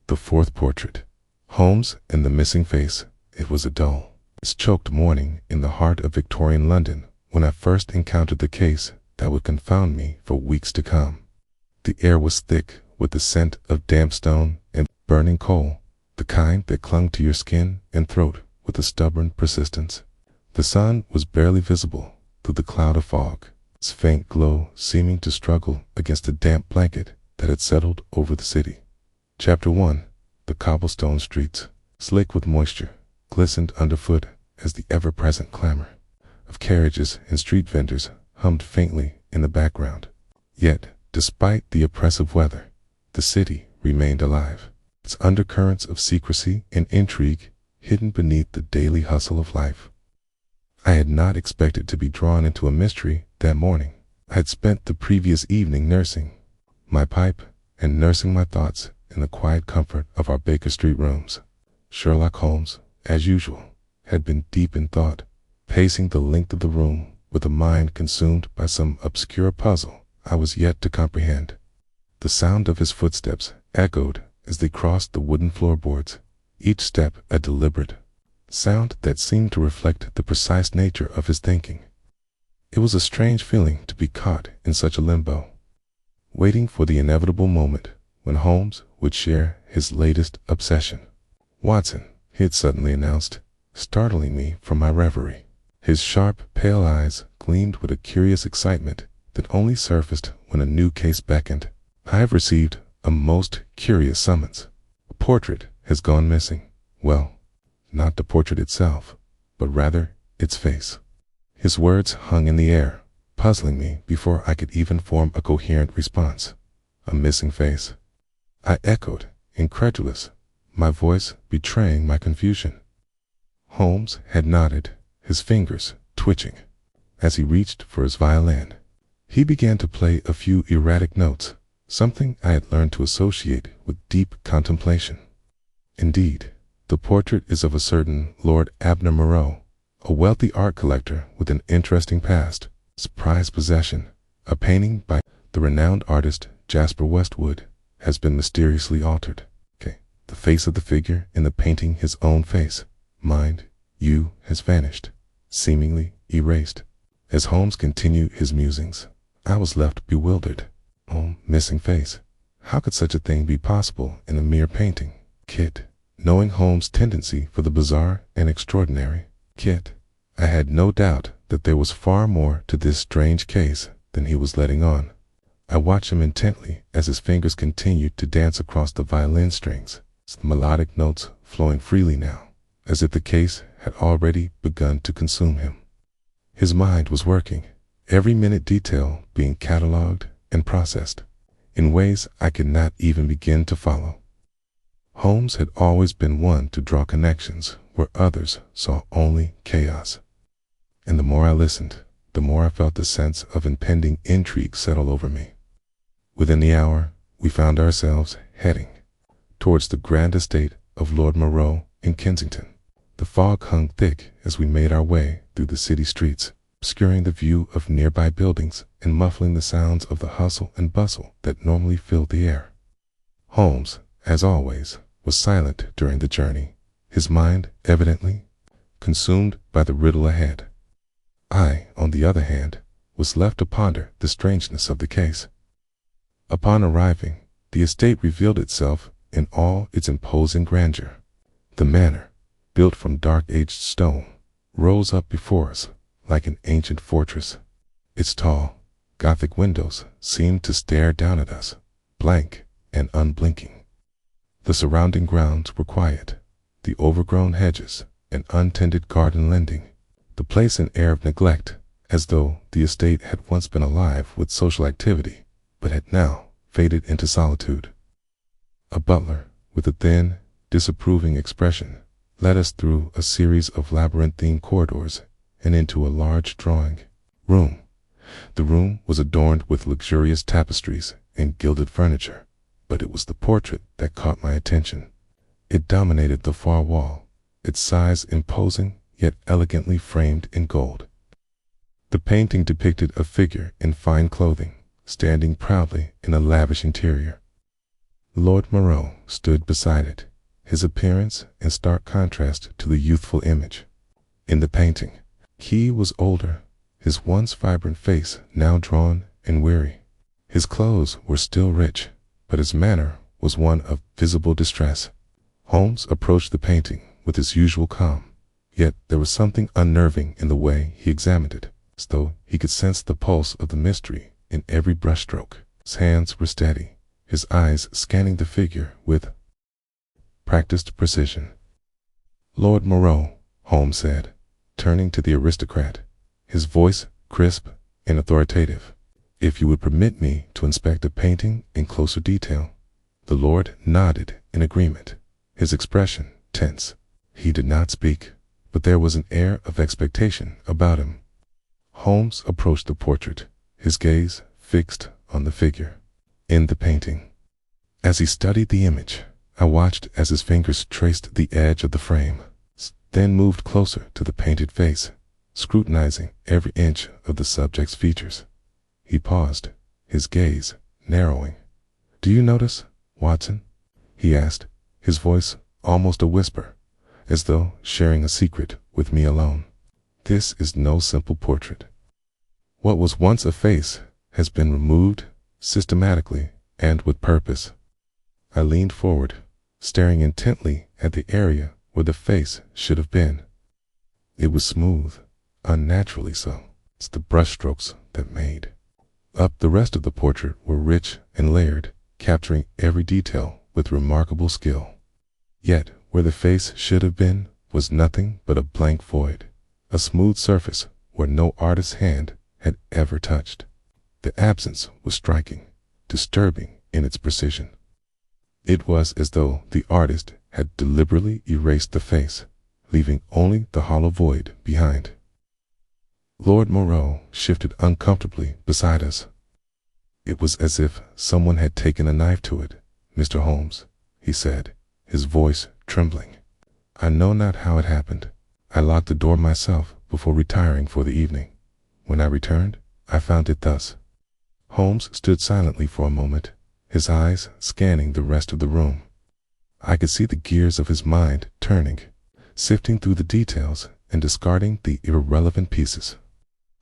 The fourth portrait. Holmes and the missing face. It was a dull, choked morning in the heart of Victorian London when I first encountered the case that would confound me for weeks to come. The air was thick with the scent of damp stone and burning coal, the kind that clung to your skin and throat with a stubborn persistence. The sun was barely visible through the cloud of fog, its faint glow seeming to struggle against the damp blanket that had settled over the city. Chapter 1. The cobblestone streets, slick with moisture, glistened underfoot as the ever-present clamor of carriages and street vendors hummed faintly in the background. Yet, despite the oppressive weather, the city remained alive, its undercurrents of secrecy and intrigue hidden beneath the daily hustle of life. I had not expected to be drawn into a mystery that morning. I had spent the previous evening nursing my pipe and nursing my thoughts in the quiet comfort of our Baker Street rooms. Sherlock Holmes, as usual, had been deep in thought, pacing the length of the room with a mind consumed by some obscure puzzle I was yet to comprehend. The sound of his footsteps echoed as they crossed the wooden floorboards, each step a deliberate sound that seemed to reflect the precise nature of his thinking. It was a strange feeling to be caught in such a limbo, waiting for the inevitable moment when Holmes would share his latest obsession. "Watson," he had suddenly announced, startling me from my reverie. His sharp, pale eyes gleamed with a curious excitement that only surfaced when a new case beckoned. "I have received a most curious summons. A portrait has gone missing. Well, not the portrait itself, but rather its face." His words hung in the air, puzzling me before I could even form a coherent response. "A missing face?" I echoed, incredulous, my voice betraying my confusion. Holmes had nodded, his fingers twitching. As he reached for his violin, he began to play a few erratic notes, something I had learned to associate with deep contemplation. "Indeed, the portrait is of a certain Lord Abner Moreau, a wealthy art collector with an interesting past. His prized possession, a painting by the renowned artist Jasper Westwood, has been mysteriously altered. The face of the figure in the painting, his own face, mind you, has vanished, seemingly erased." As Holmes continued his musings, I was left bewildered. Oh, missing face. How could such a thing be possible in a mere painting? Knowing Holmes' tendency for the bizarre and extraordinary, I had no doubt that there was far more to this strange case than he was letting on. I watched him intently as his fingers continued to dance across the violin strings, the melodic notes flowing freely now, as if the case had already begun to consume him. His mind was working, every minute detail being catalogued and processed, in ways I could not even begin to follow. Holmes had always been one to draw connections where others saw only chaos. And the more I listened, the more I felt the sense of impending intrigue settle over me. Within the hour, we found ourselves heading towards the grand estate of Lord Moreau in Kensington. The fog hung thick as we made our way through the city streets, obscuring the view of nearby buildings and muffling the sounds of the hustle and bustle that normally filled the air. Holmes, as always, was silent during the journey, his mind evidently consumed by the riddle ahead. I, on the other hand, was left to ponder the strangeness of the case. Upon arriving, the estate revealed itself in all its imposing grandeur. The manor, built from dark-aged stone, rose up before us like an ancient fortress. Its tall, Gothic windows seemed to stare down at us, blank and unblinking. The surrounding grounds were quiet, the overgrown hedges and untended garden lending the place an air of neglect, as though the estate had once been alive with social activity, but had now faded into solitude. A butler, with a thin, disapproving expression, led us through a series of labyrinthine corridors and into a large drawing room. The room was adorned with luxurious tapestries and gilded furniture, but it was the portrait that caught my attention. It dominated the far wall, its size imposing yet elegantly framed in gold. The painting depicted a figure in fine clothing, standing proudly in a lavish interior. Lord Moreau stood beside it, his appearance in stark contrast to the youthful image. In the painting, he was older, his once vibrant face now drawn and weary. His clothes were still rich, but his manner was one of visible distress. Holmes approached the painting with his usual calm, yet there was something unnerving in the way he examined it, as though he could sense the pulse of the mystery in every brushstroke. His hands were steady, his eyes scanning the figure with practiced precision. "Lord Moreau," Holmes said, turning to the aristocrat, his voice crisp and authoritative, "if you would permit me to inspect a painting in closer detail." The lord nodded in agreement, his expression tense. He did not speak, but there was an air of expectation about him. Holmes approached the portrait, his gaze fixed on the figure in the painting. As he studied the image, I watched as his fingers traced the edge of the frame, then moved closer to the painted face, scrutinizing every inch of the subject's features. He paused, his gaze narrowing. "Do you notice, Watson?" he asked, his voice almost a whisper, as though sharing a secret with me alone. "This is no simple portrait. What was once a face has been removed systematically and with purpose." I leaned forward, staring intently at the area where the face should have been. It was smooth, unnaturally so. It's the brushstrokes that made. Up the rest of the portrait were rich and layered, capturing every detail with remarkable skill. Yet where the face should have been was nothing but a blank void, a smooth surface where no artist's hand had ever touched. The absence was striking, disturbing in its precision. It was as though the artist had deliberately erased the face, leaving only the hollow void behind. Lord Moreau shifted uncomfortably beside us. "It was as if someone had taken a knife to it, Mr. Holmes," he said, his voice trembling. "I know not how it happened. I locked the door myself before retiring for the evening. When I returned, I found it thus." Holmes stood silently for a moment, his eyes scanning the rest of the room. I could see the gears of his mind turning, sifting through the details and discarding the irrelevant pieces.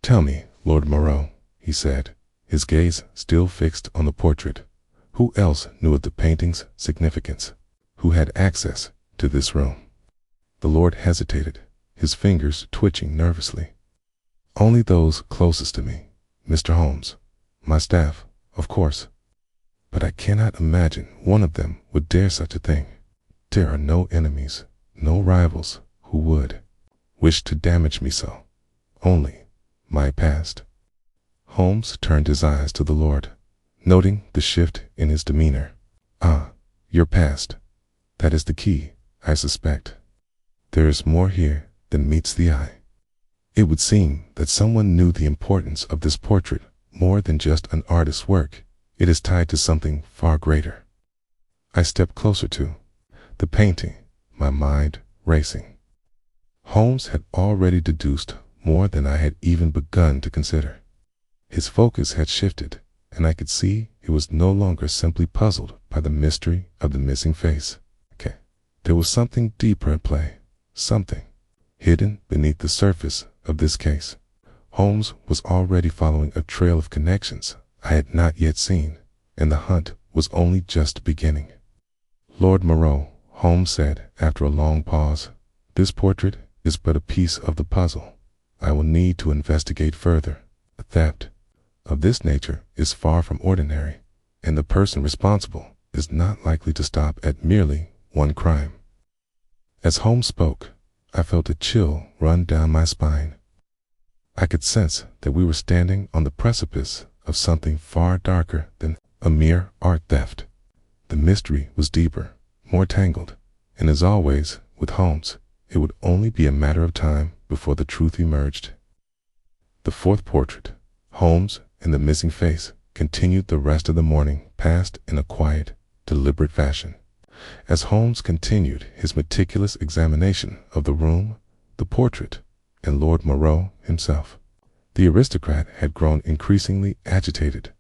"Tell me, Lord Moreau," he said, his gaze still fixed on the portrait, "who else knew of the painting's significance? Who had access to this room?" The lord hesitated, his fingers twitching nervously. "Only those closest to me, Mr. Holmes. My staff, of course. But I cannot imagine one of them would dare such a thing. There are no enemies, no rivals who would wish to damage me so. Only my past." Holmes turned his eyes to the lord, noting the shift in his demeanor. "Ah, your past. That is the key, I suspect. There is more here than meets the eye. It would seem that someone knew the importance of this portrait more than just an artist's work. It is tied to something far greater." I stepped closer to the painting, my mind racing. Holmes had already deduced more than I had even begun to consider. His focus had shifted, and I could see he was no longer simply puzzled by the mystery of the missing face. There was something deeper at play, something hidden beneath the surface of this case. Holmes was already following a trail of connections I had not yet seen, and the hunt was only just beginning. "Lord Moreau," Holmes said after a long pause, "this portrait is but a piece of the puzzle. I will need to investigate further. A theft of this nature is far from ordinary, and the person responsible is not likely to stop at merely one crime." As Holmes spoke, I felt a chill run down my spine. I could sense that we were standing on the precipice of something far darker than a mere art theft. The mystery was deeper, more tangled, and as always with Holmes, it would only be a matter of time before the truth emerged. The fourth portrait, Holmes and the missing face, continued the rest of the morning passed in a quiet, deliberate fashion. As Holmes continued his meticulous examination of the room, the portrait, and Lord Moreau himself, the aristocrat had grown increasingly agitated,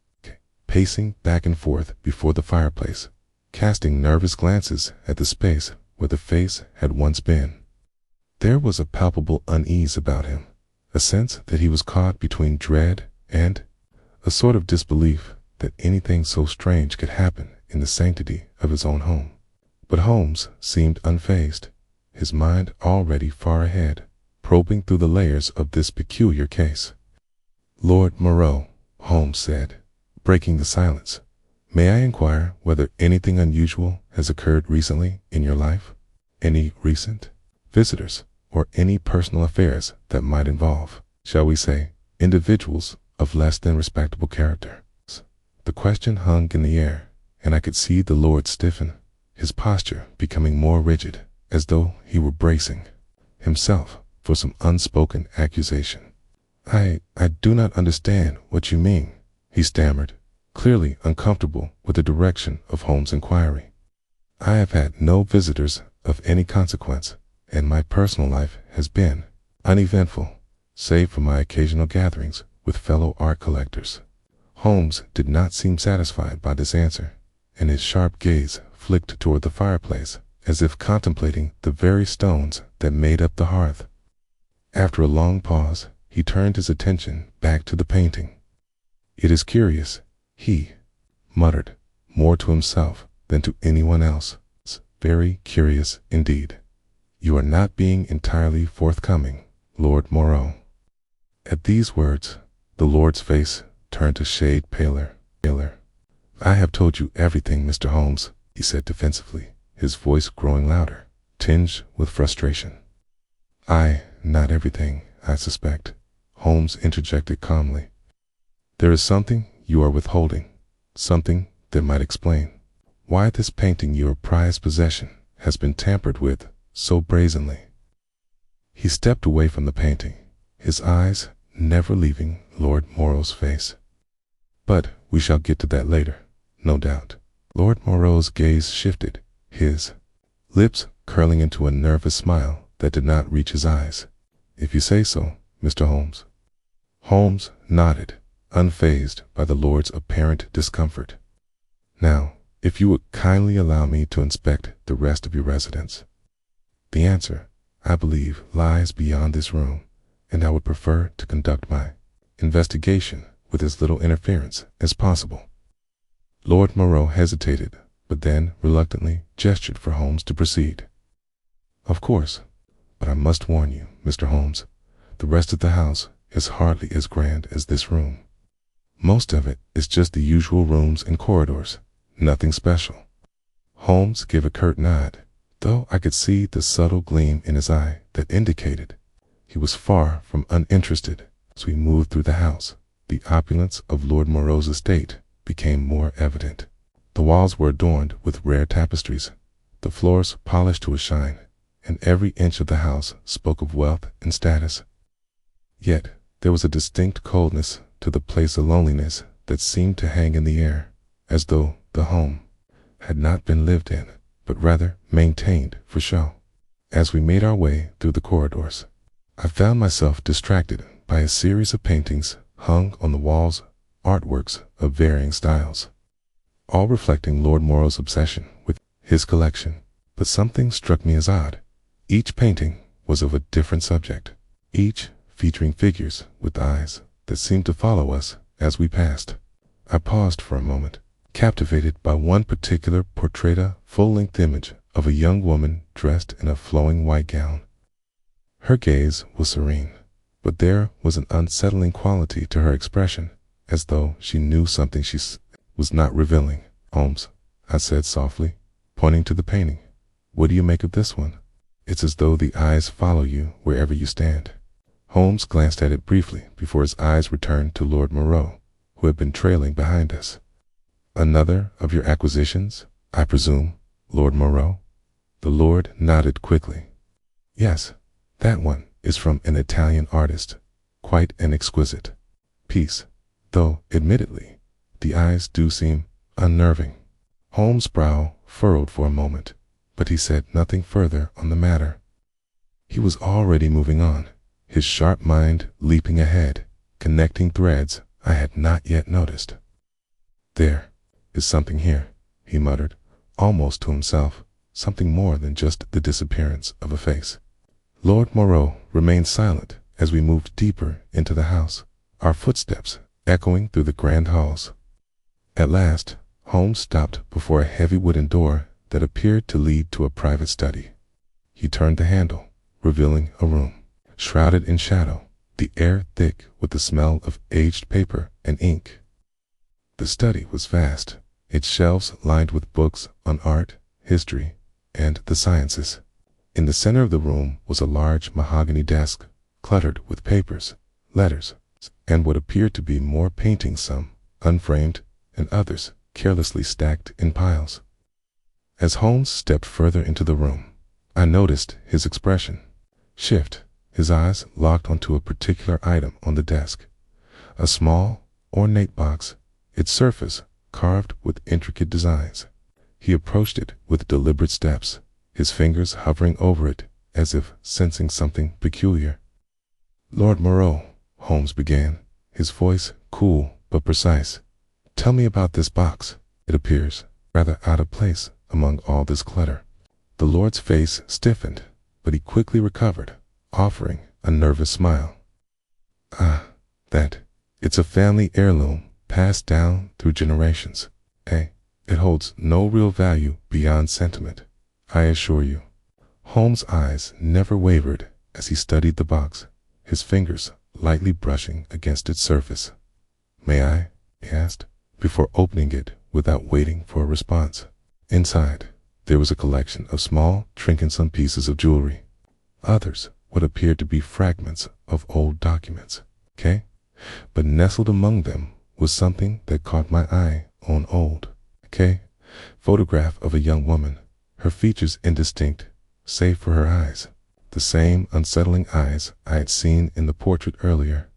pacing back and forth before the fireplace, casting nervous glances at the space where the face had once been. There was a palpable unease about him, a sense that he was caught between dread and a sort of disbelief that anything so strange could happen in the sanctity of his own home. But Holmes seemed unfazed, his mind already far ahead, probing through the layers of this peculiar case. "Lord Moreau," Holmes said, breaking the silence, "may I inquire whether anything unusual has occurred recently in your life? Any recent visitors, or any personal affairs that might involve, shall we say, individuals of less than respectable character?" The question hung in the air, and I could see the Lord stiffen, his posture becoming more rigid, as though he were bracing himself for some unspoken accusation. I do not understand what you mean," he stammered, clearly uncomfortable with the direction of Holmes' inquiry. "I have had no visitors of any consequence, and my personal life has been uneventful, save for my occasional gatherings with fellow art collectors." Holmes did not seem satisfied by this answer, and his sharp gaze flicked toward the fireplace, as if contemplating the very stones that made up the hearth. After a long pause, he turned his attention back to the painting. "It is curious," he muttered, more to himself than to anyone else. "Very curious indeed. You are not being entirely forthcoming, Lord Moreau." At these words, the Lord's face turned a shade paler. "I have told you everything, Mr. Holmes," he said defensively, his voice growing louder, tinged with frustration. "Not everything, I suspect," Holmes interjected calmly. "There is something you are withholding, something that might explain why this painting, your prized possession, has been tampered with so brazenly." He stepped away from the painting, his eyes never leaving Lord Moreau's face. "But we shall get to that later, no doubt." Lord Moreau's gaze shifted, his lips curling into a nervous smile that did not reach his eyes. "If you say so, Mr. Holmes." Holmes nodded, unfazed by the Lord's apparent discomfort. "Now, if you would kindly allow me to inspect the rest of your residence. The answer, I believe, lies beyond this room, and I would prefer to conduct my investigation with as little interference as possible." Lord Moreau hesitated, but then reluctantly gestured for Holmes to proceed. "Of course, but I must warn you, Mr. Holmes, the rest of the house is hardly as grand as this room. Most of it is just the usual rooms and corridors, nothing special." Holmes gave a curt nod, though I could see the subtle gleam in his eye that indicated he was far from uninterested. As we moved through the house, the opulence of Lord Moreau's estate became more evident. The walls were adorned with rare tapestries, the floors polished to a shine, and every inch of the house spoke of wealth and status. Yet there was a distinct coldness to the place of loneliness that seemed to hang in the air, as though the home had not been lived in, but rather maintained for show. As we made our way through the corridors, I found myself distracted by a series of paintings hung on the walls, artworks of varying styles, all reflecting Lord Moreau's obsession with his collection. But something struck me as odd. Each painting was of a different subject, each featuring figures with eyes that seemed to follow us as we passed. I paused for a moment, captivated by one particular portrait, full-length image of a young woman dressed in a flowing white gown. Her gaze was serene, but there was an unsettling quality to her expression, as though she knew something she was not revealing. "Holmes," I said softly, pointing to the painting, "what do you make of this one? It's as though the eyes follow you wherever you stand." Holmes glanced at it briefly before his eyes returned to Lord Moreau, who had been trailing behind us. "Another of your acquisitions, I presume, Lord Moreau?" The Lord nodded quickly. "Yes, that one is from an Italian artist, quite an exquisite piece, though, admittedly, the eyes do seem unnerving." Holmes' brow furrowed for a moment, but he said nothing further on the matter. He was already moving on, his sharp mind leaping ahead, connecting threads I had not yet noticed. "There is something here," he muttered, almost to himself, something more than just the disappearance of a face. Lord Moreau remained silent as we moved deeper into the house, our footsteps echoing through the grand halls. At last, Holmes stopped before a heavy wooden door that appeared to lead to a private study. He turned the handle, revealing a room, shrouded in shadow, the air thick with the smell of aged paper and ink. The study was vast, its shelves lined with books on art, history, and the sciences. In the center of the room was a large mahogany desk, cluttered with papers, letters, and what appeared to be more paintings, some unframed and others carelessly stacked in piles. As Holmes stepped further into the room, I noticed his expression shift, his eyes locked onto a particular item on the desk, a small, ornate box, its surface carved with intricate designs. He approached it with deliberate steps, his fingers hovering over it as if sensing something peculiar. "Lord Moreau," Holmes began, his voice cool but precise. "Tell me about this box. It appears rather out of place among all this clutter." The Lord's face stiffened, but he quickly recovered, offering a nervous smile. "Ah, that. It's a family heirloom passed down through generations. It holds no real value beyond sentiment, I assure you." Holmes' eyes never wavered as he studied the box, his fingers lightly brushing against its surface. "May I?" he asked, before opening it without waiting for a response. Inside, there was a collection of small trinkets and pieces of jewelry. Others what appeared to be fragments of old documents. But nestled among them was something that caught my eye on old. Photograph of a young woman, her features indistinct, save for her eyes, the same unsettling eyes I had seen in the portrait earlier.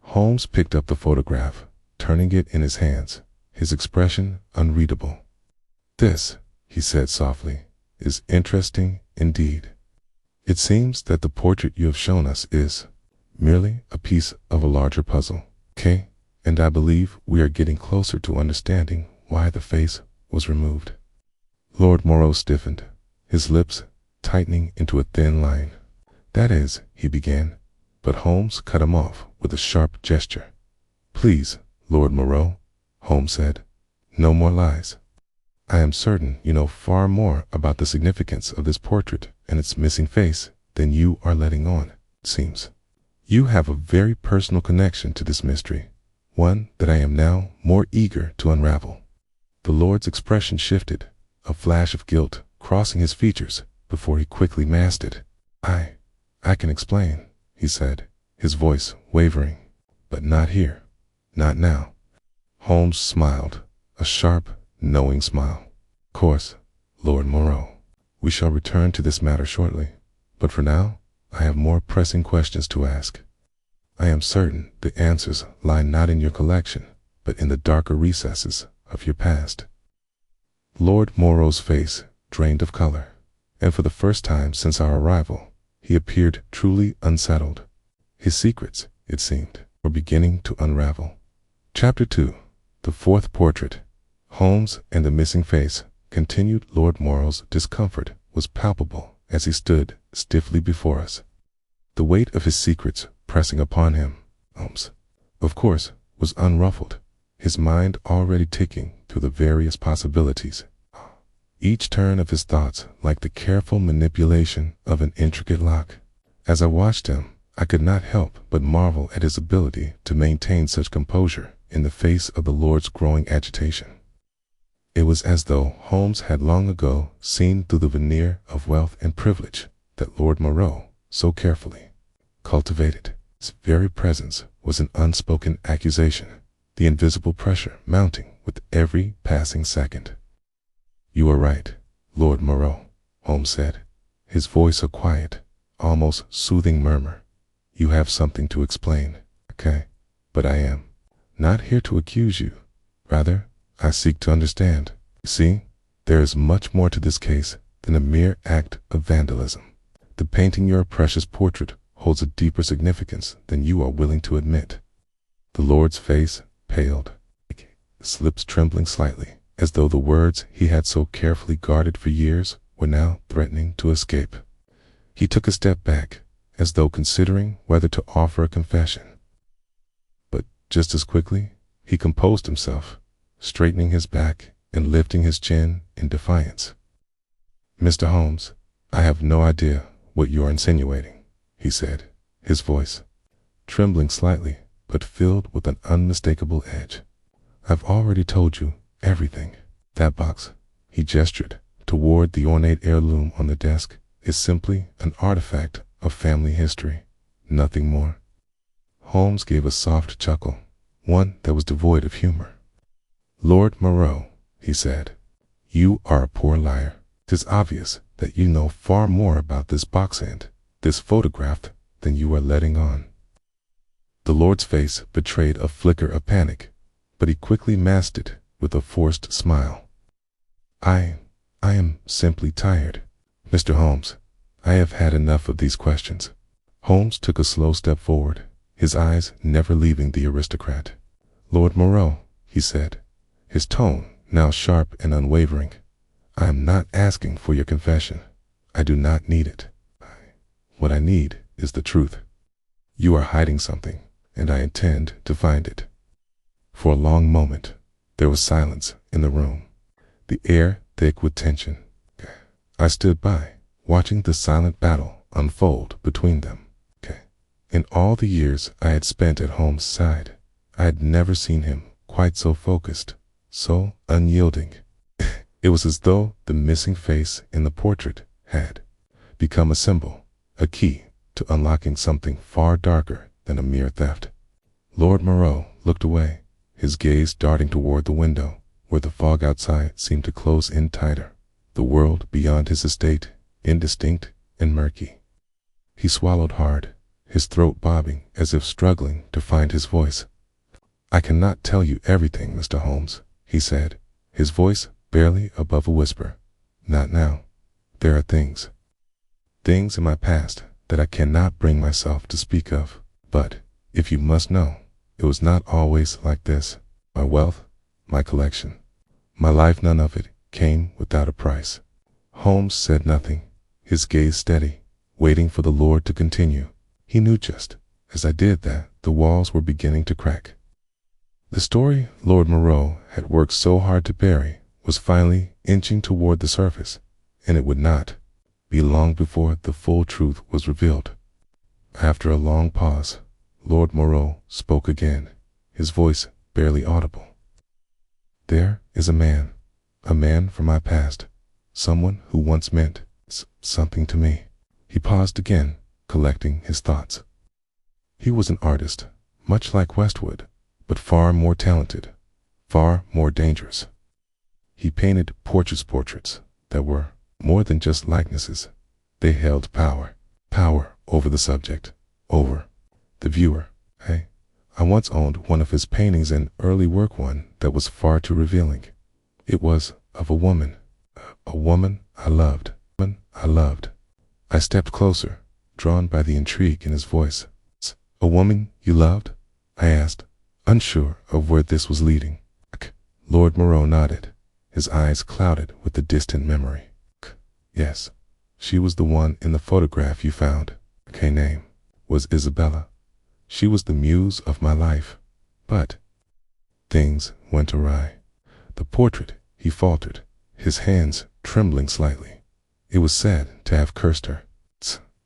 Holmes picked up the photograph, turning it in his hands, his expression unreadable. "This," he said softly, "is interesting indeed. It seems that the portrait you have shown us is merely a piece of a larger puzzle, and I believe we are getting closer to understanding why the face was removed." Lord Moreau stiffened, his lips tightening into a thin line. "That is," he began, but Holmes cut him off with a sharp gesture. "Please, Lord Moreau," Holmes said, "no more lies. I am certain you know far more about the significance of this portrait and its missing face than you are letting on, it seems. You have a very personal connection to this mystery, one that I am now more eager to unravel." The Lord's expression shifted, a flash of guilt crossing his features before he quickly masked it. I can explain," he said, his voice wavering, "but not here, not now." Holmes smiled, a sharp, knowing smile. "Of course, Lord Moreau. We shall return to this matter shortly, but for now I have more pressing questions to ask. I am certain the answers lie not in your collection, but in the darker recesses of your past." Lord Moreau's face drained of color, and for the first time since our arrival, he appeared truly unsettled. His secrets, it seemed, were beginning to unravel. Chapter 2. The Fourth Portrait. Holmes and the Missing Face. Continued. Lord Moreau's discomfort was palpable as he stood stiffly before us, the weight of his secrets pressing upon him. Holmes, of course, was unruffled, his mind already ticking through the various possibilities, each turn of his thoughts like the careful manipulation of an intricate lock. As I watched him, I could not help but marvel at his ability to maintain such composure in the face of the Lord's growing agitation. It was as though Holmes had long ago seen through the veneer of wealth and privilege that Lord Moreau so carefully cultivated. His very presence was an unspoken accusation, the invisible pressure mounting with every passing second. "You are right, Lord Moreau," Holmes said, his voice a quiet, almost soothing murmur. "You have something to explain, but I am not here to accuse you. Rather, I seek to understand. You see, there is much more to this case than a mere act of vandalism. The painting your precious portrait holds a deeper significance than you are willing to admit." The Lord's face paled, his lips trembling slightly, as though the words he had so carefully guarded for years were now threatening to escape. He took a step back, as though considering whether to offer a confession. But just as quickly, he composed himself, straightening his back and lifting his chin in defiance. "Mr. Holmes, I have no idea what you are insinuating," he said, his voice trembling slightly but filled with an unmistakable edge. "I've already told you everything. That box," he gestured toward the ornate heirloom on the desk, "is simply an artifact of family history, nothing more." Holmes gave a soft chuckle, one that was devoid of humor. "Lord Moreau," he said, "you are a poor liar. 'Tis obvious that you know far more about this box and this photograph than you are letting on." The Lord's face betrayed a flicker of panic, but he quickly masked it with a forced smile. I am simply tired. Mr. Holmes, I have had enough of these questions." Holmes took a slow step forward, his eyes never leaving the aristocrat. "Lord Moreau," he said, his tone now sharp and unwavering, "I am not asking for your confession. I do not need it. What I need is the truth. You are hiding something, and I intend to find it." For a long moment, there was silence in the room, the air thick with tension. I stood by, watching the silent battle unfold between them. In all the years I had spent at Holmes' side, I had never seen him quite so focused, so unyielding. It was as though the missing face in the portrait had become a symbol, a key to unlocking something far darker than a mere theft. Lord Moreau looked away, his gaze darting toward the window, where the fog outside seemed to close in tighter, the world beyond his estate indistinct and murky. He swallowed hard, his throat bobbing as if struggling to find his voice. "I cannot tell you everything, Mr. Holmes," he said, his voice barely above a whisper. "Not now. There are things in my past that I cannot bring myself to speak of. But, if you must know, it was not always like this. My wealth, my collection, my life, none of it came without a price." Holmes said nothing, his gaze steady, waiting for the Lord to continue. He knew just as I did that the walls were beginning to crack. The story Lord Moreau had worked so hard to bury was finally inching toward the surface, and it would not be long before the full truth was revealed. After a long pause, Lord Moreau spoke again, his voice barely audible. "There is a man from my past, someone who once meant something to me." He paused again, collecting his thoughts. "He was an artist, much like Westwood, but far more talented, far more dangerous. He painted portraits that were more than just likenesses. They held power over the subject, over the viewer. I once owned one of his paintings, an early work, one that was far too revealing. It was of a woman I loved. I stepped closer, drawn by the intrigue in his voice. "A woman you loved?" I asked, unsure of where this was leading. Lord Moreau nodded, his eyes clouded with the distant memory. "Yes, she was the one in the photograph you found. Her name was Isabella. She was the muse of my life. But things went awry. The portrait," he faltered, his hands trembling slightly. "It was said to have cursed her.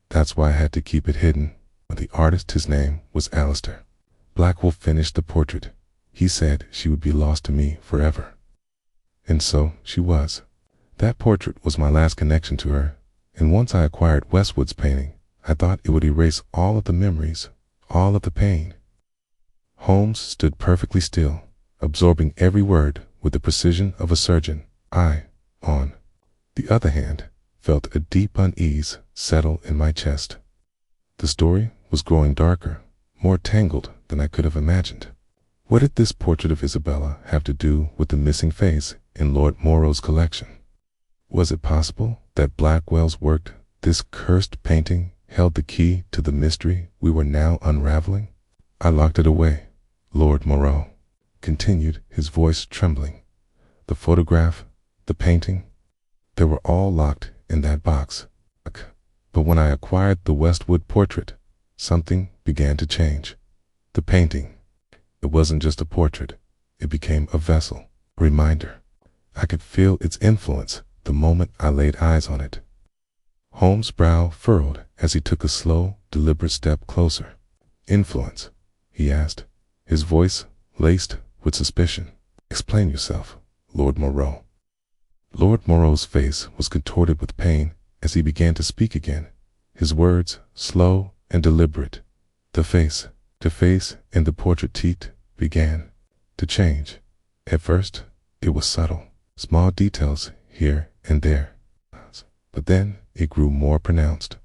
That's why I had to keep it hidden. The artist, his name was Alistair. Blackwell finished the portrait. He said she would be lost to me forever. And so she was. That portrait was my last connection to her, and once I acquired Westwood's painting, I thought it would erase all of the memories, all of the pain." Holmes stood perfectly still, absorbing every word with the precision of a surgeon. I, on the other hand, felt a deep unease settle in my chest. The story was growing darker, more tangled than I could have imagined. What did this portrait of Isabella have to do with the missing face in Lord Moreau's collection? Was it possible that Blackwell's work, this cursed painting, held the key to the mystery we were now unraveling? I locked it away. Lord Moreau continued, his voice trembling. the photograph, the painting. They were all locked in that box. But when I acquired the Westwood portrait, something began to change. The painting, it wasn't just a portrait. It became a vessel, a reminder. I could feel its influence the moment I laid eyes on it. Holmes' brow furrowed as he took a slow, deliberate step closer. "Influence?" he asked, his voice laced with suspicion. "Explain yourself, Lord Moreau." Lord Moreau's face was contorted with pain as he began to speak again, his words slow and deliberate. The face in the portrait began to change. At first, it was subtle, small details here and there. But then it grew more pronounced.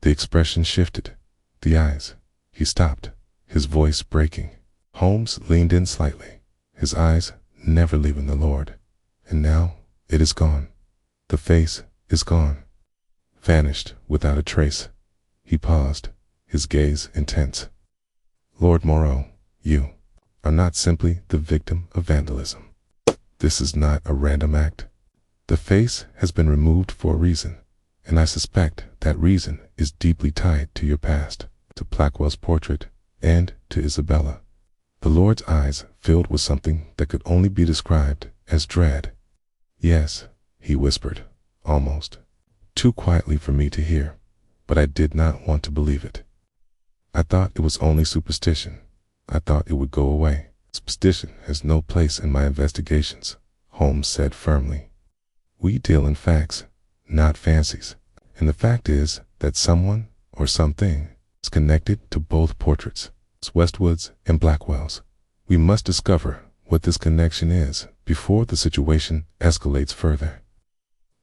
The expression shifted. The eyes. He stopped, his voice breaking. Holmes leaned in slightly, his eyes never leaving the Lord. "And now it is gone. The face is gone. Vanished without a trace." He paused, his gaze intense. "Lord Moreau, you are not simply the victim of vandalism. This is not a random act. The face has been removed for a reason, and I suspect that reason is deeply tied to your past, to Blackwell's portrait, and to Isabella." The Lord's eyes filled with something that could only be described as dread. "Yes," he whispered, almost too quietly for me to hear, but I did not want to believe it. "I thought it was only superstition. I thought it would go away." "Superstition has no place in my investigations," Holmes said firmly. "We deal in facts, not fancies. And the fact is that someone or something is connected to both portraits, Westwood's and Blackwell's. We must discover what this connection is before the situation escalates further."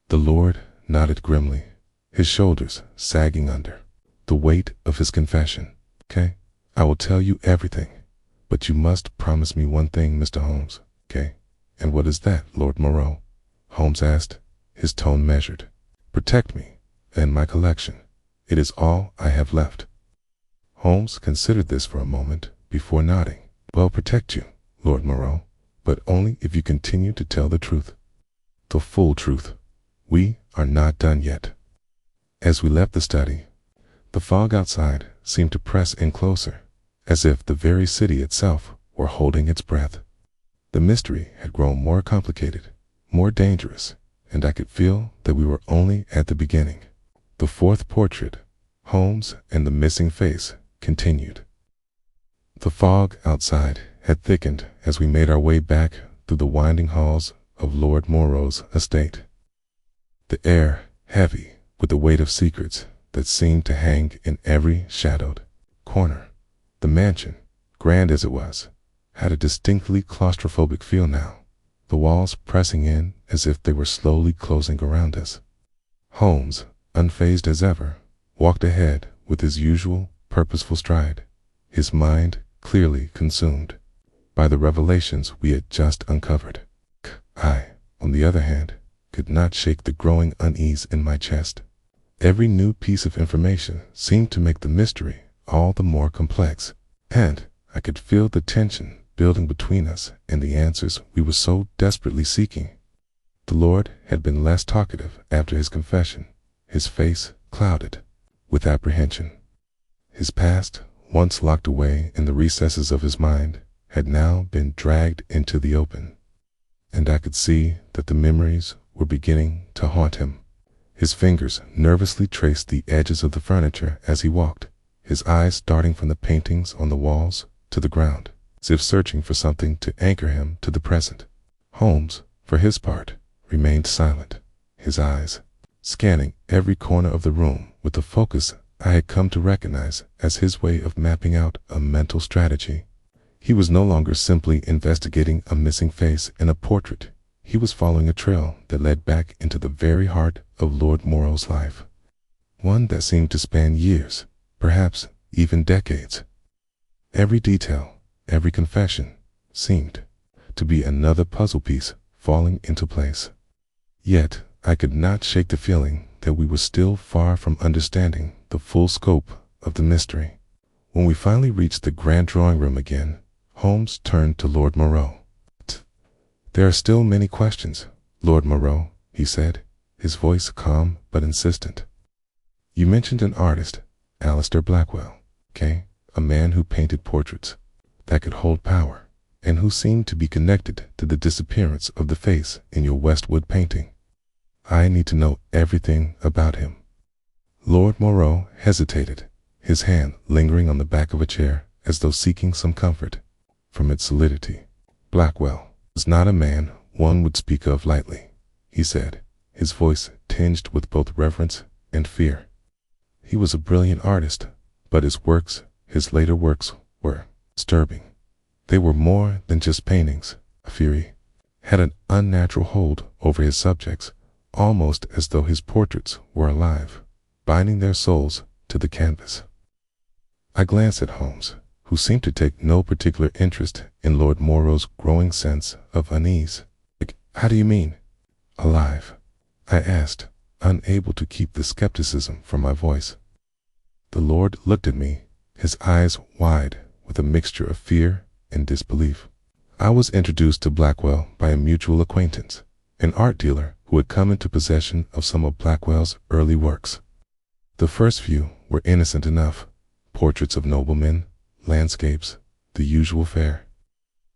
The Lord nodded grimly, his shoulders sagging under the weight of his confession. "Okay, I will tell you everything, but you must promise me one thing, Mr. Holmes, okay?" "And what is that, Lord Moreau?" Holmes asked, his tone measured. "Protect me and my collection. It is all I have left." Holmes considered this for a moment before nodding. "Well, protect you, Lord Moreau, but only if you continue to tell the truth. The full truth. We are not done yet." As we left the study, the fog outside seemed to press in closer, as if the very city itself were holding its breath. The mystery had grown more complicated, more dangerous, and I could feel that we were only at the beginning. The fourth portrait, Holmes and the missing face, continued. The fog outside had thickened as we made our way back through the winding halls of Lord Moreau's estate. The air heavy with the weight of secrets that seemed to hang in every shadowed corner. The mansion, grand as it was, had a distinctly claustrophobic feel now, the walls pressing in as if they were slowly closing around us. Holmes, unfazed as ever, walked ahead with his usual purposeful stride, his mind clearly consumed by the revelations we had just uncovered. I, on the other hand, could not shake the growing unease in my chest. Every new piece of information seemed to make the mystery all the more complex, and I could feel the tension building between us and the answers we were so desperately seeking. The Lord had been less talkative after his confession, his face clouded with apprehension. His past, once locked away in the recesses of his mind, had now been dragged into the open, and I could see that the memories were beginning to haunt him. His fingers nervously traced the edges of the furniture as he walked, his eyes darting from the paintings on the walls to the ground, as if searching for something to anchor him to the present. Holmes, for his part, remained silent, his eyes scanning every corner of the room with a focus I had come to recognize as his way of mapping out a mental strategy. He was no longer simply investigating a missing face in a portrait. He was following a trail that led back into the very heart of Lord Moreau's life, one that seemed to span years, perhaps even decades. Every detail, every confession, seemed to be another puzzle piece falling into place. Yet I could not shake the feeling that we were still far from understanding the full scope of the mystery. When we finally reached the grand drawing room again, Holmes turned to Lord Moreau. There are still many questions, Lord Moreau, he said, his voice calm but insistent. You mentioned an artist, Aleister Blackwell, okay? A man who painted portraits that could hold power, and who seemed to be connected to the disappearance of the face in your Westwood painting. I need to know everything about him. Lord Moreau hesitated, his hand lingering on the back of a chair as though seeking some comfort from its solidity. Blackwell was not a man one would speak of lightly, he said, his voice tinged with both reverence and fear. He was a brilliant artist, but his later works were disturbing. They were more than just paintings. Fury had an unnatural hold over his subjects, almost as though his portraits were alive, binding their souls to the canvas. I glanced at Holmes, who seemed to take no particular interest in Lord Moreau's growing sense of unease. How do you mean, alive? I asked, unable to keep the skepticism from my voice. The Lord looked at me, his eyes wide with a mixture of fear and disbelief. I was introduced to Blackwell by a mutual acquaintance, an art dealer who had come into possession of some of Blackwell's early works. The first few were innocent enough, portraits of noblemen, landscapes, the usual fare.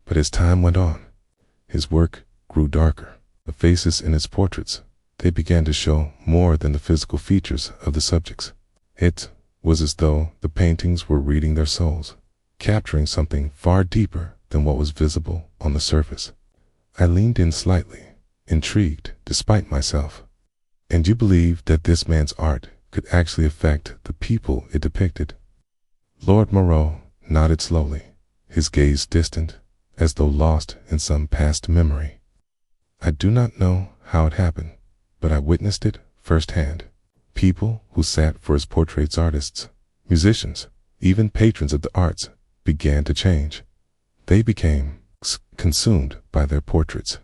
But as time went on, his work grew darker. The faces in his portraits, they began to show more than the physical features of the subjects. It was as though the paintings were reading their souls, capturing something far deeper than what was visible on the surface. I leaned in slightly, intrigued despite myself. And you believe that this man's art could actually affect the people it depicted? Lord Moreau nodded slowly, his gaze distant, as though lost in some past memory. I do not know how it happened, but I witnessed it firsthand. People who sat for his portraits, artists, musicians, even patrons of the arts, began to change. They became consumed by their portraits.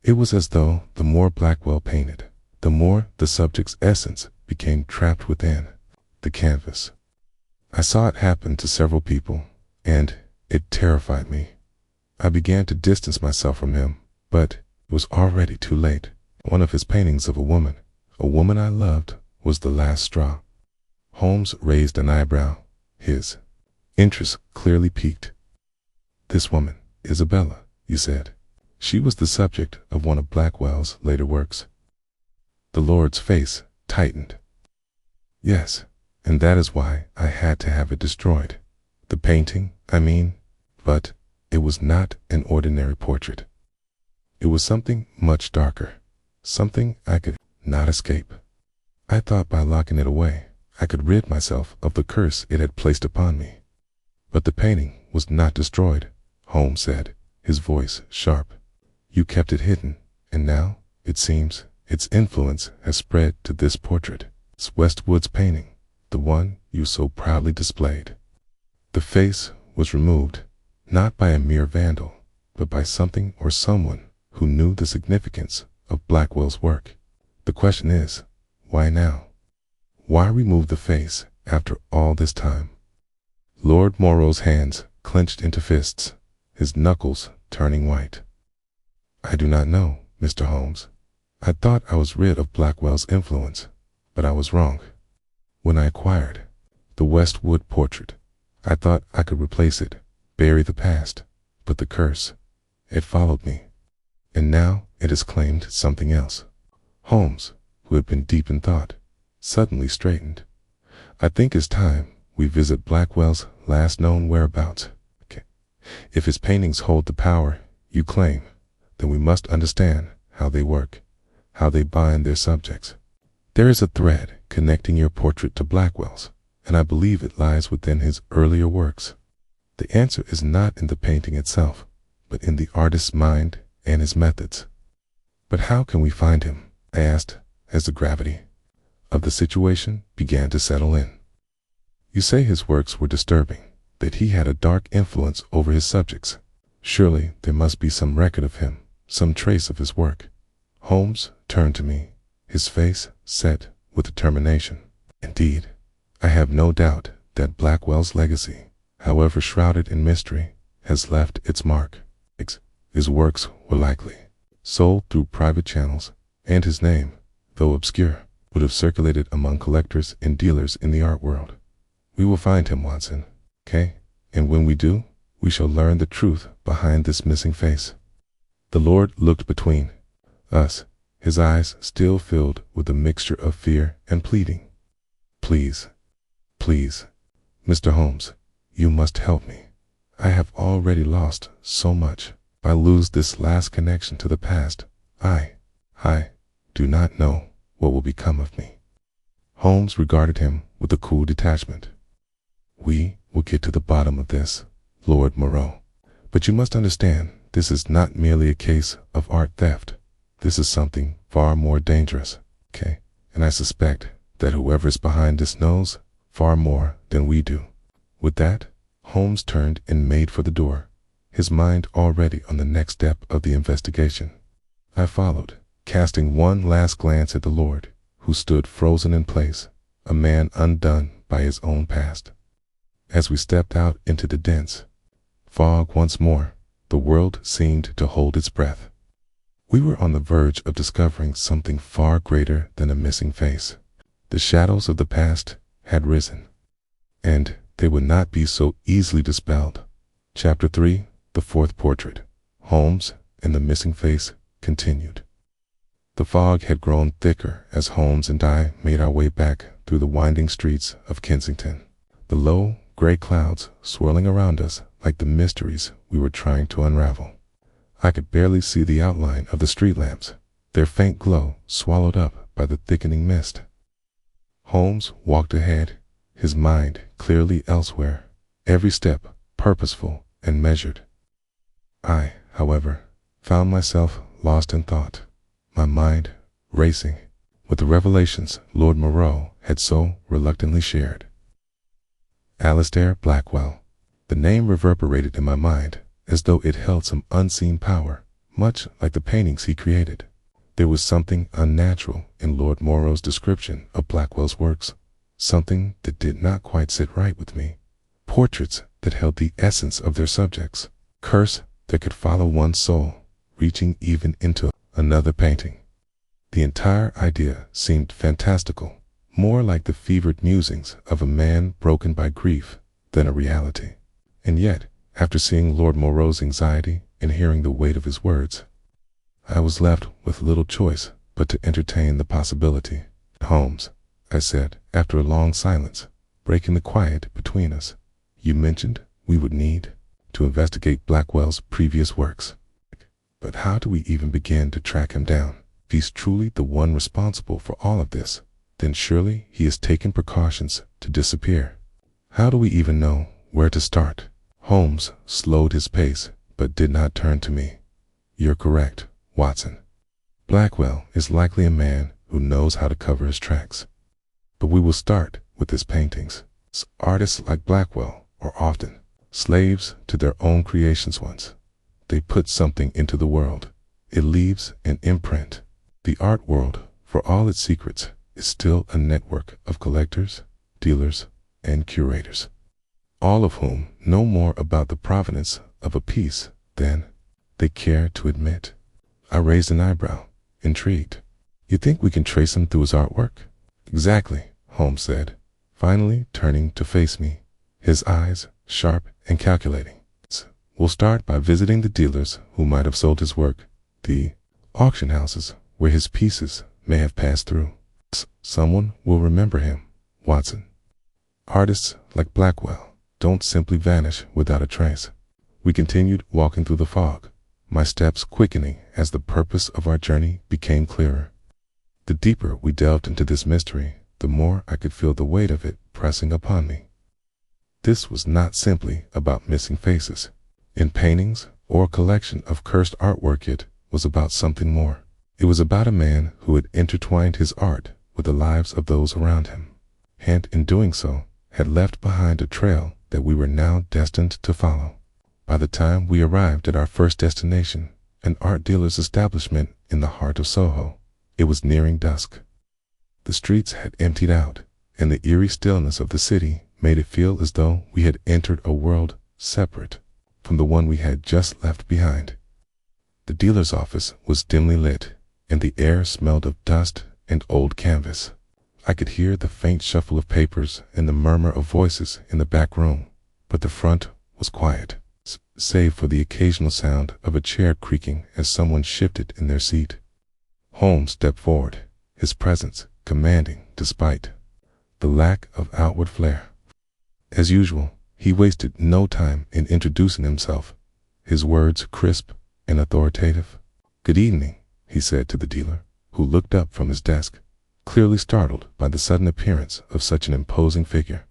It was as though the more Blackwell painted, the more the subject's essence became trapped within the canvas. I saw it happen to several people, and it terrified me. I began to distance myself from him, but it was already too late. One of his paintings of a woman I loved, was the last straw. Holmes raised an eyebrow, his interest clearly piqued. This woman, Isabella, you said. She was the subject of one of Blackwell's later works. The Lord's face tightened. Yes, and that is why I had to have it destroyed. The painting, I mean, but it was not an ordinary portrait. It was something much darker, something I could not escape. I thought by locking it away, I could rid myself of the curse it had placed upon me. But the painting was not destroyed, Holmes said, his voice sharp. You kept it hidden, and now, it seems, its influence has spread to this portrait. It's Westwood's painting, the one you so proudly displayed. The face was removed, not by a mere vandal, but by something or someone who knew the significance of Blackwell's work. The question is, why now? Why remove the face after all this time? Lord Moreau's hands clenched into fists, his knuckles turning white. I do not know, Mr. Holmes. I thought I was rid of Blackwell's influence, but I was wrong. When I acquired the Westwood portrait, I thought I could replace it, bury the past, but the curse, it followed me. And now it has claimed something else. Holmes, who had been deep in thought, suddenly straightened. I think it's time we visit Blackwell's last known whereabouts. If his paintings hold the power you claim, then we must understand how they work, how they bind their subjects. There is a thread connecting your portrait to Blackwell's, and I believe it lies within his earlier works. The answer is not in the painting itself, but in the artist's mind and his methods. But how can we find him? I asked, as the gravity of the situation began to settle in. You say his works were disturbing, that he had a dark influence over his subjects. Surely there must be some record of him, some trace of his work. Holmes turned to me, his face set with determination. Indeed, I have no doubt that Blackwell's legacy, however shrouded in mystery, has left its mark. His works were likely sold through private channels, and his name, though obscure, would have circulated among collectors and dealers in the art world. We will find him, Watson, okay? And when we do, we shall learn the truth behind this missing face. The Lord looked between us, his eyes still filled with a mixture of fear and pleading. Please, please, Mr. Holmes, you must help me. I have already lost so much. If I lose this last connection to the past, I do not know what will become of me. Holmes regarded him with a cool detachment. We will get to the bottom of this, Lord Moreau. But you must understand, this is not merely a case of art theft. This is something far more dangerous, okay? And I suspect that whoever is behind this knows far more than we do. With that, Holmes turned and made for the door, his mind already on the next step of the investigation. I followed, casting one last glance at the Lord, who stood frozen in place, a man undone by his own past. As we stepped out into the dense fog once more, the world seemed to hold its breath. We were on the verge of discovering something far greater than a missing face. The shadows of the past had risen, and they would not be so easily dispelled. Chapter 3, The Fourth Portrait, Holmes and the Missing Face, continued. The fog had grown thicker as Holmes and I made our way back through the winding streets of Kensington, the low, gray clouds swirling around us like the mysteries we were trying to unravel. I could barely see the outline of the street lamps, their faint glow swallowed up by the thickening mist. Holmes walked ahead, his mind clearly elsewhere, every step purposeful and measured. I, however, found myself lost in thought, my mind racing with the revelations Lord Moreau had so reluctantly shared. Alistair Blackwell. The name reverberated in my mind as though it held some unseen power, much like the paintings he created. There was something unnatural in Lord Moreau's description of Blackwell's works, something that did not quite sit right with me. Portraits that held the essence of their subjects, curse that could follow one's soul, reaching even into another painting. The entire idea seemed fantastical, more like the fevered musings of a man broken by grief than a reality. And yet, after seeing Lord Moreau's anxiety and hearing the weight of his words, I was left with little choice but to entertain the possibility. Holmes, I said, after a long silence, breaking the quiet between us, you mentioned we would need to investigate Blackwell's previous works. But how do we even begin to track him down? If he's truly the one responsible for all of this, then surely he has taken precautions to disappear. How do we even know where to start? Holmes slowed his pace, but did not turn to me. You're correct, Watson. Blackwell is likely a man who knows how to cover his tracks. But we will start with his paintings. Artists like Blackwell are often slaves to their own creations once they put something into the world. It leaves an imprint. The art world, for all its secrets, is still a network of collectors, dealers, and curators, all of whom know more about the provenance of a piece than they care to admit. I raised an eyebrow, intrigued. You think we can trace him through his artwork? Exactly, Holmes said, finally turning to face me, his eyes sharp and calculating. We'll start by visiting the dealers who might have sold his work, the auction houses where his pieces may have passed through. Someone will remember him, Watson. Artists like Blackwell don't simply vanish without a trace. We continued walking through the fog, my steps quickening as the purpose of our journey became clearer. The deeper we delved into this mystery, the more I could feel the weight of it pressing upon me. This was not simply about missing faces in paintings or a collection of cursed artwork. It was about something more. It was about a man who had intertwined his art with the lives of those around him, and in doing so, had left behind a trail that we were now destined to follow. By the time we arrived at our first destination, an art dealer's establishment in the heart of Soho, it was nearing dusk. The streets had emptied out, and the eerie stillness of the city made it feel as though we had entered a world separate from the one we had just left behind. The dealer's office was dimly lit, and the air smelled of dust and old canvas. I could hear the faint shuffle of papers and the murmur of voices in the back room, but the front was quiet, save for the occasional sound of a chair creaking as someone shifted in their seat. Holmes stepped forward, his presence commanding despite the lack of outward flair. As usual, he wasted no time in introducing himself, his words crisp and authoritative. "Good evening," he said to the dealer, who looked up from his desk, clearly startled by the sudden appearance of such an imposing figure.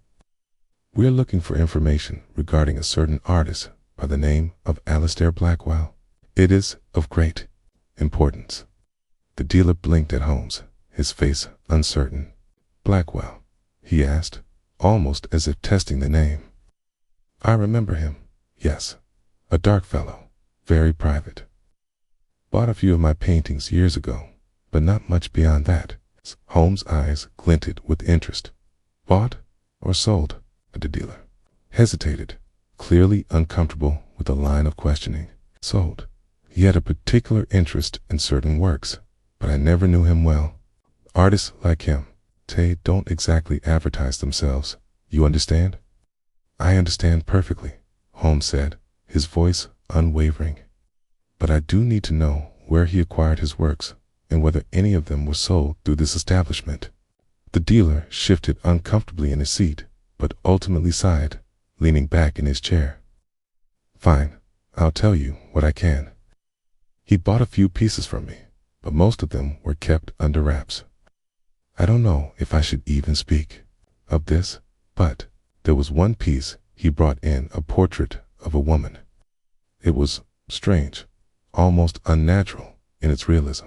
"We are looking for information regarding a certain artist by the name of Alistair Blackwell. It is of great importance." The dealer blinked at Holmes, his face uncertain. "Blackwell?" he asked, almost as if testing the name. "I remember him, yes. A dark fellow, very private. Bought a few of my paintings years ago, but not much beyond that." Holmes' eyes glinted with interest. "Bought or sold?" The dealer hesitated, clearly uncomfortable with the line of questioning. "Sold. He had a particular interest in certain works, but I never knew him well. Artists like him, they don't exactly advertise themselves. You understand?" "I understand perfectly," Holmes said, his voice unwavering. "But I do need to know where he acquired his works and whether any of them were sold through this establishment." The dealer shifted uncomfortably in his seat, but ultimately sighed, leaning back in his chair. "Fine, I'll tell you what I can. He bought a few pieces from me, but most of them were kept under wraps. I don't know if I should even speak of this, but there was one piece he brought in, a portrait of a woman. It was strange, almost unnatural in its realism.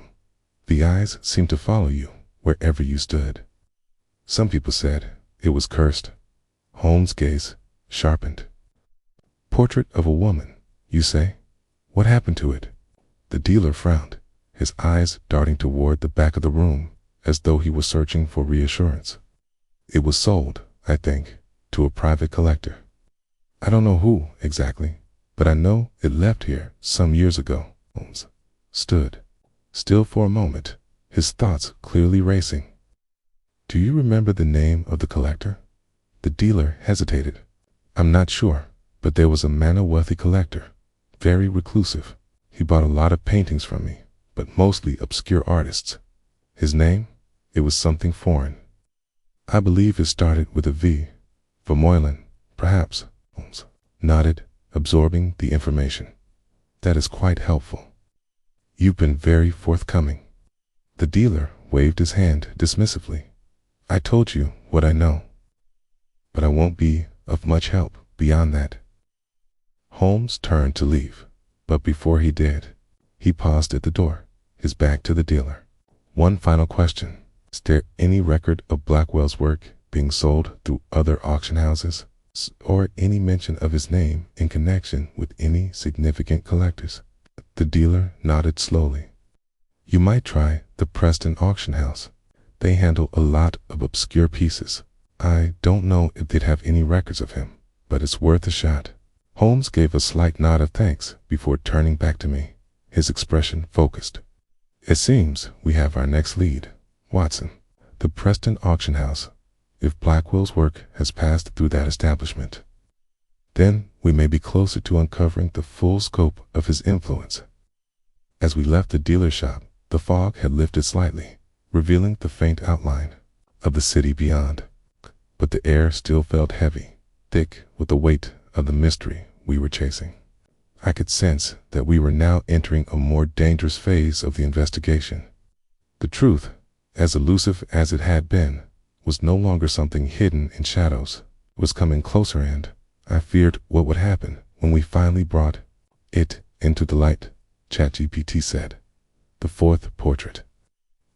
The eyes seemed to follow you wherever you stood. Some people said it was cursed." Holmes' gaze sharpened. "Portrait of a woman, you say? What happened to it?" The dealer frowned, his eyes darting toward the back of the room as though he was searching for reassurance. "It was sold, I think, to a private collector. I don't know who exactly, but I know it left here some years ago." Holmes stood still for a moment, his thoughts clearly racing. "Do you remember the name of the collector?" The dealer hesitated. "I'm not sure, but there was a man, a wealthy collector, very reclusive. He bought a lot of paintings from me, but mostly obscure artists. His name? It was something foreign. I believe it started with a V. Vermeulen, perhaps." Holmes nodded, absorbing the information. "That is quite helpful. You've been very forthcoming." The dealer waved his hand dismissively. "I told you what I know, but I won't be of much help beyond that." Holmes turned to leave, but before he did, he paused at the door, his back to the dealer. "One final question. Is there any record of Blackwell's work being sold through other auction houses, or any mention of his name in connection with any significant collectors?" The dealer nodded slowly. "You might try the Preston auction house. They handle a lot of obscure pieces. I don't know if they'd have any records of him, but it's worth a shot." Holmes gave a slight nod of thanks before turning back to me, his expression focused. "It seems we have our next lead, Watson. The Preston auction house. If Blackwell's work has passed through that establishment, then we may be closer to uncovering the full scope of his influence." As we left the dealer's shop, the fog had lifted slightly, revealing the faint outline of the city beyond. But the air still felt heavy, thick with the weight of the mystery we were chasing. I could sense that we were now entering a more dangerous phase of the investigation. The truth, as elusive as it had been, was no longer something hidden in shadows. It was coming closer, and I feared what would happen when we finally brought it into the light. ChatGPT said. The fourth portrait.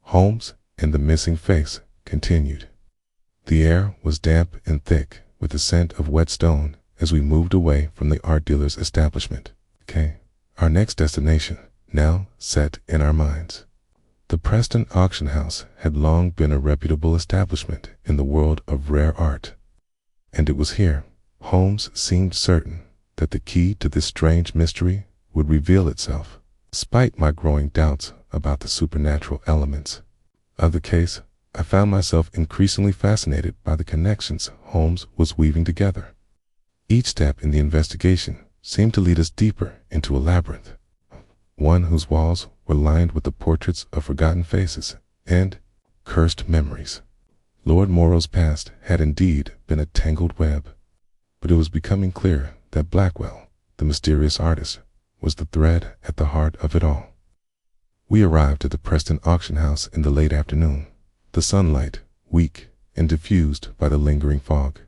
Holmes and the missing face continued. The air was damp and thick with the scent of wet stone as we moved away from the art dealer's establishment. Our next destination now set in our minds. The Preston auction house had long been a reputable establishment in the world of rare art. And it was here, Holmes seemed certain, that the key to this strange mystery would reveal itself. Despite my growing doubts about the supernatural elements of the case, I found myself increasingly fascinated by the connections Holmes was weaving together. Each step in the investigation seemed to lead us deeper into a labyrinth, one whose walls were lined with the portraits of forgotten faces and cursed memories. Lord Morrow's past had indeed been a tangled web, but it was becoming clear that Blackwell, the mysterious artist, was the thread at the heart of it all. We arrived at the Preston auction house in the late afternoon, the sunlight weak and diffused by the lingering fog.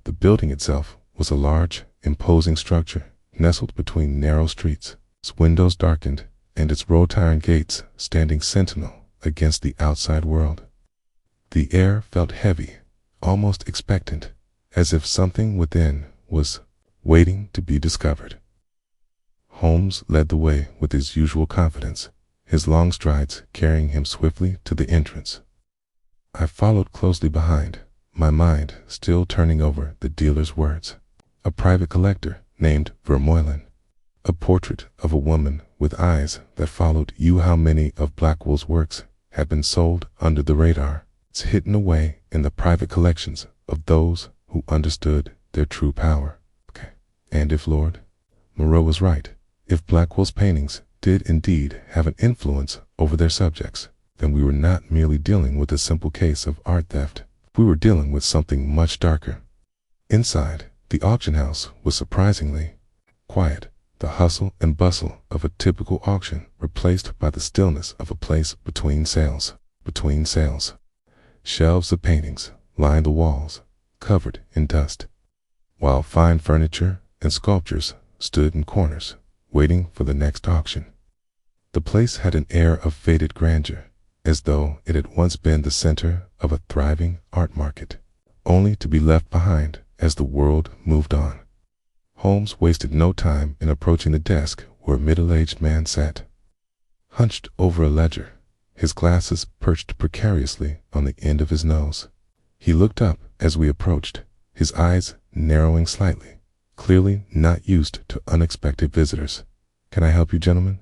The building itself was a large, imposing structure nestled between narrow streets, its windows darkened and its wrought-iron gates standing sentinel against the outside world. The air felt heavy, almost expectant, as if something within was waiting to be discovered. Holmes led the way with his usual confidence, his long strides carrying him swiftly to the entrance. I followed closely behind, my mind still turning over the dealer's words. A private collector named Vermeulen, a portrait of a woman with eyes that followed you. How many of Blackwell's works have been sold under the radar? It's hidden away in the private collections of those who understood their true power. And if Lord Moreau was right, if Blackwell's paintings did indeed have an influence over their subjects, then we were not merely dealing with a simple case of art theft. We were dealing with something much darker. Inside, the auction house was surprisingly quiet, the hustle and bustle of a typical auction replaced by the stillness of a place between sales. Shelves of paintings lined the walls, covered in dust, while fine furniture and sculptures stood in corners, waiting for the next auction. The place had an air of faded grandeur, as though it had once been the center of a thriving art market, only to be left behind as the world moved on. Holmes wasted no time in approaching the desk where a middle-aged man sat, hunched over a ledger, his glasses perched precariously on the end of his nose. He looked up as we approached, his eyes narrowing slightly, clearly not used to unexpected visitors. "Can I help you, gentlemen?"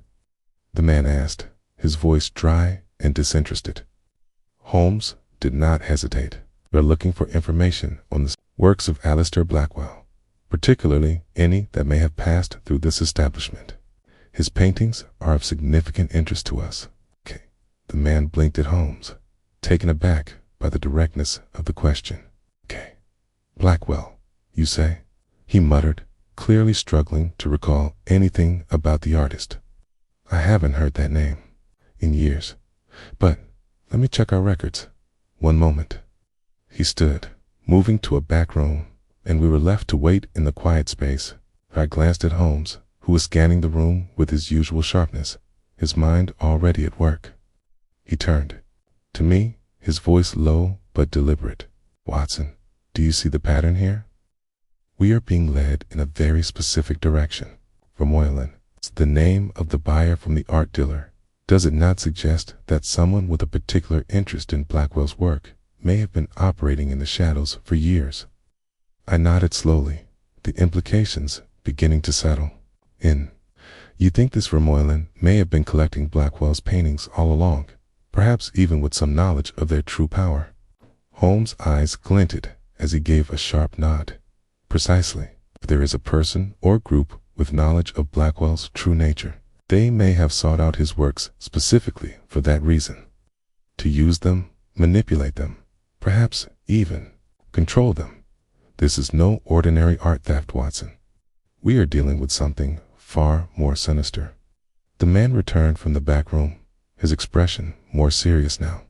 the man asked, his voice dry and disinterested. Holmes did not hesitate. "We are looking for information on the works of Aleister Blackwell, particularly any that may have passed through this establishment. His paintings are of significant interest to us." The man blinked at Holmes, taken aback by the directness of the question. Blackwell, you say?" he muttered, clearly struggling to recall anything about the artist. "I haven't heard that name in years, but let me check our records. One moment." He stood, moving to a back room, and we were left to wait in the quiet space. I glanced at Holmes, who was scanning the room with his usual sharpness, his mind already at work. He turned to me, his voice low but deliberate. "Watson, do you see the pattern here? We are being led in a very specific direction. Vermeulen, it's the name of the buyer from the art dealer. Does it not suggest that someone with a particular interest in Blackwell's work may have been operating in the shadows for years?" I nodded slowly, the implications beginning to settle in. "You think this Vermeulen may have been collecting Blackwell's paintings all along, perhaps even with some knowledge of their true power?" Holmes' eyes glinted as he gave a sharp nod. "Precisely. If there is a person or group with knowledge of Blackwell's true nature, they may have sought out his works specifically for that reason. To use them, manipulate them, perhaps even control them. This is no ordinary art theft, Watson. We are dealing with something far more sinister." The man returned from the back room, his expression more serious now.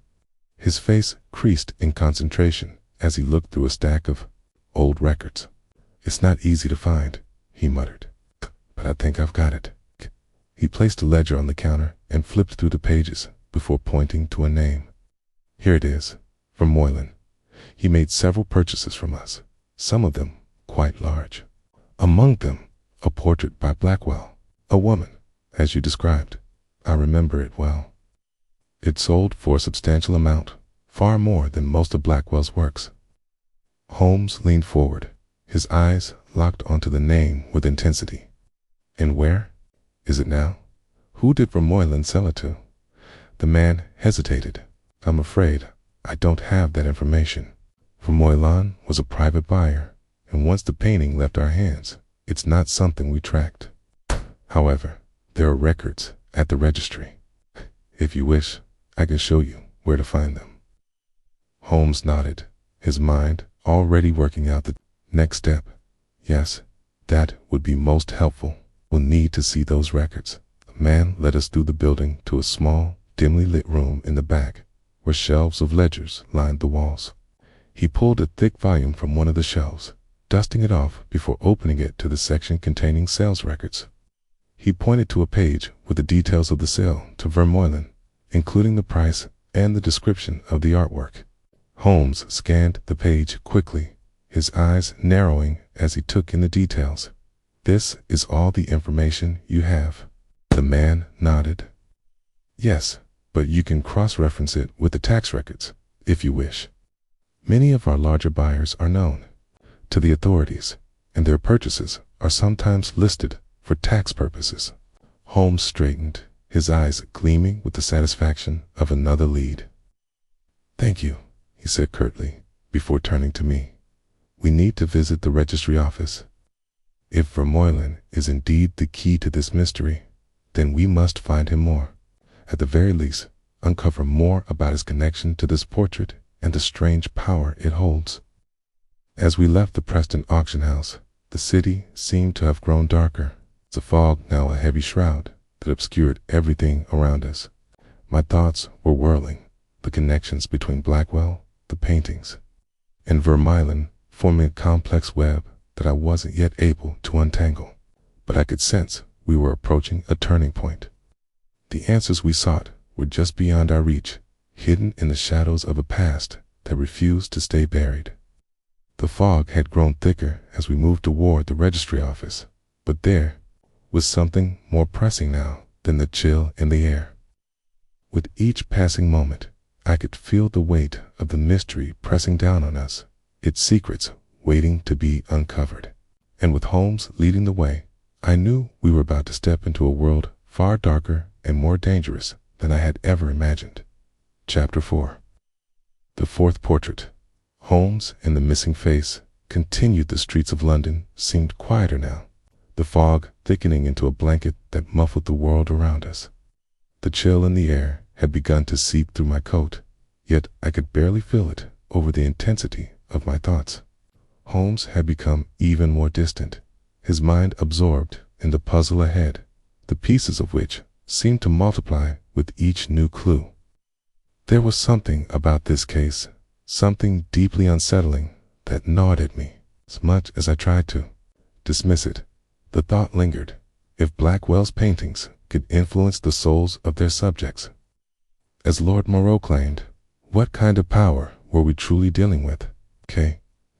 His face creased in concentration as he looked through a stack of old records. "It's not easy to find," he muttered, "but I think I've got it." He placed a ledger on the counter and flipped through the pages before pointing to a name. "Here it is, Vermeulen. He made several purchases from us, some of them quite large. Among them, a portrait by Blackwell, a woman, as you described. I remember it well. It sold for a substantial amount, far more than most of Blackwell's works." Holmes leaned forward, his eyes locked onto the name with intensity. "And where is it now?" Who did Vermeulen sell it to? The man hesitated. I'm afraid I don't have that information. Vermeulen was a private buyer, and once the painting left our hands, it's not something we tracked. However, there are records at the registry. If you wish, I can show you where to find them. Holmes nodded, his mind already working out the next step. Yes, that would be most helpful. We'll need to see those records. The man led us through the building to a small, dimly lit room in the back, where shelves of ledgers lined the walls. He pulled a thick volume from one of the shelves, dusting it off before opening it to the section containing sales records. He pointed to a page with the details of the sale to Vermeulen, including the price and the description of the artwork. Holmes scanned the page quickly, his eyes narrowing as he took in the details. This is all the information you have. The man nodded. Yes, but you can cross-reference it with the tax records, if you wish. Many of our larger buyers are known to the authorities, and their purchases are sometimes listed for tax purposes. Holmes straightened, his eyes gleaming with the satisfaction of another lead. Thank you, he said curtly, before turning to me. We need to visit the registry office. If Vermeulen is indeed the key to this mystery, then we must find him more. At the very least, uncover more about his connection to this portrait and the strange power it holds. As we left the Preston auction house, the city seemed to have grown darker, the fog now a heavy shroud that obscured everything around us. My thoughts were whirling, the connections between Blackwell, the paintings, and Vermeulen forming a complex web that I wasn't yet able to untangle. But I could sense we were approaching a turning point. The answers we sought were just beyond our reach, hidden in the shadows of a past that refused to stay buried. The fog had grown thicker as we moved toward the registry office, but there was something more pressing now than the chill in the air. With each passing moment, I could feel the weight of the mystery pressing down on us, its secrets waiting to be uncovered. And with Holmes leading the way, I knew we were about to step into a world far darker and more dangerous than I had ever imagined. Chapter 4. The fourth portrait. Holmes and the missing face continued. The streets of London seemed quieter now, the fog thickening into a blanket that muffled the world around us. The chill in the air had begun to seep through my coat, yet I could barely feel it over the intensity of my thoughts. Holmes had become even more distant, his mind absorbed in the puzzle ahead, the pieces of which seemed to multiply with each new clue. There was something about this case, something deeply unsettling, that gnawed at me. As much as I tried to dismiss it, the thought lingered. If Blackwell's paintings could influence the souls of their subjects, as Lord Moreau claimed, what kind of power were we truly dealing with?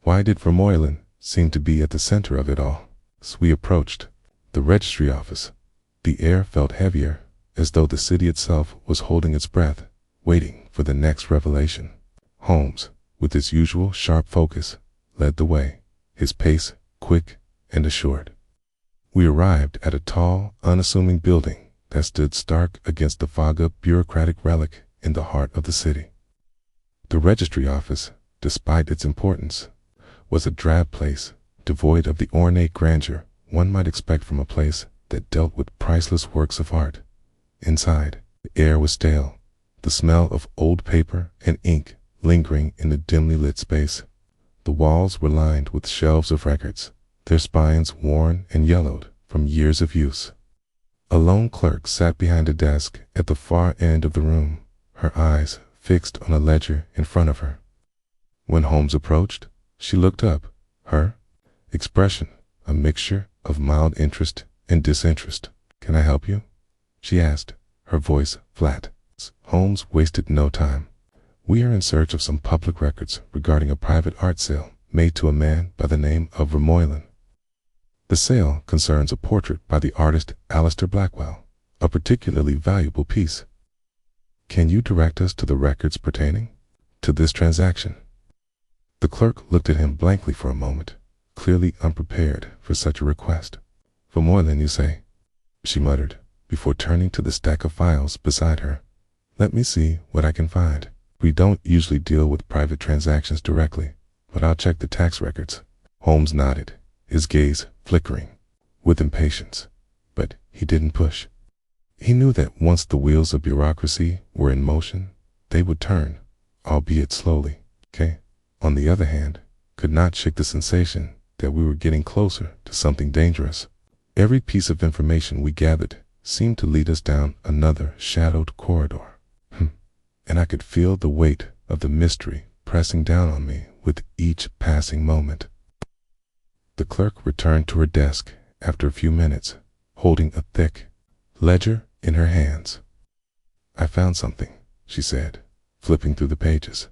Why did Vermeulen seem to be at the center of it all? As we approached the registry office, the air felt heavier, as though the city itself was holding its breath, waiting for the next revelation. Holmes, with his usual sharp focus, led the way, his pace quick and assured. We arrived at a tall, unassuming building that stood stark against the fog-up bureaucratic relic in the heart of the city. The registry office, despite its importance, was a drab place, devoid of the ornate grandeur one might expect from a place that dealt with priceless works of art. Inside, the air was stale, the smell of old paper and ink lingering in the dimly lit space. The walls were lined with shelves of records, their spines worn and yellowed from years of use. A lone clerk sat behind a desk at the far end of the room, her eyes fixed on a ledger in front of her. When Holmes approached, she looked up, her expression a mixture of mild interest and disinterest. "Can I help you?" she asked, her voice flat. Holmes wasted no time. "We are in search of some public records regarding a private art sale made to a man by the name of Vermeulen. The sale concerns a portrait by the artist Aleister Blackwell, a particularly valuable piece. Can you direct us to the records pertaining to this transaction?" The clerk looked at him blankly for a moment, clearly unprepared for such a request. "Vermeulen, you say?" she muttered. before turning to the stack of files beside her. Let me see what I can find. We don't usually deal with private transactions directly, but I'll check the tax records. Holmes nodded, his gaze flickering with impatience, but he didn't push. He knew that once the wheels of bureaucracy were in motion, they would turn, albeit slowly. Kay, on the other hand, could not shake the sensation that we were getting closer to something dangerous. Every piece of information we gathered seemed to lead us down another shadowed corridor. And I could feel the weight of the mystery pressing down on me with each passing moment. The clerk returned to her desk after a few minutes, holding a thick ledger in her hands. I found something, she said, flipping through the pages.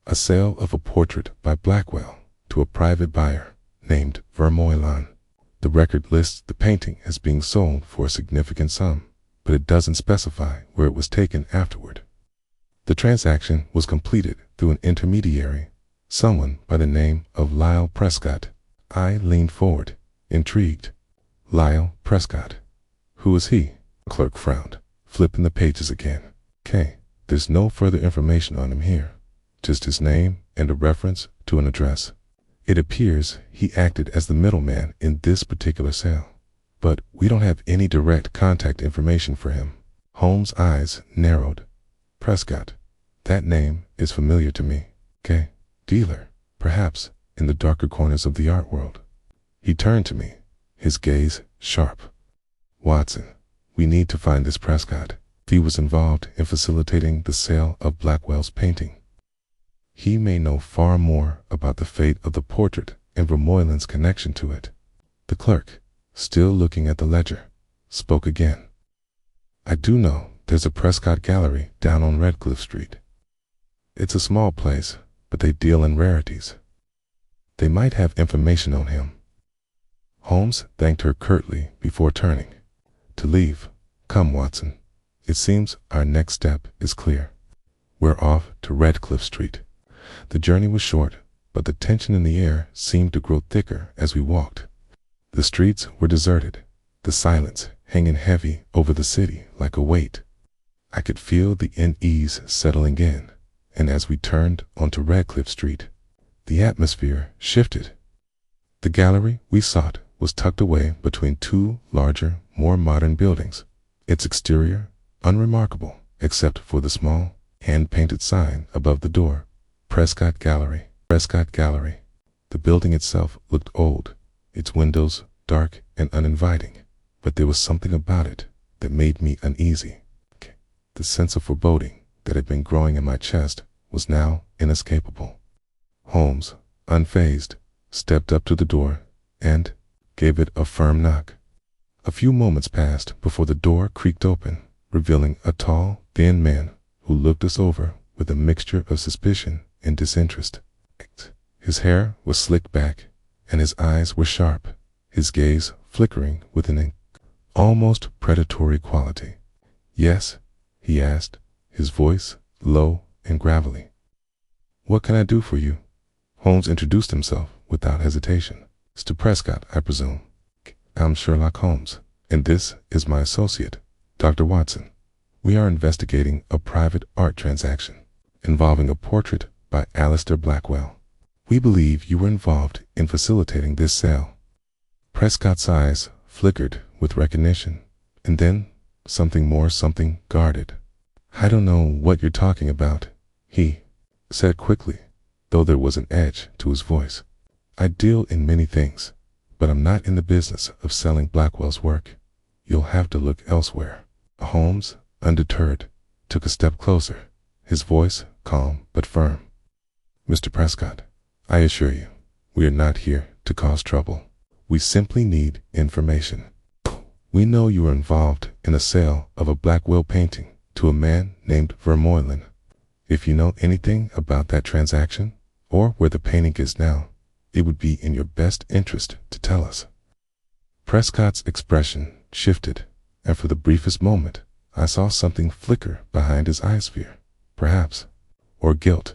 A sale of a portrait by Blackwell to a private buyer named Vermeulen. The record lists the painting as being sold for a significant sum, but it doesn't specify where it was taken afterward. The transaction was completed through an intermediary, someone by the name of Lyle Prescott. I leaned forward, intrigued. Lyle Prescott. Who is he? The clerk frowned, flipping the pages again. Okay, there's no further information on him here, just his name and a reference to an address. It appears he acted as the middleman in this particular sale, but we don't have any direct contact information for him. Holmes' eyes narrowed. Prescott. That name is familiar to me. Okay, dealer, perhaps, in the darker corners of the art world. He turned to me, his gaze sharp. Watson, we need to find this Prescott. He was involved in facilitating the sale of Blackwell's painting. He may know far more about the fate of the portrait and Vermeulen's connection to it. The clerk, still looking at the ledger, spoke again. I do know there's a Prescott gallery down on Redcliffe Street. It's a small place, but they deal in rarities. They might have information on him. Holmes thanked her curtly before turning. To leave. Come, Watson. It seems our next step is clear. We're off to Redcliffe Street. The journey was short, but the tension in the air seemed to grow thicker as we walked. The streets were deserted, the silence hanging heavy over the city like a weight. I could feel the unease settling in, and as we turned onto Redcliffe Street, the atmosphere shifted. The gallery we sought was tucked away between two larger, more modern buildings, its exterior unremarkable except for the small, hand-painted sign above the door, Prescott Gallery, Prescott Gallery. The building itself looked old, its windows dark and uninviting, but there was something about it that made me uneasy. The sense of foreboding that had been growing in my chest was now inescapable. Holmes, unfazed, stepped up to the door and gave it a firm knock. A few moments passed before the door creaked open, revealing a tall, thin man who looked us over with a mixture of suspicion and disinterest. His hair was slicked back, and his eyes were sharp, his gaze flickering with an almost predatory quality. Yes, he asked, his voice low and gravelly. What can I do for you? Holmes introduced himself without hesitation. Mr. Prescott, I presume. I'm Sherlock Holmes, and this is my associate, Dr. Watson. We are investigating a private art transaction involving a portrait by Aleister Blackwell. We believe you were involved in facilitating this sale. Prescott's eyes flickered with recognition, and then something guarded. I don't know what you're talking about, he said quickly, though there was an edge to his voice. I deal in many things, but I'm not in the business of selling Blackwell's work. You'll have to look elsewhere. Holmes, undeterred, took a step closer, his voice calm but firm. Mr. Prescott, I assure you, we are not here to cause trouble. We simply need information. We know you are involved in a sale of a Blackwell painting to a man named Vermeulen. If you know anything about that transaction, or where the painting is now, it would be in your best interest to tell us. Prescott's expression shifted, and for the briefest moment, I saw something flicker behind his eye sphere, perhaps, or guilt.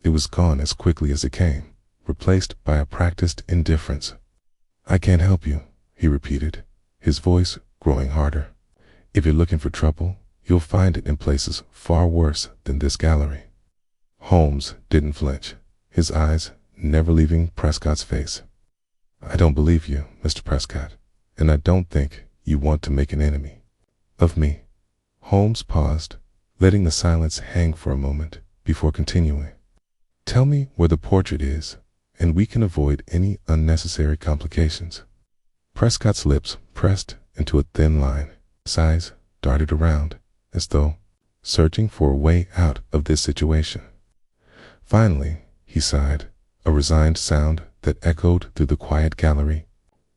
It was gone as quickly as it came, replaced by a practiced indifference. I can't help you, he repeated, his voice growing harder. If you're looking for trouble, you'll find it in places far worse than this gallery." Holmes didn't flinch, his eyes never leaving Prescott's face. "I don't believe you, Mr. Prescott, and I don't think you want to make an enemy of me." Holmes paused, letting the silence hang for a moment before continuing. "Tell me where the portrait is, and we can avoid any unnecessary complications." Prescott's lips pressed into a thin line. His eyes darted around, as though searching for a way out of this situation. Finally, he sighed, a resigned sound that echoed through the quiet gallery.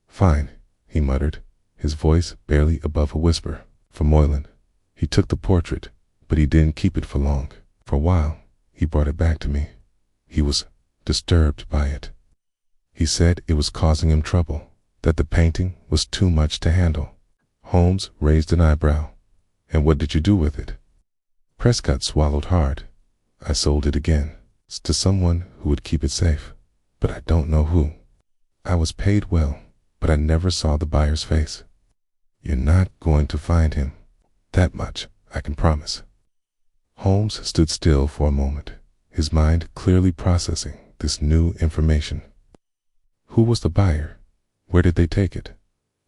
"Fine," he muttered, his voice barely above a whisper. "Vermeulen. He took the portrait, but he didn't keep it for long. For a while, he brought it back to me. He was disturbed by it. He said it was causing him trouble, that the painting was too much to handle." Holmes raised an eyebrow. "And what did you do with it?" Prescott swallowed hard. "I sold it again, to someone who would keep it safe, but I don't know who. I was paid well, but I never saw the buyer's face. You're not going to find him. That much I can promise." Holmes stood still for a moment, his mind clearly processing this new information. Who was the buyer? Where did they take it?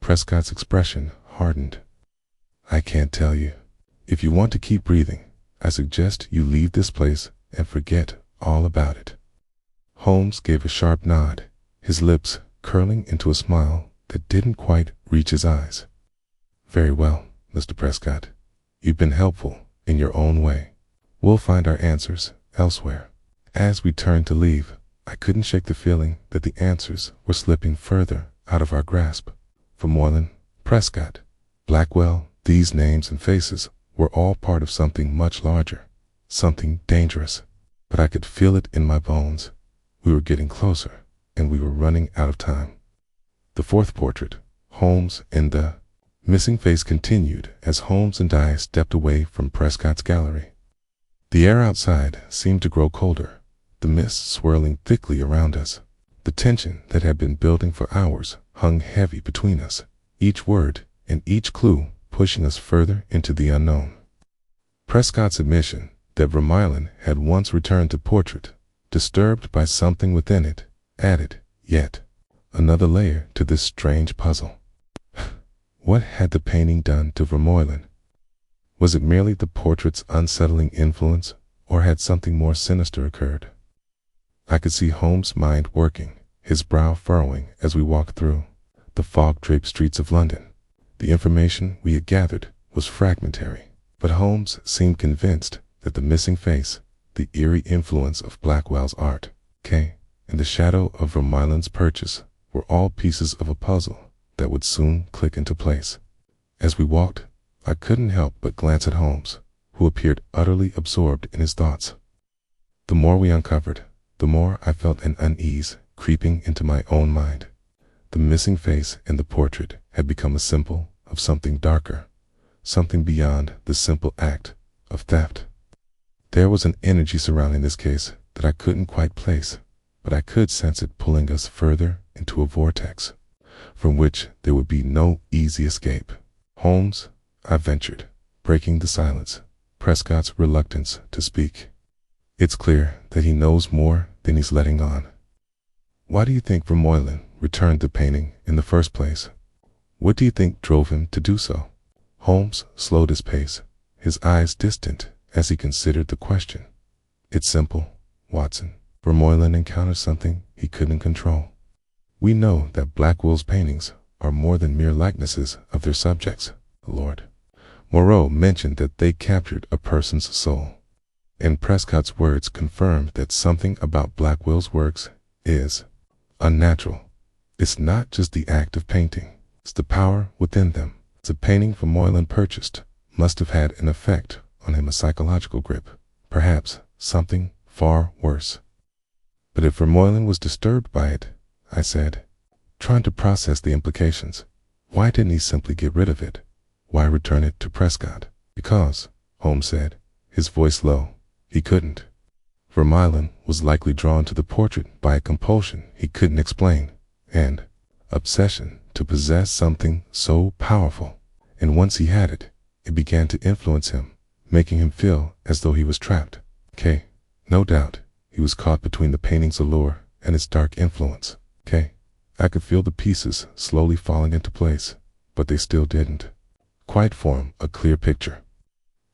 Prescott's expression hardened. "I can't tell you. If you want to keep breathing, I suggest you leave this place and forget all about it." Holmes gave a sharp nod, his lips curling into a smile that didn't quite reach his eyes. "Very well, Mr. Prescott. You've been helpful in your own way. We'll find our answers elsewhere." As we turned to leave, I couldn't shake the feeling that the answers were slipping further out of our grasp. Vermeulen, Prescott, Blackwell, these names and faces were all part of something much larger, something dangerous. But I could feel it in my bones. We were getting closer, and we were running out of time. The fourth portrait, Holmes and the missing face, continued as Holmes and I stepped away from Prescott's gallery. The air outside seemed to grow colder, the mist swirling thickly around us. The tension that had been building for hours hung heavy between us, each word and each clue pushing us further into the unknown. Prescott's admission that Vermeulen had once returned to portrait, disturbed by something within it, added yet another layer to this strange puzzle. What had the painting done to Vermeulen? Was it merely the portrait's unsettling influence, or had something more sinister occurred? I could see Holmes' mind working, his brow furrowing as we walked through the fog-draped streets of London. The information we had gathered was fragmentary, but Holmes seemed convinced that the missing face, the eerie influence of Blackwell's art, and the shadow of Vermeulen's purchase were all pieces of a puzzle that would soon click into place. As we walked, I couldn't help but glance at Holmes, who appeared utterly absorbed in his thoughts. The more we uncovered, the more I felt an unease creeping into my own mind. The missing face and the portrait had become a symbol of something darker, something beyond the simple act of theft. There was an energy surrounding this case that I couldn't quite place, but I could sense it pulling us further into a vortex, from which there would be no easy escape. "Holmes," I ventured, breaking the silence, Prescott's reluctance to speak. "It's clear that he knows more than he's letting on. Why do you think Vermeulen returned the painting in the first place? What do you think drove him to do so?" Holmes slowed his pace, his eyes distant as he considered the question. "It's simple, Watson. Vermeulen encountered something he couldn't control. We know that Blackwell's paintings are more than mere likenesses of their subjects, Lord. Moreau mentioned that they captured a person's soul, and Prescott's words confirmed that something about Blackwell's works is unnatural. It's not just the act of painting, it's the power within them. The painting Vermeulen purchased must have had an effect on him, a psychological grip, perhaps something far worse." "But if Vermeulen was disturbed by it," I said, trying to process the implications, "why didn't he simply get rid of it? Why return it to Prescott?" "Because," Holmes said, his voice low, "he couldn't. Vermeulen was likely drawn to the portrait by a compulsion he couldn't explain, an obsession to possess something so powerful, and once he had it, It began to influence him, making him feel as though he was trapped. No doubt, he was caught between the painting's allure and its dark influence. I could feel the pieces slowly falling into place, but they still didn't quite form a clear picture.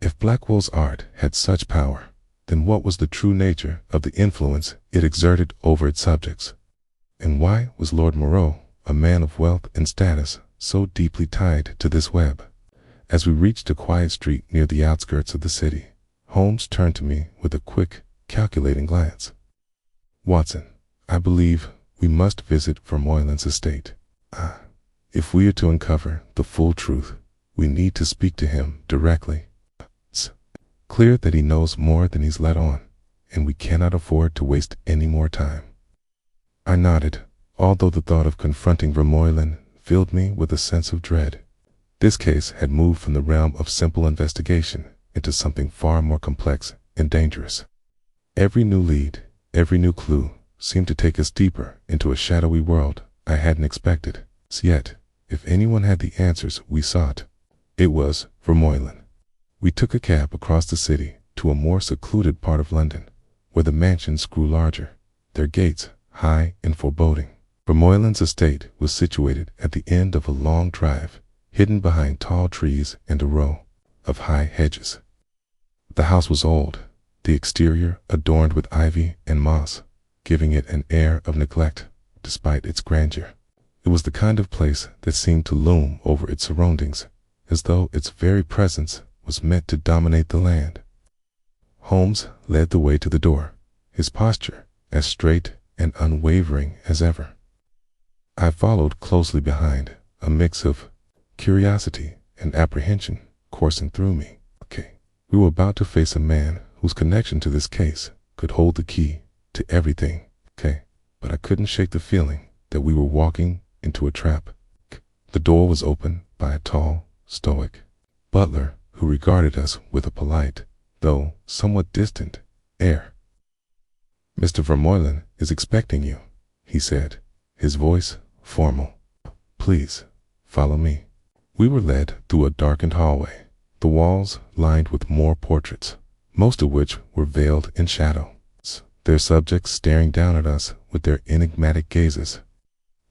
If Blackwell's art had such power, then what was the true nature of the influence it exerted over its subjects? And why was Lord Moreau, a man of wealth and status, so deeply tied to this web? As we reached a quiet street near the outskirts of the city, Holmes turned to me with a quick, calculating glance. "Watson, I believe we must visit Vermeulen's estate. If we are to uncover the full truth, we need to speak to him directly. It's clear that he knows more than he's let on, and we cannot afford to waste any more time." I nodded, although the thought of confronting Vermeulen filled me with a sense of dread. This case had moved from the realm of simple investigation into something far more complex and dangerous. Every new lead, every new clue, seemed to take us deeper into a shadowy world I hadn't expected. Yet, if anyone had the answers we sought, it was Vermeulen. We took a cab across the city to a more secluded part of London, where the mansions grew larger, their gates high and foreboding. Vermeulen's estate was situated at the end of a long drive, hidden behind tall trees and a row of high hedges. The house was old, the exterior adorned with ivy and moss, giving it an air of neglect despite its grandeur. It was the kind of place that seemed to loom over its surroundings, as though its very presence was meant to dominate the land. Holmes led the way to the door, his posture as straight and unwavering as ever. I followed closely behind, a mix of curiosity and apprehension coursing through me. We were about to face a man whose connection to this case could hold the key to everything. But I couldn't shake the feeling that we were walking into a trap. The door was opened by a tall, stoic butler who regarded us with a polite, though somewhat distant, air. "Mr. Vermeulen is expecting you," he said, his voice formal. "Please, follow me." We were led through a darkened hallway, the walls lined with more portraits, most of which were veiled in shadow, their subjects staring down at us with their enigmatic gazes.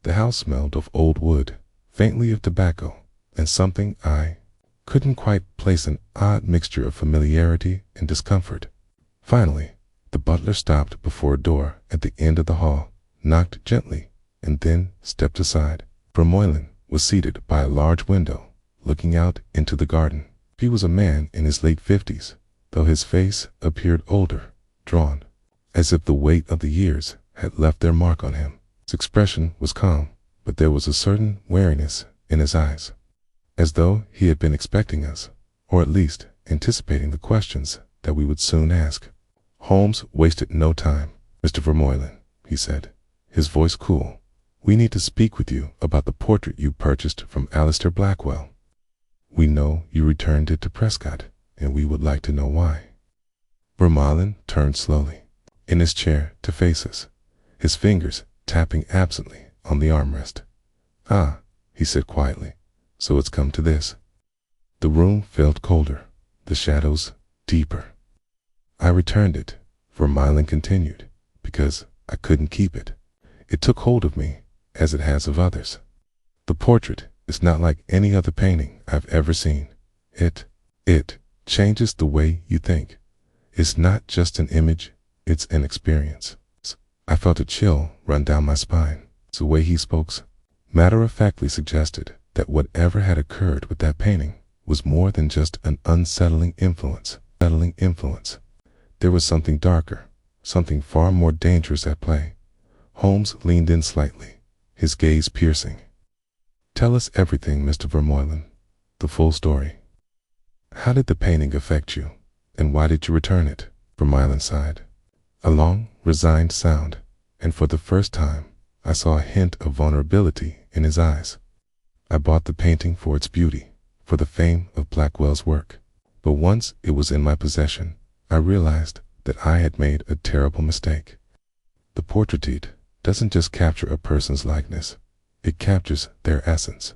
The house smelled of old wood, faintly of tobacco, and something I couldn't quite place, an odd mixture of familiarity and discomfort. Finally, the butler stopped before a door at the end of the hall, knocked gently, and then stepped aside. Vermeulen was seated by a large window, looking out into the garden. He was a man in his late 50s, though his face appeared older, drawn, as if the weight of the years had left their mark on him. His expression was calm, but there was a certain wariness in his eyes, as though he had been expecting us, or at least anticipating the questions that we would soon ask. Holmes wasted no time. "Mr. Vermeulen," he said, his voice cool, "we need to speak with you about the portrait you purchased from Alistair Blackwell. We know you returned it to Prescott, and we would like to know why." Vermeulen turned slowly in his chair to face us, his fingers tapping absently on the armrest. "Ah," he said quietly, "so it's come to this." The room felt colder, the shadows deeper. "I returned it," Vermeulen continued, "because I couldn't keep it. It took hold of me, as it has of others. The portrait is not like any other painting I've ever seen. It changes the way you think. It's not just an image, it's an experience." I felt a chill run down my spine. The way he spoke matter-of-factly suggested that whatever had occurred with that painting was more than just an unsettling influence. There was something darker, something far more dangerous at play. Holmes leaned in slightly, his gaze piercing. "Tell us everything, Mr. Vermeulen, the full story. How did the painting affect you, and why did you return it?" Vermeulen sighed. A long, resigned sound, and for the first time I saw a hint of vulnerability in his eyes. "I bought the painting for its beauty, for the fame of Blackwell's work. But once it was in my possession, I realized that I had made a terrible mistake. The portrait doesn't just capture a person's likeness, it captures their essence.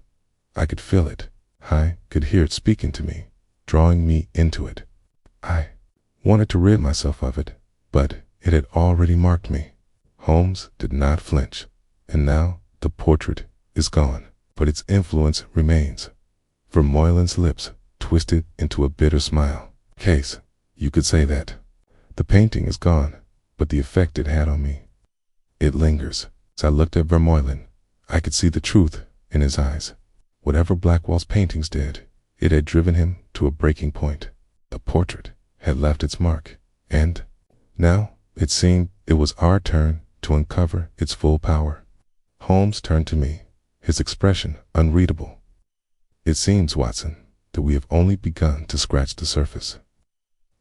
I could feel it, I could hear it speaking to me, drawing me into it. I wanted to rid myself of it, but it had already marked me. Holmes did not flinch, and now the portrait is gone, but its influence remains. Vermeulen's lips twisted into a bitter smile. Case, you could say that. The painting is gone, but the effect it had on me, it lingers. As I looked at Vermeulen, I could see the truth in his eyes. Whatever Blackwell's paintings did, it had driven him to a breaking point. The portrait had left its mark, and now it seemed it was our turn to uncover its full power. Holmes turned to me, his expression unreadable. It seems, Watson, that we have only begun to scratch the surface.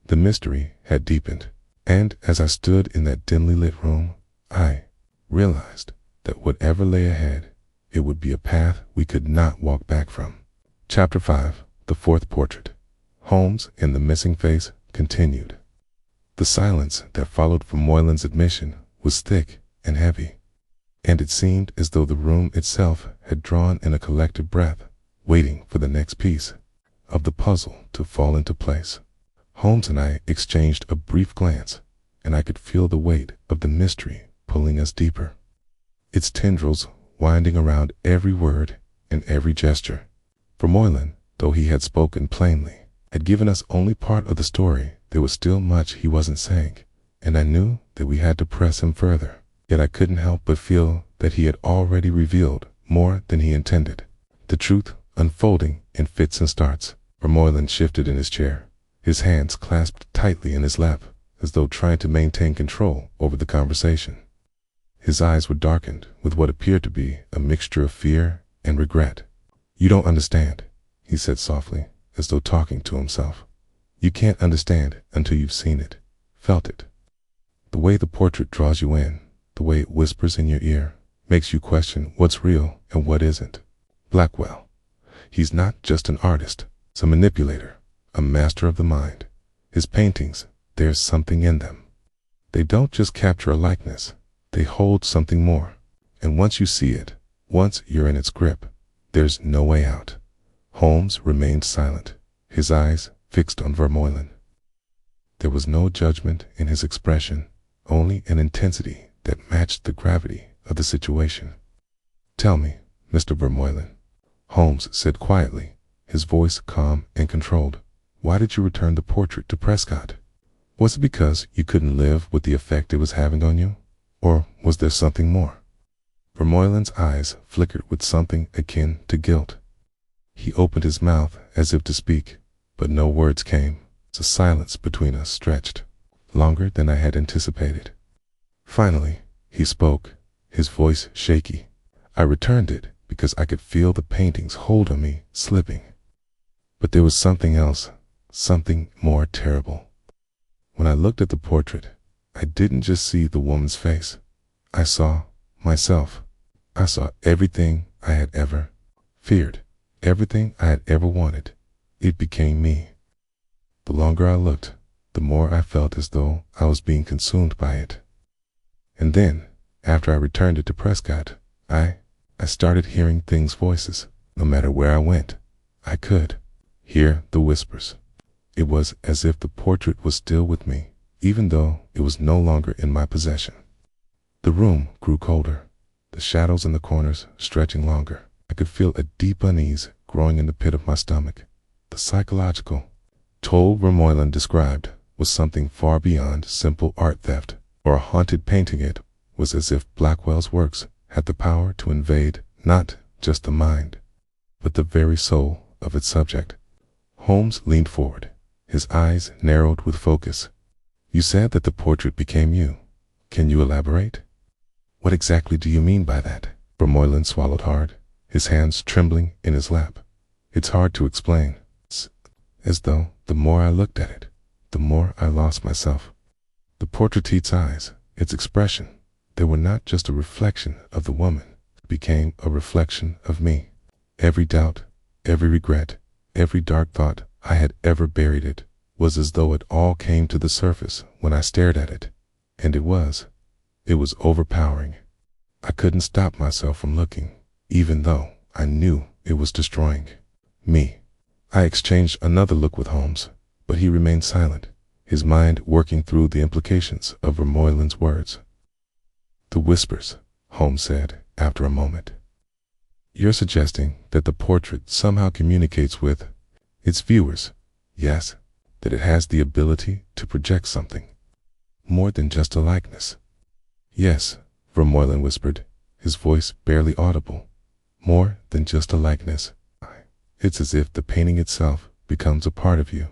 The mystery had deepened, and as I stood in that dimly lit room, I realized that whatever lay ahead, it would be a path we could not walk back from. Chapter 5, The Fourth Portrait. Holmes and the Missing Face continued. The silence that followed Vermeulen's admission was thick and heavy, and it seemed as though the room itself had drawn in a collective breath, waiting for the next piece of the puzzle to fall into place. Holmes and I exchanged a brief glance, and I could feel the weight of the mystery pulling us deeper, its tendrils winding around every word and every gesture. Vermeulen, though he had spoken plainly, had given us only part of the story. There was still much he wasn't saying, and I knew that we had to press him further. Yet I couldn't help but feel that he had already revealed more than he intended, the truth unfolding in fits and starts. Vermeulen shifted in his chair, his hands clasped tightly in his lap, as though trying to maintain control over the conversation. His eyes were darkened with what appeared to be a mixture of fear and regret. "You don't understand," he said softly, as though talking to himself. "You can't understand until you've seen it, felt it. The way the portrait draws you in, the way it whispers in your ear, makes you question what's real and what isn't. Blackwell, he's not just an artist, he's a manipulator, a master of the mind. His paintings, there's something in them. They don't just capture a likeness, they hold something more. And once you see it, once you're in its grip, there's no way out." Holmes remained silent, his eyes fixed on Vermeulen. There was no judgment in his expression, only an intensity that matched the gravity of the situation. "Tell me, Mr. Vermeulen," Holmes said quietly, his voice calm and controlled, "why did you return the portrait to Prescott? Was it because you couldn't live with the effect it was having on you? Or was there something more?" Vermeulen's eyes flickered with something akin to guilt. He opened his mouth as if to speak, but no words came. The silence between us stretched longer than I had anticipated. Finally, he spoke, his voice shaky. "I returned it because I could feel the painting's hold on me slipping. But there was something else, something more terrible. When I looked at the portrait, I didn't just see the woman's face. I saw myself. I saw everything I had ever feared, everything I had ever wanted. It became me. The longer I looked, the more I felt as though I was being consumed by it. And then, after I returned it to Prescott, I started hearing things' voices. No matter where I went, I could hear the whispers. It was as if the portrait was still with me, even though it was no longer in my possession. The room grew colder, the shadows in the corners stretching longer. I could feel a deep unease growing in the pit of my stomach. The psychological toll Vermeulen described was something far beyond simple art theft or a haunted painting. It was as if Blackwell's works had the power to invade not just the mind, but the very soul of its subject. Holmes leaned forward, his eyes narrowed with focus. "You said that the portrait became you. Can you elaborate? What exactly do you mean by that?" Vermeulen swallowed hard, his hands trembling in his lap. "It's hard to explain. It's as though the more I looked at it, the more I lost myself. The portrait's eyes, its expression, they were not just a reflection of the woman, it became a reflection of me. Every doubt, every regret, every dark thought I had ever buried, it was as though it all came to the surface when I stared at it. And it was overpowering. I couldn't stop myself from looking, even though I knew it was destroying me. I exchanged another look with Holmes, but he remained silent, his mind working through the implications of Vermeulen's words. The whispers, Holmes said after a moment. You're suggesting that the portrait somehow communicates with its viewers, yes, that it has the ability to project something, more than just a likeness. Yes, Vermeulen whispered, his voice barely audible, more than just a likeness. It's as if the painting itself becomes a part of you.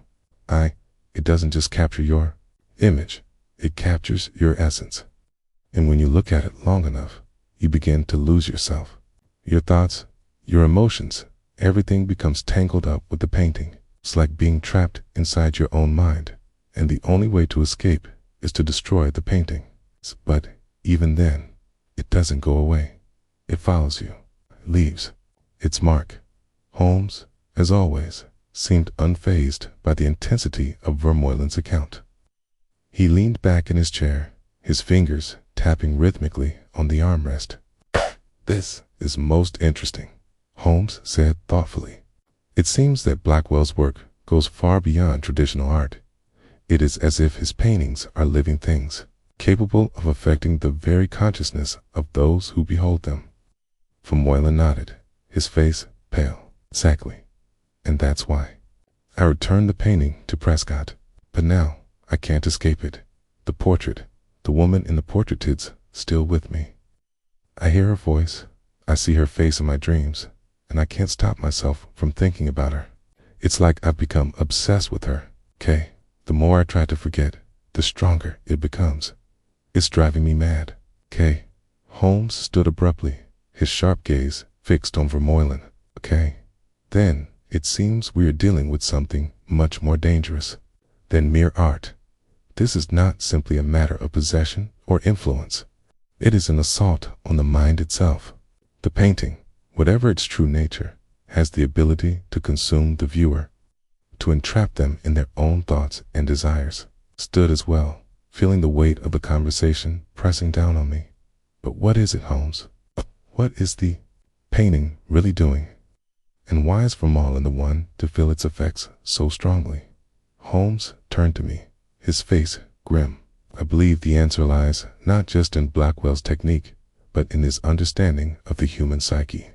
It doesn't just capture your image, it captures your essence. And when you look at it long enough, you begin to lose yourself. Your thoughts, your emotions, everything becomes tangled up with the painting. It's like being trapped inside your own mind, and the only way to escape is to destroy the painting. But even then, it doesn't go away. It follows you, leaves its mark. Holmes, as always, seemed unfazed by the intensity of Vermeulen's account. He leaned back in his chair, his fingers tapping rhythmically on the armrest. This is most interesting, Holmes said thoughtfully. It seems that Blackwell's work goes far beyond traditional art. It is as if his paintings are living things, capable of affecting the very consciousness of those who behold them. Vermeulen nodded, his face pale. Exactly. And that's why. I returned the painting to Prescott, but now I can't escape it. The portrait, the woman in the portrait is still with me. I hear her voice, I see her face in my dreams, and I can't stop myself from thinking about her. It's like I've become obsessed with her. The more I try to forget, the stronger it becomes. It's driving me mad. Holmes stood abruptly, his sharp gaze fixed on Vermeulen. Then, it seems we are dealing with something much more dangerous than mere art. This is not simply a matter of possession or influence. It is an assault on the mind itself. The painting, whatever its true nature, has the ability to consume the viewer, to entrap them in their own thoughts and desires. Stood as well, feeling the weight of the conversation pressing down on me. But what is it, Holmes? What is the painting really doing? And why is Vermeulen the one to feel its effects so strongly? Holmes turned to me, his face grim. I believe the answer lies not just in Blackwell's technique, but in his understanding of the human psyche.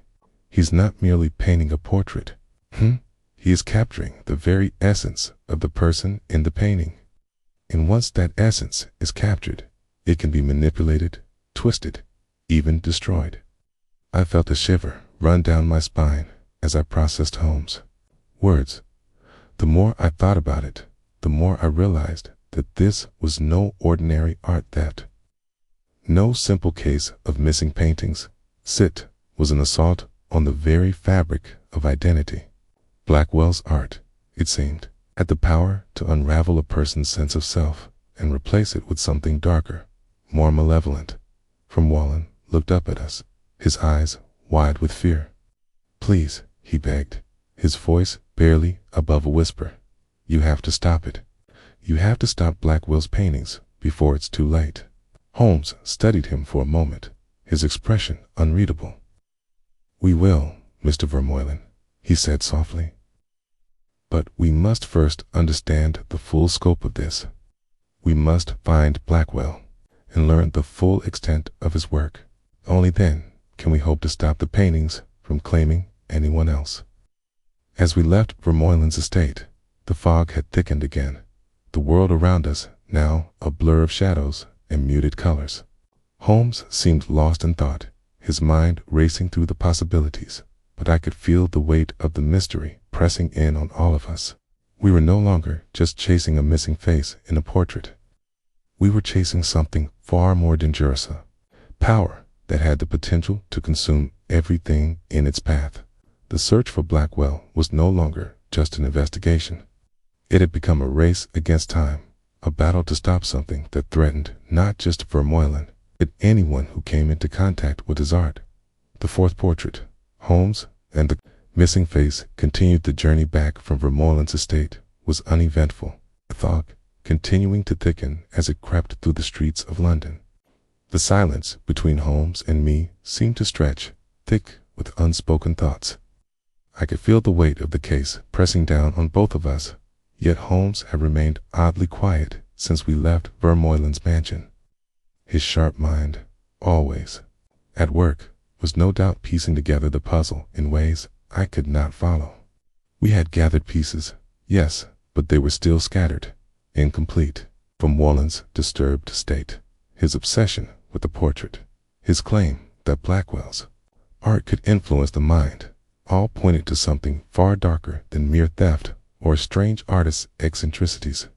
He's not merely painting a portrait. He is capturing the very essence of the person in the painting. And once that essence is captured, it can be manipulated, twisted, even destroyed. I felt a shiver run down my spine as I processed Holmes' words. The more I thought about it, the more I realized that this was no ordinary art theft. No simple case of missing paintings. It was an assault on the very fabric of identity. Blackwell's art, it seemed, had the power to unravel a person's sense of self and replace it with something darker, more malevolent. Vermeulen looked up at us, his eyes wide with fear. Please, he begged, his voice barely above a whisper. You have to stop it. You have to stop Blackwell's paintings before it's too late. Holmes studied him for a moment, his expression unreadable. We will, Mr. Vermeulen, he said softly. But we must first understand the full scope of this. We must find Blackwell and learn the full extent of his work. Only then can we hope to stop the paintings from claiming anyone else. As we left Vermeulen's estate, the fog had thickened again, the world around us now a blur of shadows and muted colors. Holmes seemed lost in thought, his mind racing through the possibilities, but I could feel the weight of the mystery pressing in on all of us. We were no longer just chasing a missing face in a portrait. We were chasing something far more dangerous, power that had the potential to consume everything in its path. The search for Blackwell was no longer just an investigation. It had become a race against time, a battle to stop something that threatened not just Vermeulen, but anyone who came into contact with his art. The fourth portrait, Holmes and the missing face, continued the journey back from Vermeulen's estate, was uneventful, the fog continuing to thicken as it crept through the streets of London. The silence between Holmes and me seemed to stretch, thick with unspoken thoughts. I could feel the weight of the case pressing down on both of us, yet Holmes had remained oddly quiet since we left Vermeulen's mansion. His sharp mind, always at work, was no doubt piecing together the puzzle in ways I could not follow. We had gathered pieces, yes, but they were still scattered, incomplete. From Wallen's disturbed state, his obsession with the portrait, his claim that Blackwell's art could influence the mind, all pointed to something far darker than mere theft or a strange artist's eccentricities.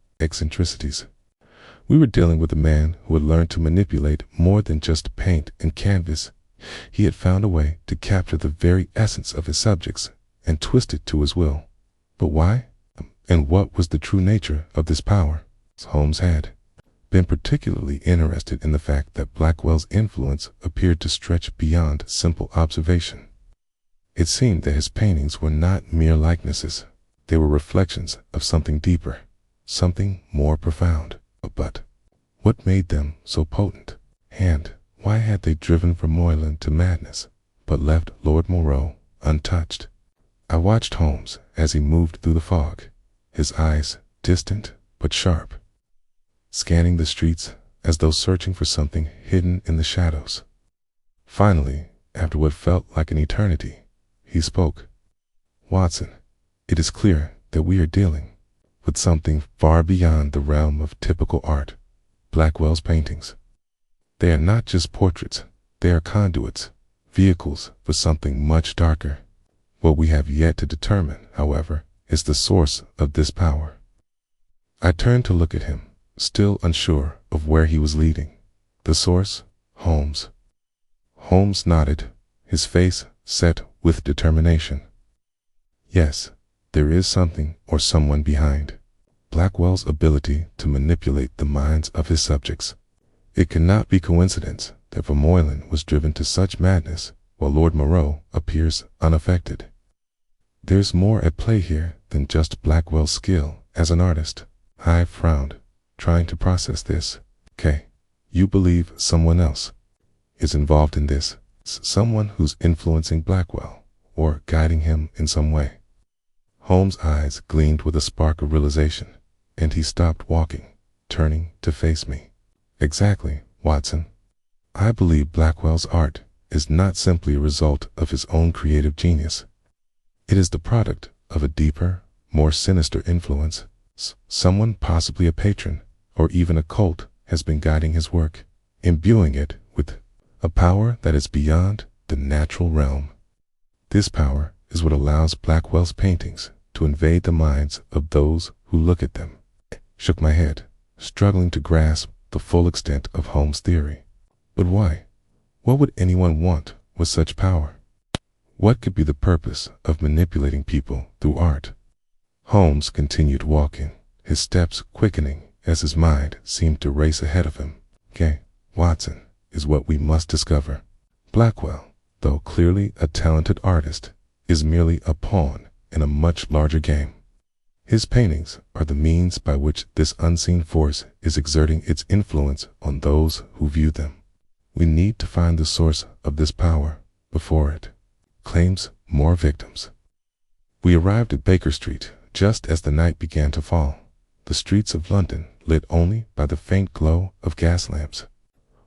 We were dealing with a man who had learned to manipulate more than just paint and canvas. He had found a way to capture the very essence of his subjects and twist it to his will. But why? And what was the true nature of this power? Holmes had been particularly interested in the fact that Blackwell's influence appeared to stretch beyond simple observation. It seemed that his paintings were not mere likenesses. They were reflections of something deeper, something more profound. But what made them so potent? And why had they driven Vermeulen to madness, but left Lord Moreau untouched? I watched Holmes as he moved through the fog, his eyes distant but sharp, scanning the streets as though searching for something hidden in the shadows. Finally, after what felt like an eternity, he spoke. "Watson, it is clear that we are dealing with something far beyond the realm of typical art. Blackwell's paintings. They are not just portraits, they are conduits, vehicles for something much darker. What we have yet to determine, however, is the source of this power." I turned to look at him, still unsure of where he was leading. "The source, Holmes?" Holmes nodded, his face set with determination. "Yes, there is something or someone behind Blackwell's ability to manipulate the minds of his subjects. It cannot be coincidence that Vermeulen was driven to such madness while Lord Moreau appears unaffected. There's more at play here than just Blackwell's skill as an artist." I frowned, trying to process this. "Okay, you believe someone else is involved in this, someone who's influencing Blackwell or guiding him in some way?" Holmes' eyes gleamed with a spark of realization, and he stopped walking, turning to face me. "Exactly, Watson. I believe Blackwell's art is not simply a result of his own creative genius. It is the product of a deeper, more sinister influence. Someone, possibly a patron or even a cult, has been guiding his work, imbuing it with a power that is beyond the natural realm. This power is what allows Blackwell's paintings to invade the minds of those who look at them." I shook my head, struggling to grasp the full extent of Holmes' theory. But why? What would anyone want with such power? What could be the purpose of manipulating people through art? Holmes continued walking, his steps quickening as his mind seemed to race ahead of him. "Okay, Watson, is what we must discover. Blackwell, though clearly a talented artist, is merely a pawn in a much larger game. His paintings are the means by which this unseen force is exerting its influence on those who view them. We need to find the source of this power before it claims more victims." We arrived at Baker Street just as the night began to fall, the streets of London lit only by the faint glow of gas lamps.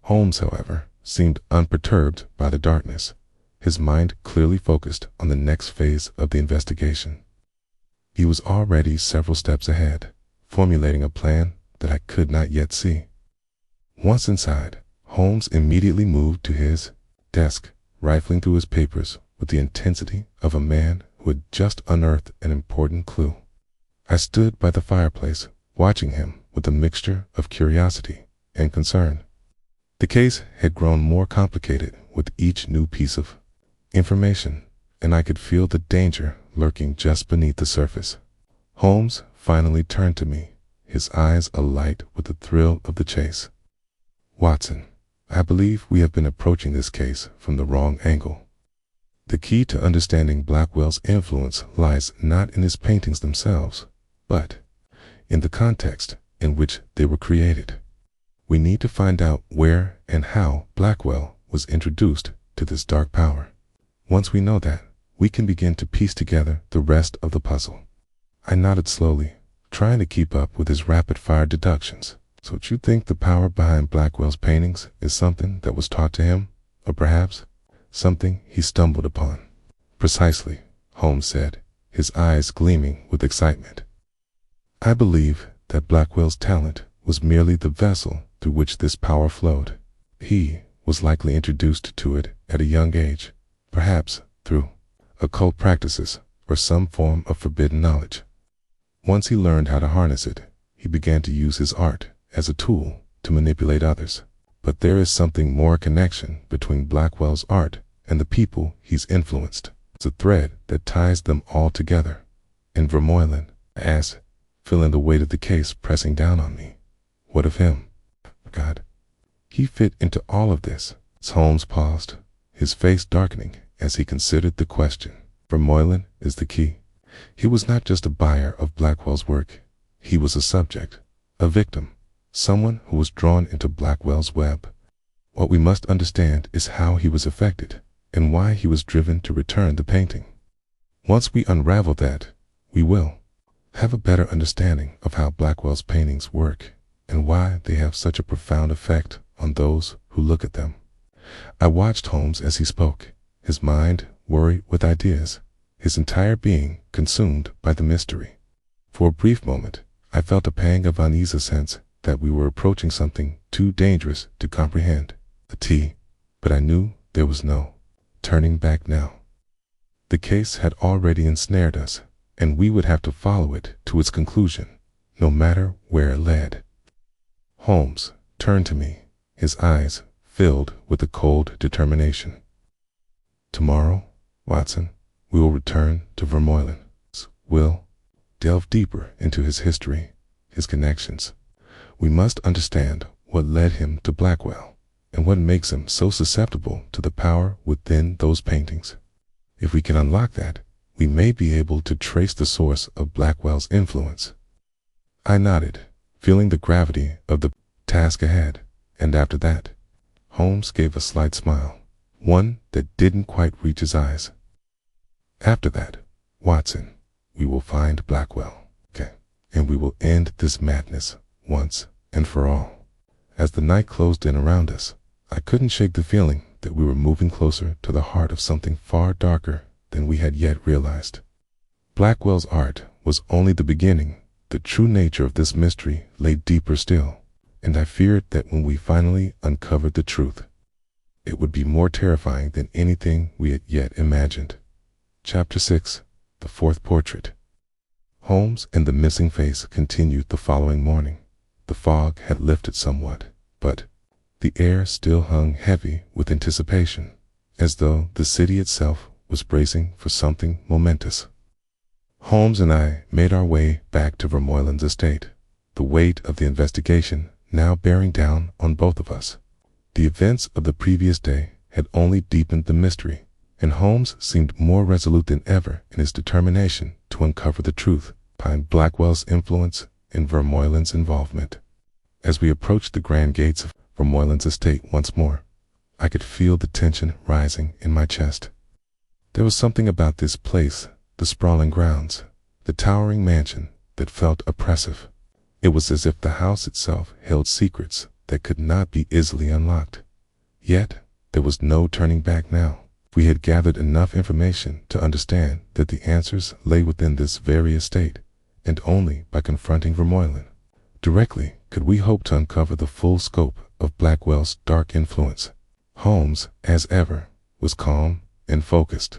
Holmes, however, seemed unperturbed by the darkness, his mind clearly focused on the next phase of the investigation. He was already several steps ahead, formulating a plan that I could not yet see. Once inside, Holmes immediately moved to his desk, rifling through his papers with the intensity of a man who had just unearthed an important clue. I stood by the fireplace, watching him with a mixture of curiosity and concern. The case had grown more complicated with each new piece of information, and I could feel the danger lurking just beneath the surface. Holmes finally turned to me, his eyes alight with the thrill of the chase. "Watson, I believe we have been approaching this case from the wrong angle. The key to understanding Blackwell's influence lies not in his paintings themselves, but in the context in which they were created. We need to find out where and how Blackwell was introduced to this dark power. Once we know that, we can begin to piece together the rest of the puzzle. I nodded slowly, trying to keep up with his rapid-fire deductions. So you think the power behind Blackwell's paintings is something that was taught to him, or perhaps something he stumbled upon? Precisely, Holmes said, his eyes gleaming with excitement. I believe that Blackwell's talent was merely the vessel through which this power flowed. He was likely introduced to it at a young age, perhaps through occult practices or some form of forbidden knowledge. Once he learned how to harness it, he began to use his art as a tool to manipulate others. But there is something more connection between Blackwell's art and the people he's influenced. It's a thread that ties them all together. And Vermeulen, I asked, feeling the weight of the case pressing down on me. What of him? God, he fit into all of this. Holmes paused, his face darkening as he considered the question. Vermeulen is the key. He was not just a buyer of Blackwell's work. He was a subject, a victim, someone who was drawn into Blackwell's web. What we must understand is how he was affected and why he was driven to return the painting. Once we unravel that, we will have a better understanding of how Blackwell's paintings work and why they have such a profound effect on those who look at them. I watched Holmes as he spoke, his mind worried with ideas, his entire being consumed by the mystery. For a brief moment, I felt a pang of unease, a sense that we were approaching something too dangerous to comprehend. But I knew there was no turning back now. The case had already ensnared us, and we would have to follow it to its conclusion, no matter where it led. Holmes turned to me, his eyes filled with a cold determination. Tomorrow, Watson, we will return to Vermeulen. We'll delve deeper into his history, his connections. We must understand what led him to Blackwell and what makes him so susceptible to the power within those paintings. If we can unlock that, we may be able to trace the source of Blackwell's influence. I nodded, feeling the gravity of the task ahead, and after that, Holmes gave a slight smile, one that didn't quite reach his eyes. After that, Watson, we will find Blackwell, and we will end this madness once and for all. As the night closed in around us, I couldn't shake the feeling that we were moving closer to the heart of something far darker than we had yet realized. Blackwell's art was only the beginning. The true nature of this mystery lay deeper still, and I feared that when we finally uncovered the truth, it would be more terrifying than anything we had yet imagined. Chapter 6. The Fourth Portrait. Holmes and the Missing Face continued the following morning. The fog had lifted somewhat, but the air still hung heavy with anticipation, as though the city itself was bracing for something momentous. Holmes and I made our way back to Vermeulen's estate, the weight of the investigation now bearing down on both of us. The events of the previous day had only deepened the mystery, and Holmes seemed more resolute than ever in his determination to uncover the truth behind Blackwell's influence and Vermeulen's involvement. As we approached the grand gates of Vermeulen's estate once more, I could feel the tension rising in my chest. There was something about this place, the sprawling grounds, the towering mansion, that felt oppressive. It was as if the house itself held secrets that could not be easily unlocked. Yet, there was no turning back now. We had gathered enough information to understand that the answers lay within this very estate, and only by confronting Vermeulen directly could we hope to uncover the full scope of Blackwell's dark influence. Holmes, as ever, was calm and focused.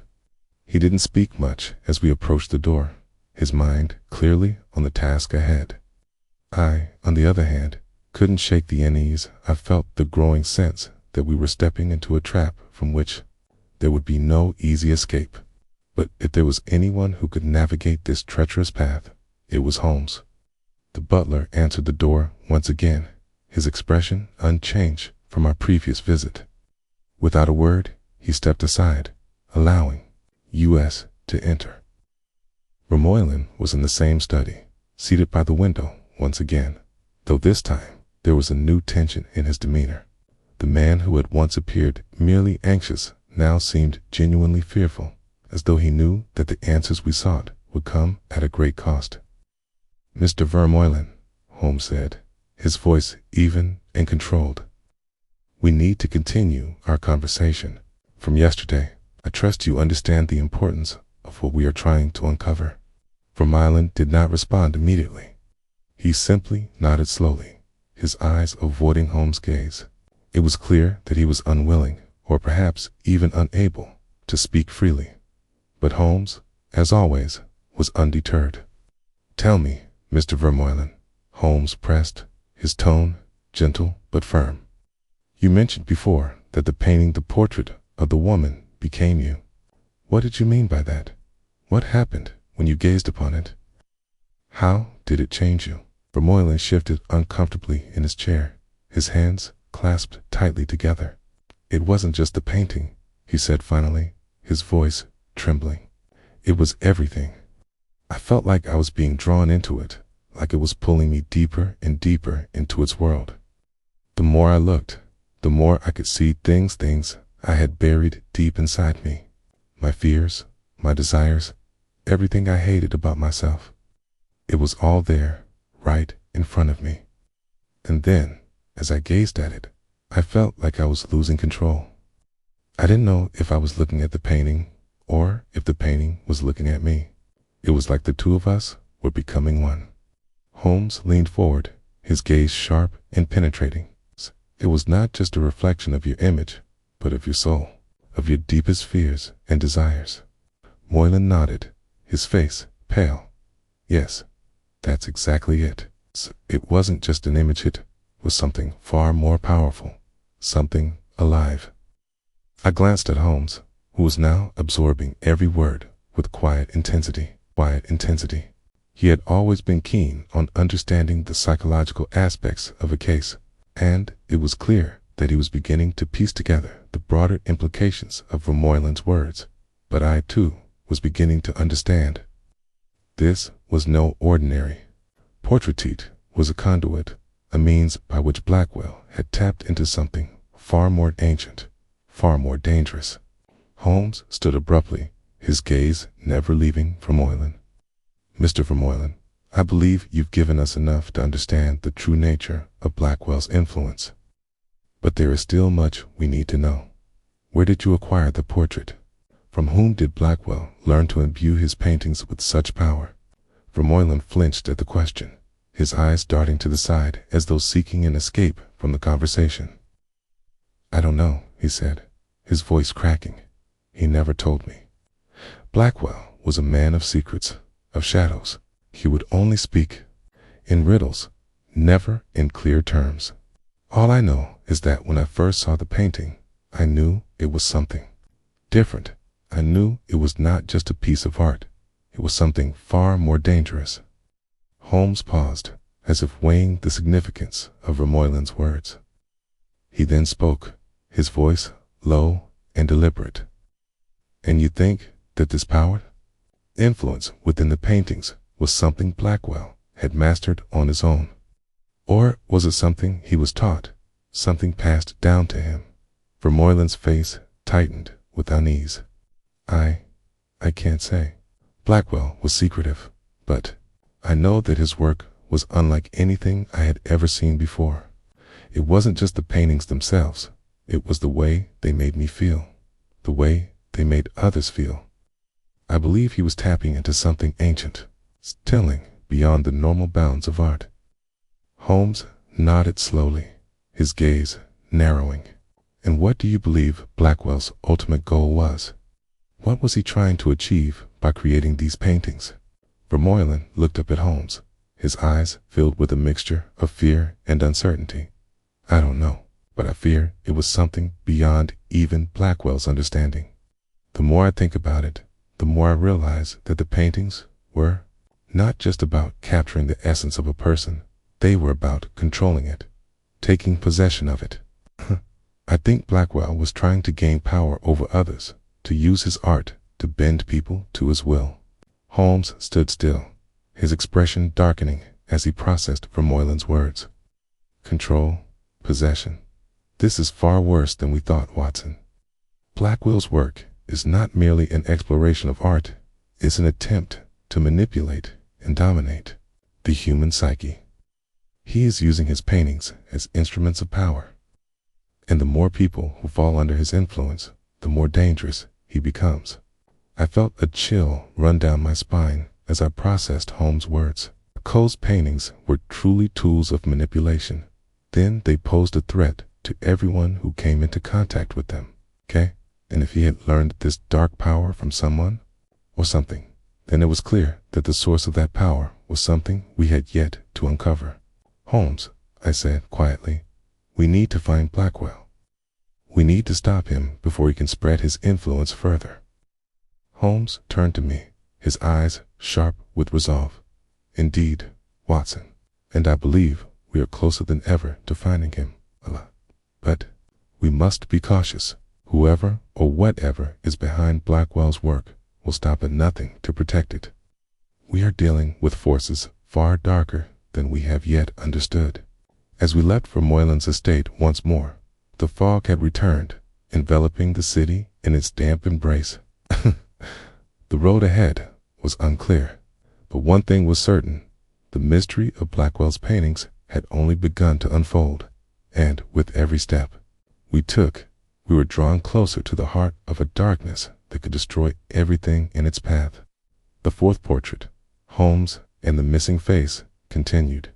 He didn't speak much as we approached the door, his mind clearly on the task ahead. I, on the other hand, couldn't shake the unease. I felt the growing sense that we were stepping into a trap from which there would be no easy escape. But if there was anyone who could navigate this treacherous path, it was Holmes. The butler answered the door once again, his expression unchanged from our previous visit. Without a word, he stepped aside, allowing us to enter. Vermeulen was in the same study, seated by the window once again, though this time there was a new tension in his demeanor. The man who had once appeared merely anxious now seemed genuinely fearful, as though he knew that the answers we sought would come at a great cost. "Mr. Vermeulen," Holmes said, his voice even and controlled, "we need to continue our conversation from yesterday. I trust you understand the importance of what we are trying to uncover." Vermeulen did not respond immediately. He simply nodded slowly, his eyes avoiding Holmes' gaze. It was clear that he was unwilling, or perhaps even unable, to speak freely. But Holmes, as always, was undeterred. "Tell me, Mr. Vermeulen," Holmes pressed, his tone gentle but firm. "You mentioned before that the portrait of the woman became you. What did you mean by that? What happened when you gazed upon it? How did it change you?" Vermeulen shifted uncomfortably in his chair, his hands clasped tightly together. "It wasn't just the painting," he said finally, his voice trembling. "It was everything. I felt like I was being drawn into it, like it was pulling me deeper and deeper into its world. The more I looked, the more I could see things I had buried deep inside me. My fears, my desires, everything I hated about myself. It was all there, right in front of me. And then, as I gazed at it, I felt like I was losing control. I didn't know if I was looking at the painting or if the painting was looking at me. It was like the two of us were becoming one." Holmes leaned forward, his gaze sharp and penetrating. "It was not just a reflection of your image, but of your soul, of your deepest fears and desires." Moylan nodded, his face pale. "Yes, that's exactly it. It wasn't just an image, it was something far more powerful, something alive." I glanced at Holmes, who was now absorbing every word with quiet intensity. He had always been keen on understanding the psychological aspects of a case, and it was clear that he was beginning to piece together the broader implications of Vermeulen's words. But I, too, was beginning to understand. This was no ordinary portrait. It was a conduit, a means by which Blackwell had tapped into something far more ancient, far more dangerous. Holmes stood abruptly, his gaze never leaving Vermeulen. "Mr. Vermeulen, I believe you've given us enough to understand the true nature of Blackwell's influence. But there is still much we need to know. Where did you acquire the portrait? From whom did Blackwell learn to imbue his paintings with such power?" Vermeulen flinched at the question, his eyes darting to the side as though seeking an escape from the conversation. "I don't know," he said, his voice cracking. "He never told me. Blackwell was a man of secrets, of shadows. He would only speak in riddles, never in clear terms. All I know is that when I first saw the painting, I knew it was something different. I knew it was not just a piece of art. It was something far more dangerous." Holmes paused, as if weighing the significance of Vermeulen's words. He then spoke, his voice low and deliberate. "And you think that this power, influence within the paintings was something Blackwell had mastered on his own? Or was it something he was taught, something passed down to him?" Vermeulen's face tightened with unease. I can't say. Blackwell was secretive, but I know that his work was unlike anything I had ever seen before. It wasn't just the paintings themselves, it was the way they made me feel, the way they made others feel. I believe he was tapping into something ancient, stilling beyond the normal bounds of art." Holmes nodded slowly, his gaze narrowing. "And what do you believe Blackwell's ultimate goal was? What was he trying to achieve by creating these paintings?" Vermeulen looked up at Holmes, his eyes filled with a mixture of fear and uncertainty. "I don't know, but I fear it was something beyond even Blackwell's understanding. The more I think about it, the more I realize that the paintings were not just about capturing the essence of a person, they were about controlling it, taking possession of it. I think Blackwell was trying to gain power over others, to use his art to bend people to his will." Holmes stood still, his expression darkening as he processed Vermeulen's words. "Control, possession. This is far worse than we thought, Watson. Blackwell's work is not merely an exploration of art, it's an attempt to manipulate and dominate the human psyche. He is using his paintings as instruments of power, and the more people who fall under his influence, the more dangerous he becomes. I felt a chill run down my spine as I processed Holmes' words. Coe's paintings were truly tools of manipulation. Then they posed a threat to everyone who came into contact with them. Okay? And if he had learned this dark power from someone or something, then it was clear that the source of that power was something we had yet to uncover. Holmes, I said quietly, we need to find Blackwell. We need to stop him before he can spread his influence further. Holmes turned to me, his eyes sharp with resolve. Indeed, Watson, and I believe we are closer than ever to finding him. But we must be cautious. Whoever or whatever is behind Blackwell's work will stop at nothing to protect it. We are dealing with forces far darker than we have yet understood. As we left for Moylan's estate once more, the fog had returned, enveloping the city in its damp embrace. The road ahead was unclear, but one thing was certain: the mystery of Blackwell's paintings had only begun to unfold, and with every step we took, we were drawn closer to the heart of a darkness that could destroy everything in its path. The fourth portrait, Holmes and the missing face, continued.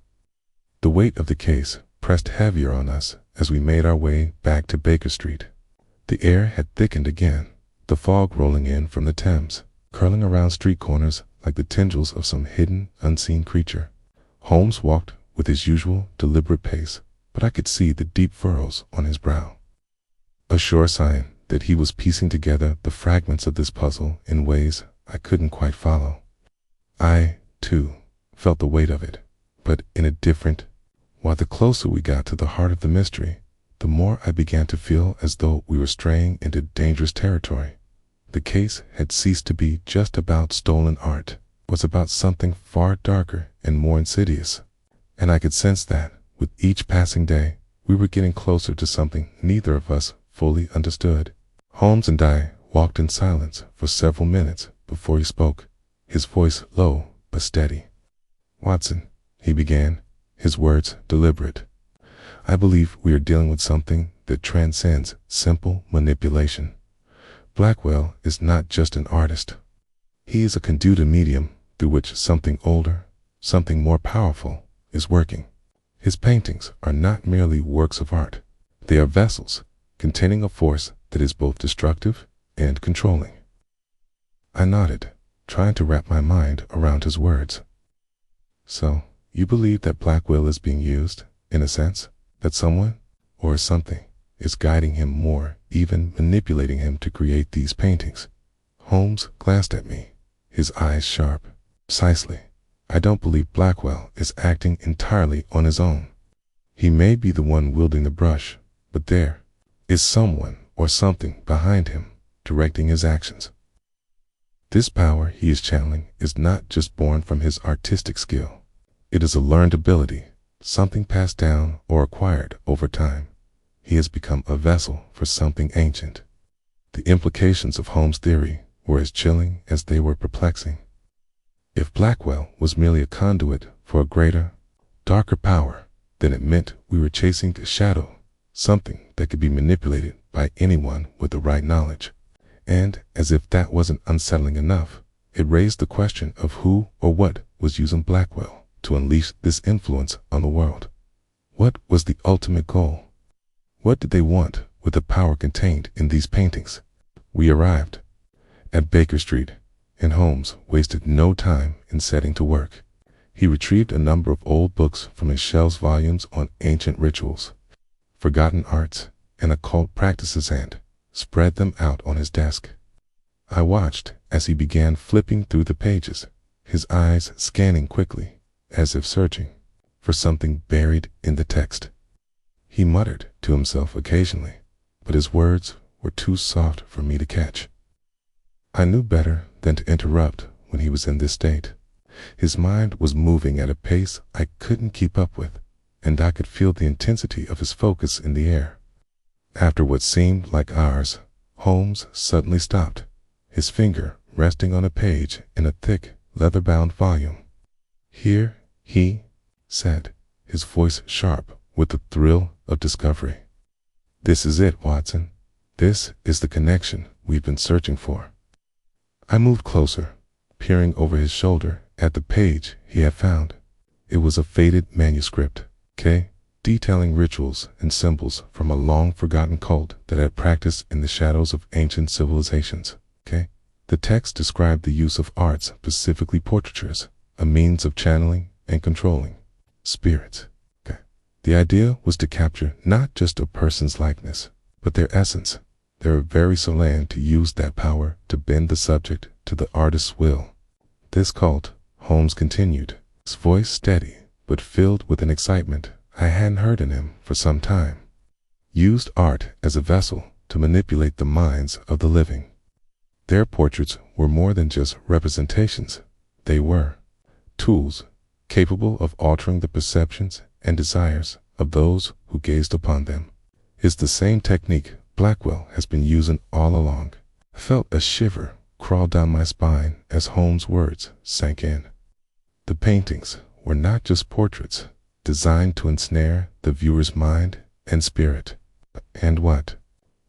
The weight of the case pressed heavier on us as we made our way back to Baker Street. The air had thickened again, the fog rolling in from the Thames, curling around street corners like the tendrils of some hidden, unseen creature. Holmes walked with his usual deliberate pace, but I could see the deep furrows on his brow, a sure sign that he was piecing together the fragments of this puzzle in ways I couldn't quite follow. I, too, felt the weight of it, but in a different. While the closer we got to the heart of the mystery, the more I began to feel as though we were straying into dangerous territory. The case had ceased to be just about stolen art. It was about something far darker and more insidious, and I could sense that, with each passing day, we were getting closer to something neither of us fully understood. Holmes and I walked in silence for several minutes before he spoke, his voice low but steady. "Watson," he began, his words deliberate, "I believe we are dealing with something that transcends simple manipulation. Blackwell is not just an artist. He is a conduit medium through which something older, something more powerful, is working. His paintings are not merely works of art. They are vessels containing a force that is both destructive and controlling." I nodded, trying to wrap my mind around his words. "So, you believe that Blackwell is being used, in a sense, that someone, or something, is guiding him more, even manipulating him to create these paintings?" Holmes glanced at me, his eyes sharp. "Precisely. I don't believe Blackwell is acting entirely on his own. He may be the one wielding the brush, but there is someone or something behind him, directing his actions. This power he is channeling is not just born from his artistic skill. It is a learned ability, something passed down or acquired over time. He has become a vessel for something ancient." The implications of Holmes' theory were as chilling as they were perplexing. If Blackwell was merely a conduit for a greater, darker power, then it meant we were chasing a shadow, something that could be manipulated by anyone with the right knowledge. And, as if that wasn't unsettling enough, it raised the question of who or what was using Blackwell to unleash this influence on the world. What was the ultimate goal? What did they want with the power contained in these paintings? We arrived at Baker Street, and Holmes wasted no time in setting to work. He retrieved a number of old books from his shelves, volumes on ancient rituals, forgotten arts, and occult practices, and spread them out on his desk. I watched as he began flipping through the pages, his eyes scanning quickly, as if searching for something buried in the text. He muttered to himself occasionally, but his words were too soft for me to catch. I knew better than to interrupt when he was in this state. His mind was moving at a pace I couldn't keep up with, and I could feel the intensity of his focus in the air. After what seemed like hours, Holmes suddenly stopped, his finger resting on a page in a thick, leather-bound volume. "Here," he said, his voice sharp with the thrill of discovery. "This is it, Watson. This is the connection we've been searching for." I moved closer, peering over his shoulder at the page he had found. It was a faded manuscript, detailing rituals and symbols from a long-forgotten cult that had practiced in the shadows of ancient civilizations. The text described the use of art, specifically portraitures, a means of channeling and controlling spirits. The idea was to capture not just a person's likeness, but their essence, their very soul, and to use that power to bend the subject to the artist's will. This cult, Holmes continued, his voice steady but filled with an excitement I hadn't heard in him for some time, used art as a vessel to manipulate the minds of the living. Their portraits were more than just representations. They were tools capable of altering the perceptions and desires of those who gazed upon them. It's the same technique Blackwell has been using all along. I felt a shiver crawl down my spine as Holmes' words sank in. The paintings were not just portraits designed to ensnare the viewer's mind and spirit. And what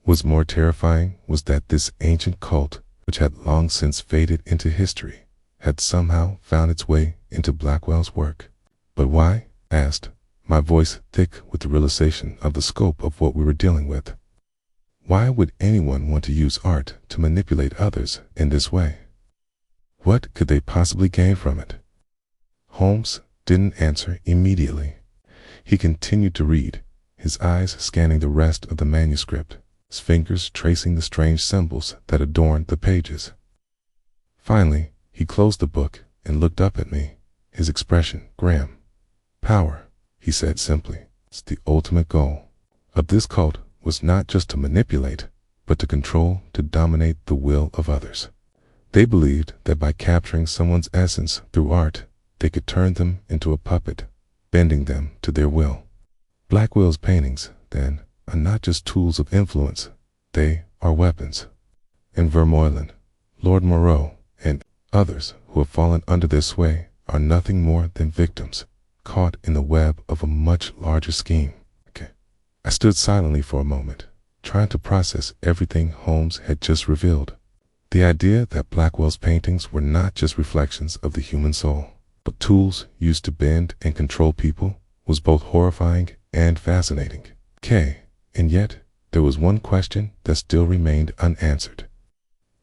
was more terrifying was that this ancient cult, which had long since faded into history, had somehow found its way into Blackwell's work. "But why?" I asked, my voice thick with the realization of the scope of what we were dealing with. "Why would anyone want to use art to manipulate others in this way? What could they possibly gain from it?" Holmes didn't answer immediately. He continued to read, his eyes scanning the rest of the manuscript, his fingers tracing the strange symbols that adorned the pages. Finally, he closed the book and looked up at me, his expression grim. "Power," he said simply. "It's the ultimate goal of this cult was not just to manipulate, but to control, to dominate the will of others. They believed that by capturing someone's essence through art, they could turn them into a puppet, bending them to their will. Blackwell's paintings, then, are not just tools of influence, they are weapons. And Vermeulen, Lord Moreau, and others who have fallen under their sway are nothing more than victims, caught in the web of a much larger scheme." I stood silently for a moment, trying to process everything Holmes had just revealed. The idea that Blackwell's paintings were not just reflections of the human soul, but tools used to bend and control people, was both horrifying and fascinating. And yet, there was one question that still remained unanswered.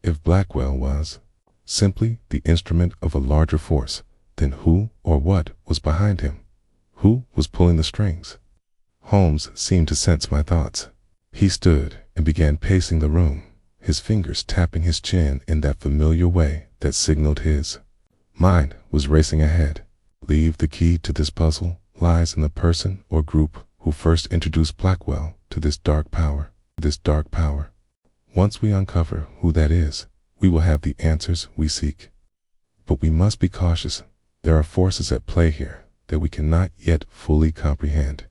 If Blackwell was simply the instrument of a larger force, then who or what was behind him? Who was pulling the strings? Holmes seemed to sense my thoughts. He stood and began pacing the room, his fingers tapping his chin in that familiar way that signaled his mind was racing ahead. "Believe the key to this puzzle lies in the person or group who first introduced Blackwell to this dark power. Once we uncover who that is, we will have the answers we seek. But we must be cautious. There are forces at play here that we cannot yet fully comprehend."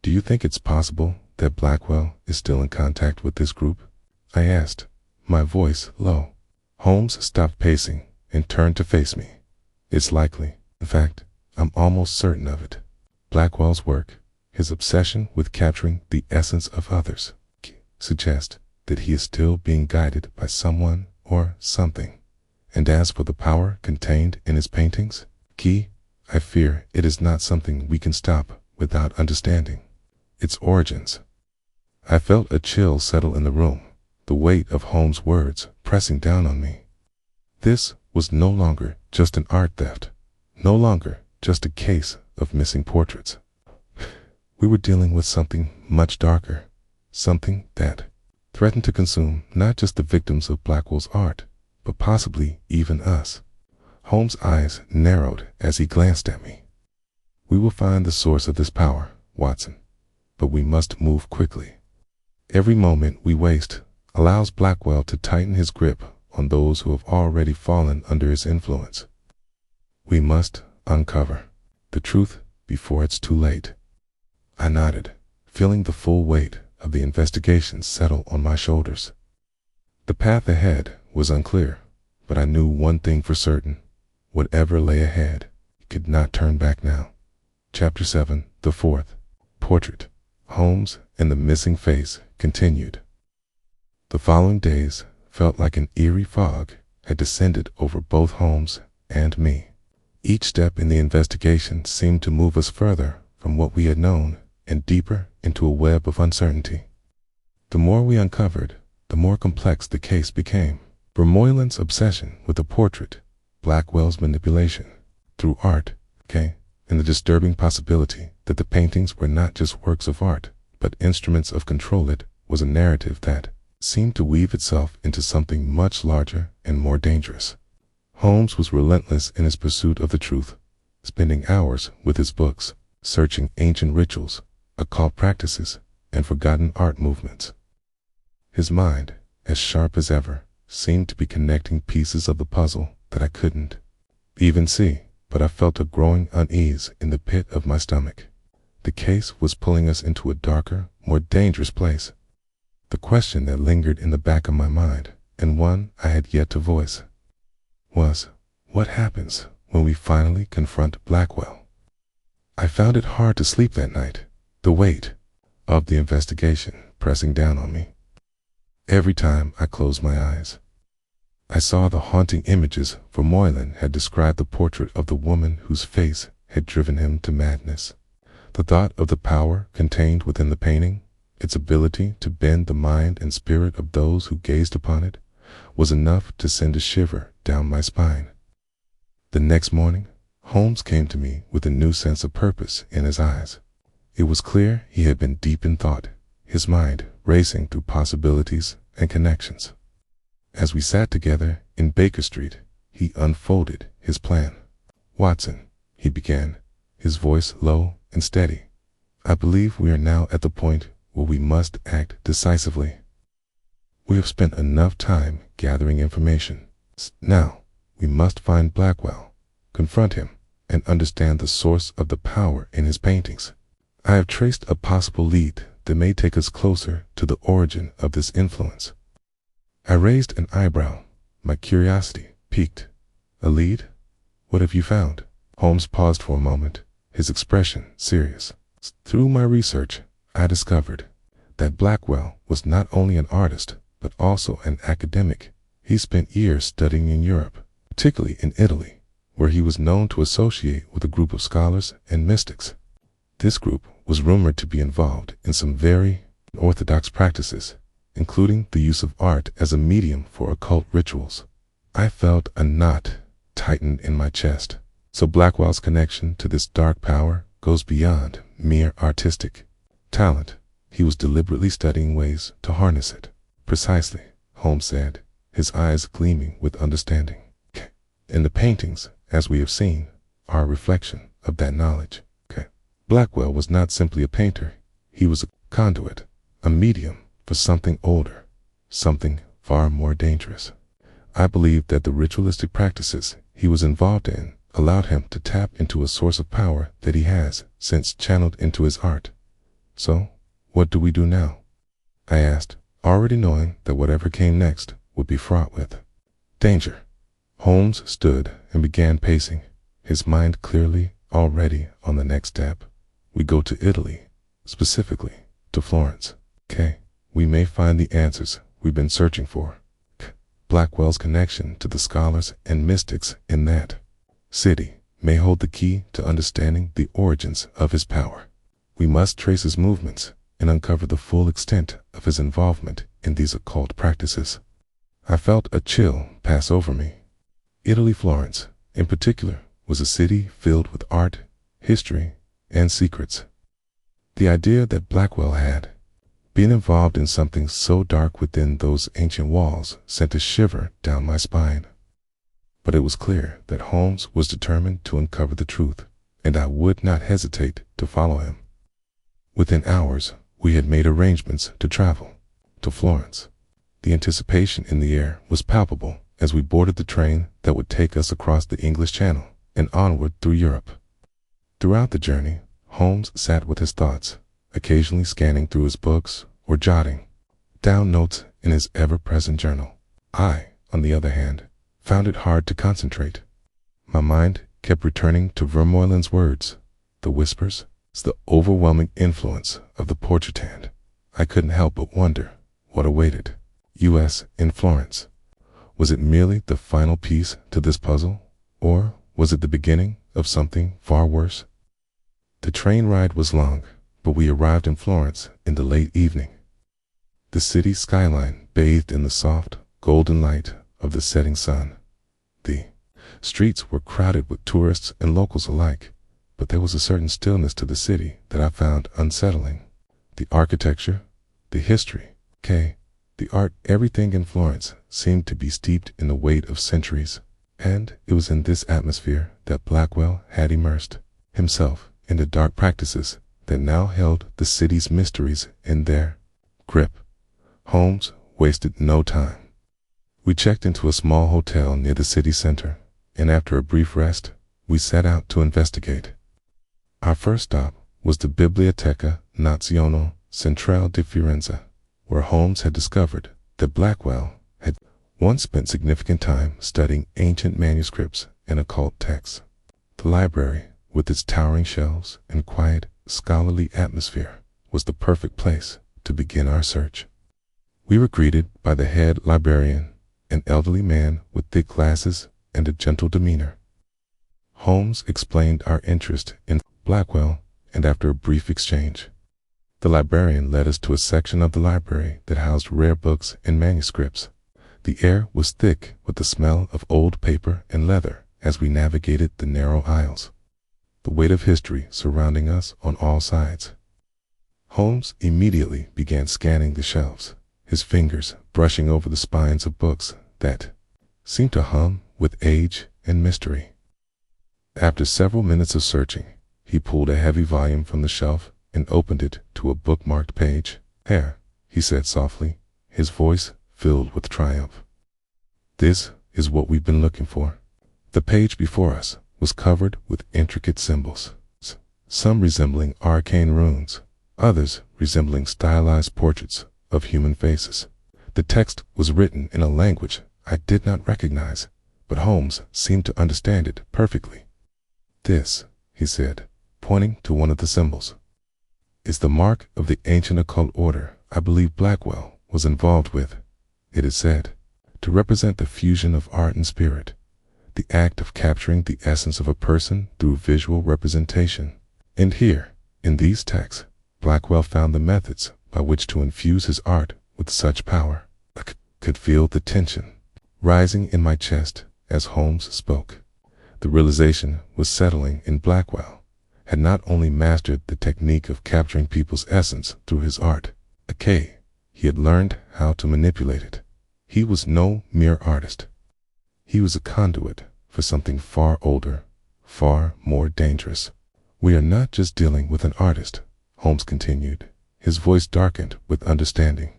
"Do you think it's possible that Blackwell is still in contact with this group?" I asked, my voice low. Holmes stopped pacing and turned to face me. "It's likely. In fact, I'm almost certain of it. Blackwell's work, his obsession with capturing the essence of others, suggests that he is still being guided by someone or something. And as for the power contained in his paintings, I fear it is not something we can stop without understanding its origins." I felt a chill settle in the room, the weight of Holmes' words pressing down on me. This was no longer just an art theft, no longer just a case of missing portraits. We were dealing with something much darker, something that threatened to consume not just the victims of Blackwell's art, but possibly even us. Holmes' eyes narrowed as he glanced at me. "We will find the source of this power, Watson, but we must move quickly. Every moment we waste allows Blackwell to tighten his grip on those who have already fallen under his influence. We must uncover the truth before it's too late." I nodded, feeling the full weight of the investigation settle on my shoulders. The path ahead was unclear, but I knew one thing for certain. Whatever lay ahead, he could not turn back now. Chapter 7, the fourth portrait. Holmes and the missing face continued. The following days felt like an eerie fog had descended over both Holmes and me. Each step in the investigation seemed to move us further from what we had known and deeper into a web of uncertainty. The more we uncovered, the more complex the case became. From Moylan's obsession with the portrait, Blackwell's manipulation through art, and the disturbing possibility that the paintings were not just works of art, but instruments of control, it was a narrative that seemed to weave itself into something much larger and more dangerous. Holmes was relentless in his pursuit of the truth, spending hours with his books, searching ancient rituals, occult practices, and forgotten art movements. His mind, as sharp as ever, seemed to be connecting pieces of the puzzle that I couldn't even see, but I felt a growing unease in the pit of my stomach. The case was pulling us into a darker, more dangerous place. The question that lingered in the back of my mind, and one I had yet to voice, was, what happens when we finally confront Blackwell? I found it hard to sleep that night, the weight of the investigation pressing down on me. Every time I closed my eyes, I saw the haunting images, for Moylan had described the portrait of the woman whose face had driven him to madness. The thought of the power contained within the painting, its ability to bend the mind and spirit of those who gazed upon it, was enough to send a shiver down my spine. The next morning, Holmes came to me with a new sense of purpose in his eyes. It was clear he had been deep in thought, his mind racing through possibilities and connections. As we sat together in Baker Street, he unfolded his plan. "Watson," he began, his voice low and steady, "I believe we are now at the point where we must act decisively. We have spent enough time gathering information. Now, we must find Blackwell, confront him, and understand the source of the power in his paintings. I have traced a possible lead that may take us closer to the origin of this influence." I raised an eyebrow, my curiosity piqued. "A lead? What have you found?" Holmes paused for a moment, his expression serious. "Through my research, I discovered that Blackwell was not only an artist, but also an academic. He spent years studying in Europe, particularly in Italy, where he was known to associate with a group of scholars and mystics. This group was rumored to be involved in some very unorthodox practices, including the use of art as a medium for occult rituals. I felt a knot tighten in my chest. So Blackwell's connection to this dark power goes beyond mere artistic talent. He was deliberately studying ways to harness it. "Precisely," Holmes said, his eyes gleaming with understanding. "And the paintings, as we have seen, are a reflection of that knowledge." Blackwell was not simply a painter. He was a conduit, a medium for something older, something far more dangerous. I believe that the ritualistic practices he was involved in allowed him to tap into a source of power that he has since channeled into his art. "So, what do we do now?" I asked, already knowing that whatever came next would be fraught with danger. Holmes stood and began pacing, his mind clearly already on the next step. "We go to Italy, specifically to Florence. We may find the answers we've been searching for. Blackwell's connection to the scholars and mystics in that city may hold the key to understanding the origins of his power. We must trace his movements and uncover the full extent of his involvement in these occult practices." I felt a chill pass over me. Italy, Florence, in particular, was a city filled with art, history, and secrets. The idea that Blackwell had been involved in something so dark within those ancient walls sent a shiver down my spine. But it was clear that Holmes was determined to uncover the truth, and I would not hesitate to follow him. Within hours, we had made arrangements to travel to Florence. The anticipation in the air was palpable as we boarded the train that would take us across the English Channel and onward through Europe. Throughout the journey, Holmes sat with his thoughts, occasionally scanning through his books or jotting down notes in his ever-present journal. I, on the other hand, found it hard to concentrate. My mind kept returning to Vermeulen's words, the whispers, the overwhelming influence of the portrait hand. I couldn't help but wonder what awaited us in Florence. Was it merely the final piece to this puzzle, or was it the beginning of something far worse? The train ride was long, but we arrived in Florence in the late evening. The city's skyline bathed in the soft, golden light of the setting sun. The streets were crowded with tourists and locals alike, but there was a certain stillness to the city that I found unsettling. The architecture, the history, the art, everything in Florence seemed to be steeped in the weight of centuries, and it was in this atmosphere that Blackwell had immersed himself in the dark practices that now held the city's mysteries in their grip. Holmes wasted no time. We checked into a small hotel near the city center, and after a brief rest, we set out to investigate. Our first stop was the Biblioteca Nazionale Centrale di Firenze, where Holmes had discovered that Blackwell had once spent significant time studying ancient manuscripts and occult texts. The library, with its towering shelves and quiet, scholarly atmosphere, was the perfect place to begin our search. We were greeted by the head librarian, an elderly man with thick glasses and a gentle demeanor. Holmes explained our interest in Blackwell, and after a brief exchange, the librarian led us to a section of the library that housed rare books and manuscripts. The air was thick with the smell of old paper and leather as we navigated the narrow aisles, the weight of history surrounding us on all sides. Holmes immediately began scanning the shelves, his fingers brushing over the spines of books that seemed to hum with age and mystery. After several minutes of searching, he pulled a heavy volume from the shelf and opened it to a bookmarked page. "Here," he said softly, his voice filled with triumph. "This is what we've been looking for." The page before us was covered with intricate symbols, some resembling arcane runes, others resembling stylized portraits of human faces. The text was written in a language I did not recognize, but Holmes seemed to understand it perfectly. "This," he said, pointing to one of the symbols, "is the mark of the ancient occult order I believe Blackwell was involved with. It is said to represent the fusion of art and spirit, the act of capturing the essence of a person through visual representation. And here, in these texts, Blackwell found the methods by which to infuse his art with such power." I could feel the tension rising in my chest as Holmes spoke. The realization was settling in. Blackwell had not only mastered the technique of capturing people's essence through his art, he had learned how to manipulate it. He was no mere artist. He was a conduit for something far older, far more dangerous. "We are not just dealing with an artist," Holmes continued, his voice darkened with understanding.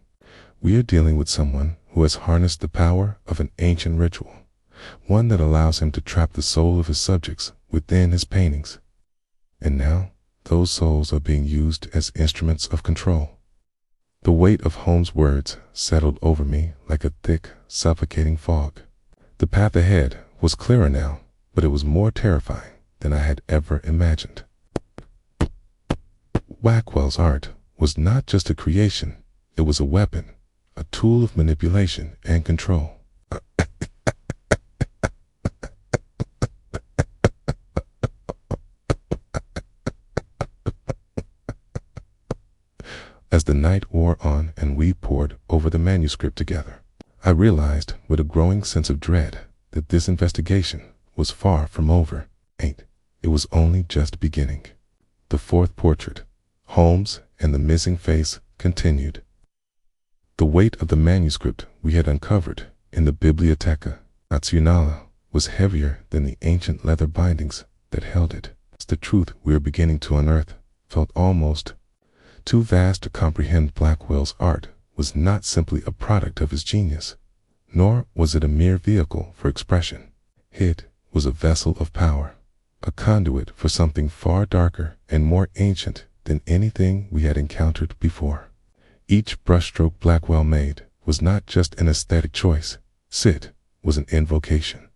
"We are dealing with someone who has harnessed the power of an ancient ritual, one that allows him to trap the soul of his subjects within his paintings. And now, those souls are being used as instruments of control." The weight of Holmes' words settled over me like a thick, suffocating fog. The path ahead was clearer now, but it was more terrifying than I had ever imagined. Blackwell's art was not just a creation, it was a weapon, a tool of manipulation and control. As the night wore on and we pored over the manuscript together, I realized with a growing sense of dread that this investigation was far from over. It was only just beginning. The fourth portrait, Holmes and the missing face, continued. The weight of the manuscript we had uncovered in the Biblioteca Nazionale was heavier than the ancient leather bindings that held it. The truth we were beginning to unearth felt almost too vast to comprehend. Blackwell's art was not simply a product of his genius, nor was it a mere vehicle for expression. It was a vessel of power, a conduit for something far darker and more ancient than anything we had encountered before. Each brushstroke Blackwell made was not just an aesthetic choice. It was an invocation,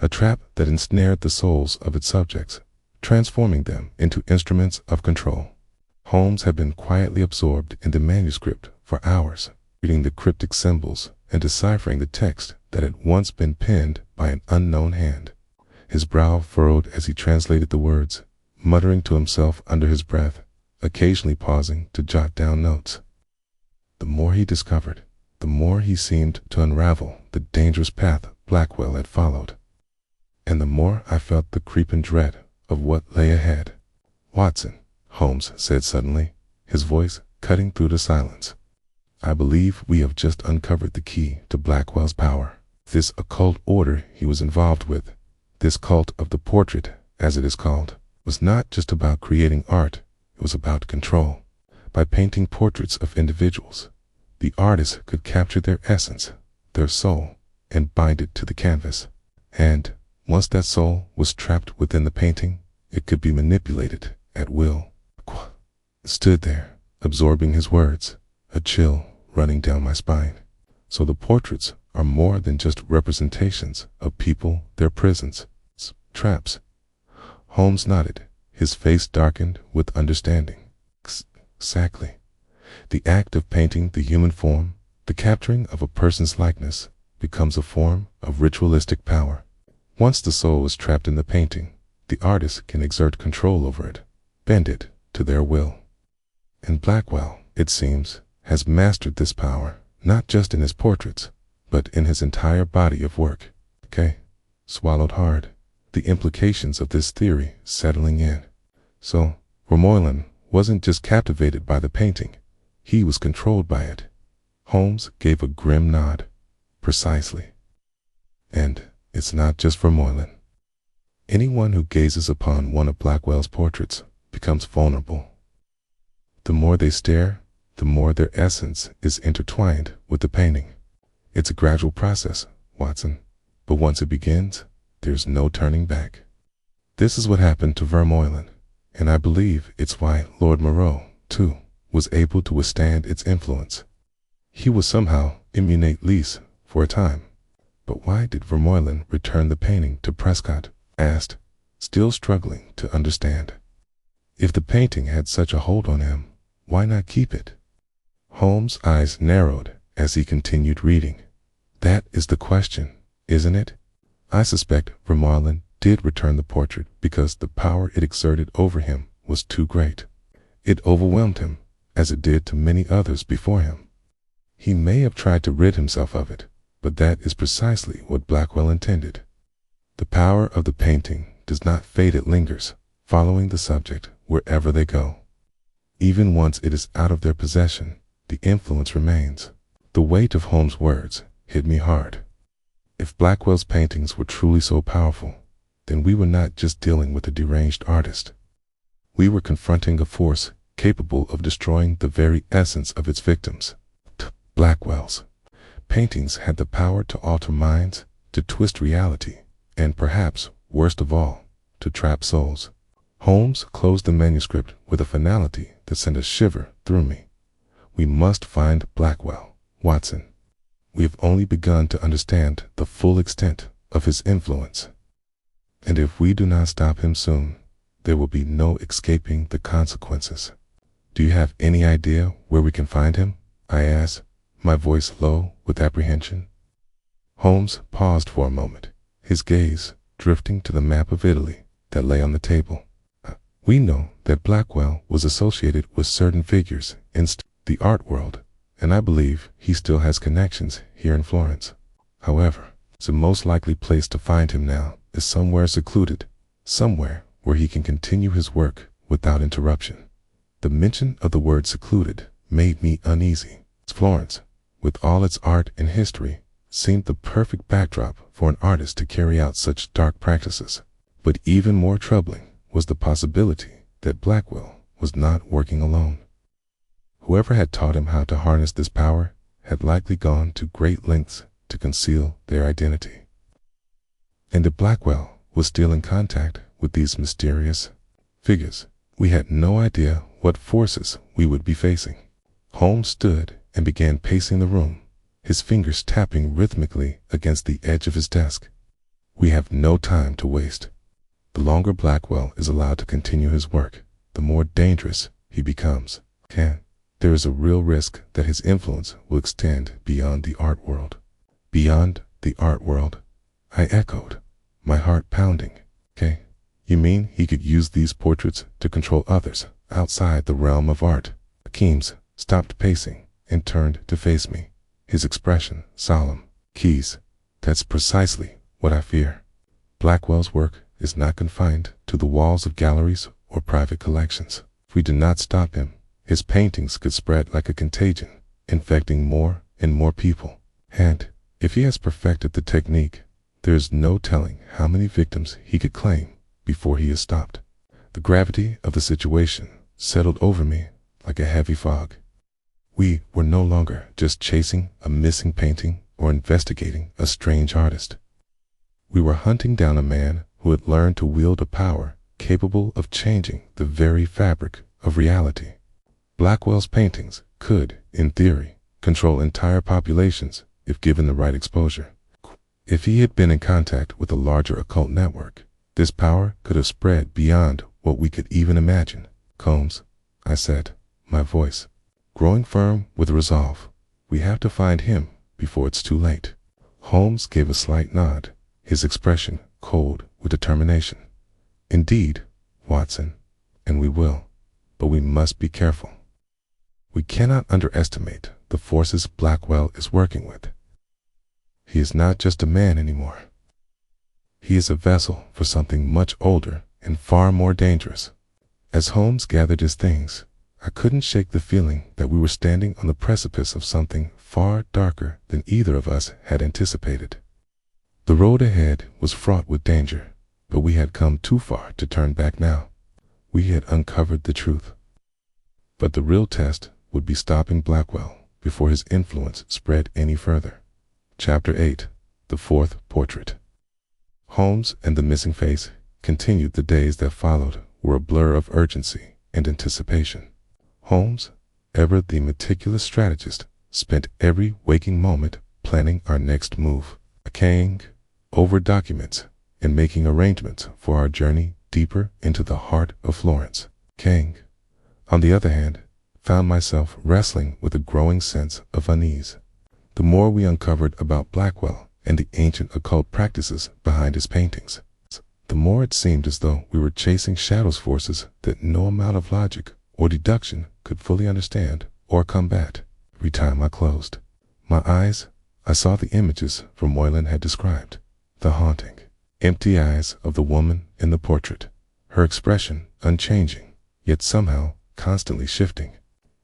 a trap that ensnared the souls of its subjects, transforming them into instruments of control. Holmes had been quietly absorbed in the manuscript for hours, reading the cryptic symbols and deciphering the text that had once been penned by an unknown hand. His brow furrowed as he translated the words, muttering to himself under his breath, occasionally pausing to jot down notes. The more he discovered, the more he seemed to unravel the dangerous path Blackwell had followed, and the more I felt the creeping dread of what lay ahead. "Watson," Holmes said suddenly, his voice cutting through the silence, "I believe we have just uncovered the key to Blackwell's power. This occult order he was involved with, this cult of the portrait, as it is called, was not just about creating art, it was about control. By painting portraits of individuals, the artist could capture their essence, their soul, and bind it to the canvas. And once that soul was trapped within the painting, it could be manipulated at will." I stood there, absorbing his words, a chill running down my spine. So the portraits are more than just representations of people, their prisons, traps. Holmes nodded, his face darkened with understanding. Exactly. The act of painting the human form, the capturing of a person's likeness, becomes a form of ritualistic power. Once the soul is trapped in the painting, the artist can exert control over it, bend it to their will. And Blackwell, it seems, has mastered this power, not just in his portraits, but in his entire body of work. Okay, swallowed hard, the implications of this theory settling in. So, Vermeulen wasn't just captivated by the painting, he was controlled by it. Holmes gave a grim nod. Precisely. And it's not just Vermeulen. Anyone who gazes upon one of Blackwell's portraits becomes vulnerable. The more they stare, the more their essence is intertwined with the painting. It's a gradual process, Watson, but once it begins, there's no turning back. This is what happened to Vermeulen, and I believe it's why Lord Moreau, too, was able to withstand its influence. He was somehow immune at least for a time. But why did Vermeulen return the painting to Prescott? Asked, still struggling to understand. If the painting had such a hold on him, why not keep it? Holmes' eyes narrowed as he continued reading. That is the question, isn't it? I suspect Vermeulen did return the portrait because the power it exerted over him was too great. It overwhelmed him, as it did to many others before him. He may have tried to rid himself of it, but that is precisely what Blackwell intended. The power of the painting does not fade, it lingers, following the subject wherever they go. Even once it is out of their possession, the influence remains. The weight of Holmes' words hit me hard. If Blackwell's paintings were truly so powerful, then we were not just dealing with a deranged artist. We were confronting a force capable of destroying the very essence of its victims. Blackwell's paintings had the power to alter minds, to twist reality, and perhaps, worst of all, to trap souls. Holmes closed the manuscript with a finality that sent a shiver through me. We must find Blackwell, Watson. We have only begun to understand the full extent of his influence. And if we do not stop him soon, there will be no escaping the consequences. Do you have any idea where we can find him? I asked, my voice low with apprehension. Holmes paused for a moment, his gaze drifting to the map of Italy that lay on the table. We know that Blackwell was associated with certain figures in the art world, and I believe he still has connections here in Florence. However, the most likely place to find him now is somewhere secluded, somewhere where he can continue his work without interruption. The mention of the word secluded made me uneasy. Florence, with all its art and history, seemed the perfect backdrop for an artist to carry out such dark practices. But even more troubling was the possibility that Blackwell was not working alone. Whoever had taught him how to harness this power had likely gone to great lengths to conceal their identity. And if Blackwell was still in contact with these mysterious figures, we had no idea what forces we would be facing. Holmes stood and began pacing the room, his fingers tapping rhythmically against the edge of his desk. We have no time to waste. The longer Blackwell is allowed to continue his work, the more dangerous he becomes. There is a real risk that his influence will extend beyond the art world. Beyond the art world, I echoed, my heart pounding. You mean he could use these portraits to control others outside the realm of art? Akeems stopped pacing and turned to face me, his expression solemn. Keys, that's precisely what I fear. Blackwell's work is not confined to the walls of galleries or private collections. If we do not stop him, his paintings could spread like a contagion, infecting more and more people. And if he has perfected the technique, there is no telling how many victims he could claim before he is stopped. The gravity of the situation settled over me like a heavy fog. We were no longer just chasing a missing painting or investigating a strange artist. We were hunting down a man who had learned to wield a power capable of changing the very fabric of reality. Blackwell's paintings could, in theory, control entire populations if given the right exposure. If he had been in contact with a larger occult network, this power could have spread beyond what we could even imagine. Combs, I said, my voice growing firm with resolve. We have to find him before it's too late. Holmes gave a slight nod, his expression cold with determination. Indeed, Watson, and we will, but we must be careful. We cannot underestimate the forces Blackwell is working with. He is not just a man anymore. He is a vessel for something much older and far more dangerous. As Holmes gathered his things, I couldn't shake the feeling that we were standing on the precipice of something far darker than either of us had anticipated. The road ahead was fraught with danger, but we had come too far to turn back now. We had uncovered the truth. But the real test would be stopping Blackwell before his influence spread any further. Chapter 8. The Fourth Portrait. Holmes and the missing face continued. The days that followed were a blur of urgency and anticipation. Holmes, ever the meticulous strategist, spent every waking moment planning our next move, carrying over documents and making arrangements for our journey deeper into the heart of Florence. King, on the other hand, found myself wrestling with a growing sense of unease. The more we uncovered about Blackwell and the ancient occult practices behind his paintings, the more it seemed as though we were chasing shadows forces that no amount of logic or deduction could fully understand or combat. Every time I closed my eyes, I saw the images Vermeulen had described, the haunting, empty eyes of the woman in the portrait, her expression unchanging, yet somehow constantly shifting.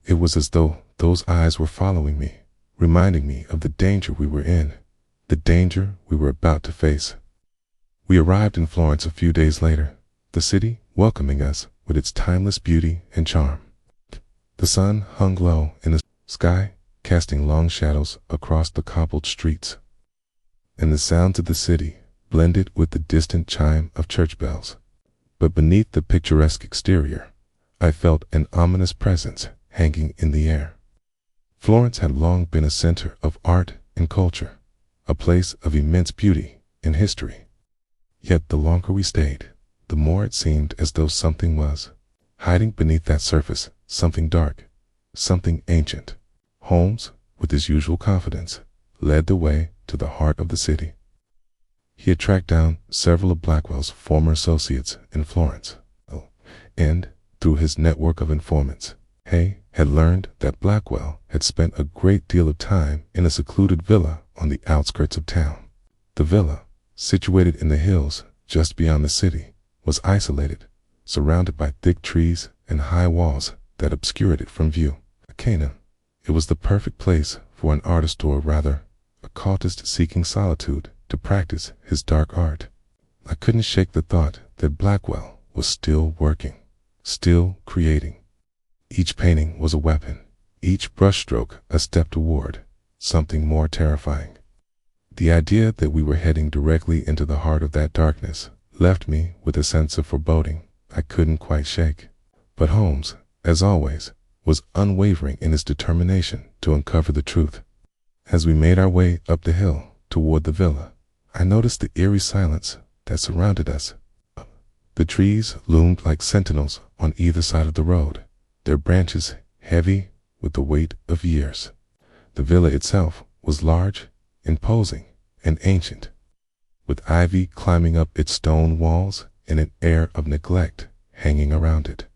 It was as though those eyes were following me, reminding me of the danger we were in, the danger we were about to face. We arrived in Florence a few days later, the city welcoming us with its timeless beauty and charm. The sun hung low in the sky, casting long shadows across the cobbled streets, and the sounds of the city blended with the distant chime of church bells. But beneath the picturesque exterior, I felt an ominous presence hanging in the air. Florence had long been a center of art and culture, a place of immense beauty and history. Yet the longer we stayed, the more it seemed as though something was hiding beneath that surface, something dark, something ancient. Holmes, with his usual confidence, led the way to the heart of the city. He had tracked down several of Blackwell's former associates in Florence, and, through his network of informants, Hay had learned that Blackwell had spent a great deal of time in a secluded villa on the outskirts of town. The villa, situated in the hills just beyond the city, was isolated, surrounded by thick trees and high walls that obscured it from view. It was the perfect place for an artist, or rather, a cultist seeking solitude to practice his dark art. I couldn't shake the thought that Blackwell was still working, still creating. Each painting was a weapon, each brushstroke a step toward something more terrifying. The idea that we were heading directly into the heart of that darkness left me with a sense of foreboding I couldn't quite shake. But Holmes, as always, was unwavering in his determination to uncover the truth. As we made our way up the hill toward the villa, I noticed the eerie silence that surrounded us. The trees loomed like sentinels on either side of the road, their branches heavy with the weight of years. The villa itself was large, imposing, and ancient, with ivy climbing up its stone walls and an air of neglect hanging around it.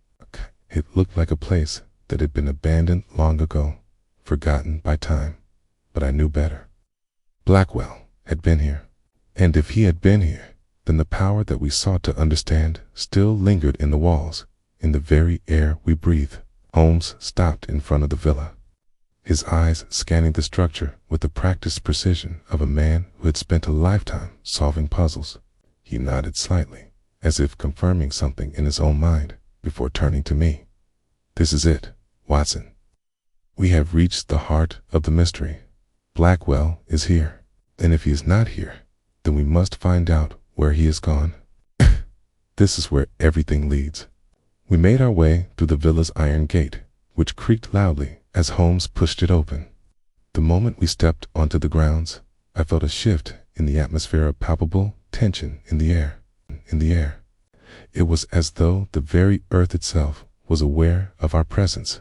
It looked like a place that had been abandoned long ago, forgotten by time, but I knew better. Blackwell had been here, and if he had been here, then the power that we sought to understand still lingered in the walls, in the very air we breathe. Holmes stopped in front of the villa, his eyes scanning the structure with the practiced precision of a man who had spent a lifetime solving puzzles. He nodded slightly, as if confirming something in his own mind, before turning to me. "This is it, Watson. We have reached the heart of the mystery. Blackwell is here, and if he is not here, then we must find out where he has gone. This is where everything leads." We made our way through the villa's iron gate, which creaked loudly as Holmes pushed it open. The moment we stepped onto the grounds, I felt a shift in the atmosphere of palpable tension in the air. It was as though the very earth itself was aware of our presence.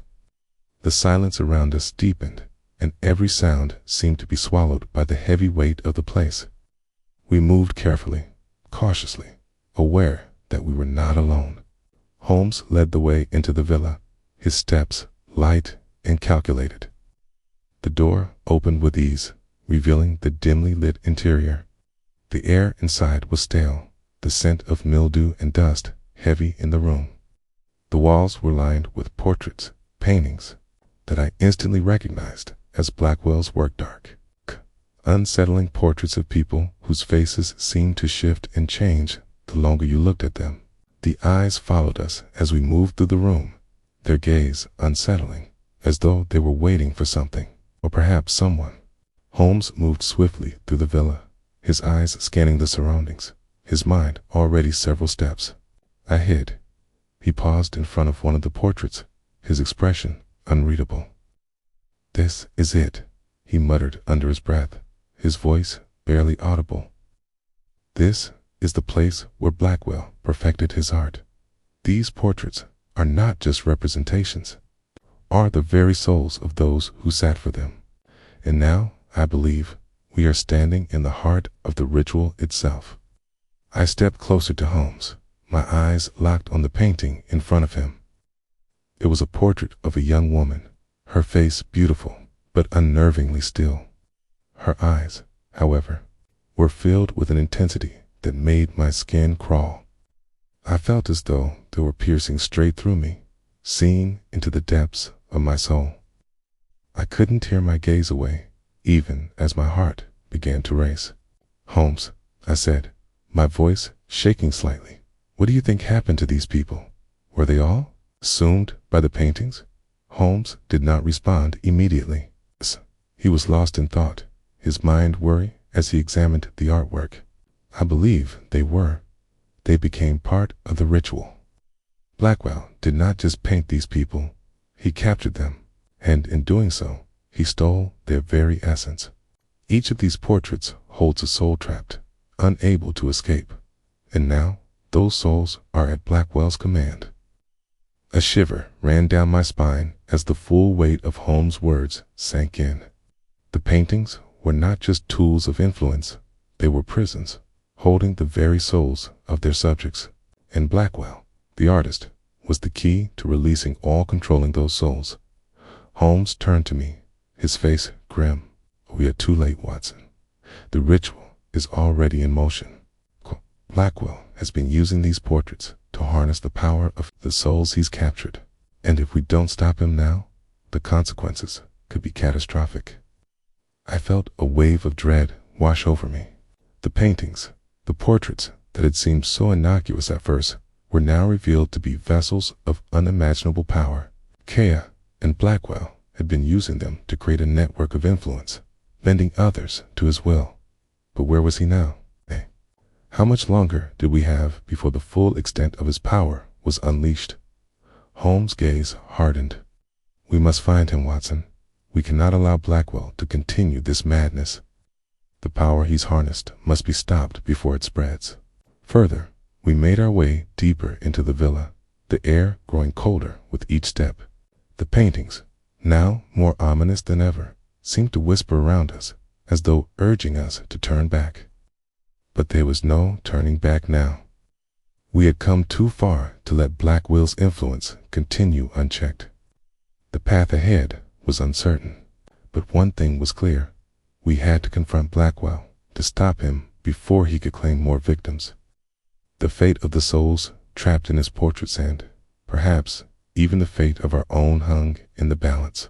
The silence around us deepened, and every sound seemed to be swallowed by the heavy weight of the place. We moved carefully, cautiously, aware that we were not alone. Holmes led the way into the villa, his steps light and calculated. The door opened with ease, revealing the dimly lit interior. The air inside was stale, the scent of mildew and dust heavy in the room. The walls were lined with portraits, paintings, that I instantly recognized as Blackwell's work. Dark, unsettling portraits of people whose faces seemed to shift and change the longer you looked at them. The eyes followed us as we moved through the room, their gaze unsettling, as though they were waiting for something, or perhaps someone. Holmes moved swiftly through the villa, his eyes scanning the surroundings, his mind already several steps ahead. He paused in front of one of the portraits, his expression unreadable. "This is it," he muttered under his breath, his voice barely audible. "This is the place where Blackwell perfected his art. These portraits are not just representations, are the very souls of those who sat for them. And now, I believe, we are standing in the heart of the ritual itself." I stepped closer to Holmes, my eyes locked on the painting in front of him. It was a portrait of a young woman, her face beautiful, but unnervingly still. Her eyes, however, were filled with an intensity that made my skin crawl. I felt as though they were piercing straight through me, seeing into the depths of my soul. I couldn't tear my gaze away, even as my heart began to race. "Holmes," I said, my voice shaking slightly, "what do you think happened to these people? Were they all consumed by the paintings?" Holmes did not respond immediately. He was lost in thought, his mind worry as he examined the artwork. "I believe they were. They became part of the ritual. Blackwell did not just paint these people, he captured them, and in doing so, he stole their very essence. Each of these portraits holds a soul trapped, unable to escape, and now those souls are at Blackwell's command." A shiver ran down my spine as the full weight of Holmes' words sank in. The paintings were not just tools of influence, they were prisons, holding the very souls of their subjects. And Blackwell, the artist, was the key to releasing all controlling those souls. Holmes turned to me, his face grim. "We are too late, Watson. The ritual is already in motion. Blackwell has been using these portraits to harness the power of the souls he's captured. And if we don't stop him now, the consequences could be catastrophic." I felt a wave of dread wash over me. The paintings, the portraits that had seemed so innocuous at first, were now revealed to be vessels of unimaginable power. Kea and Blackwell had been using them to create a network of influence, bending others to his will. But where was he now? How much longer did we have before the full extent of his power was unleashed? Holmes' gaze hardened. We must find him, Watson. We cannot allow Blackwell to continue this madness. The power he's harnessed must be stopped before it spreads. Further, we made our way deeper into the villa, the air growing colder with each step. The paintings, now more ominous than ever, seemed to whisper around us, as though urging us to turn back. But there was no turning back now. We had come too far to let Blackwell's influence continue unchecked. The path ahead was uncertain, but one thing was clear. We had to confront Blackwell, to stop him before he could claim more victims. The fate of the souls trapped in his portraits and, perhaps, even the fate of our own hung in the balance.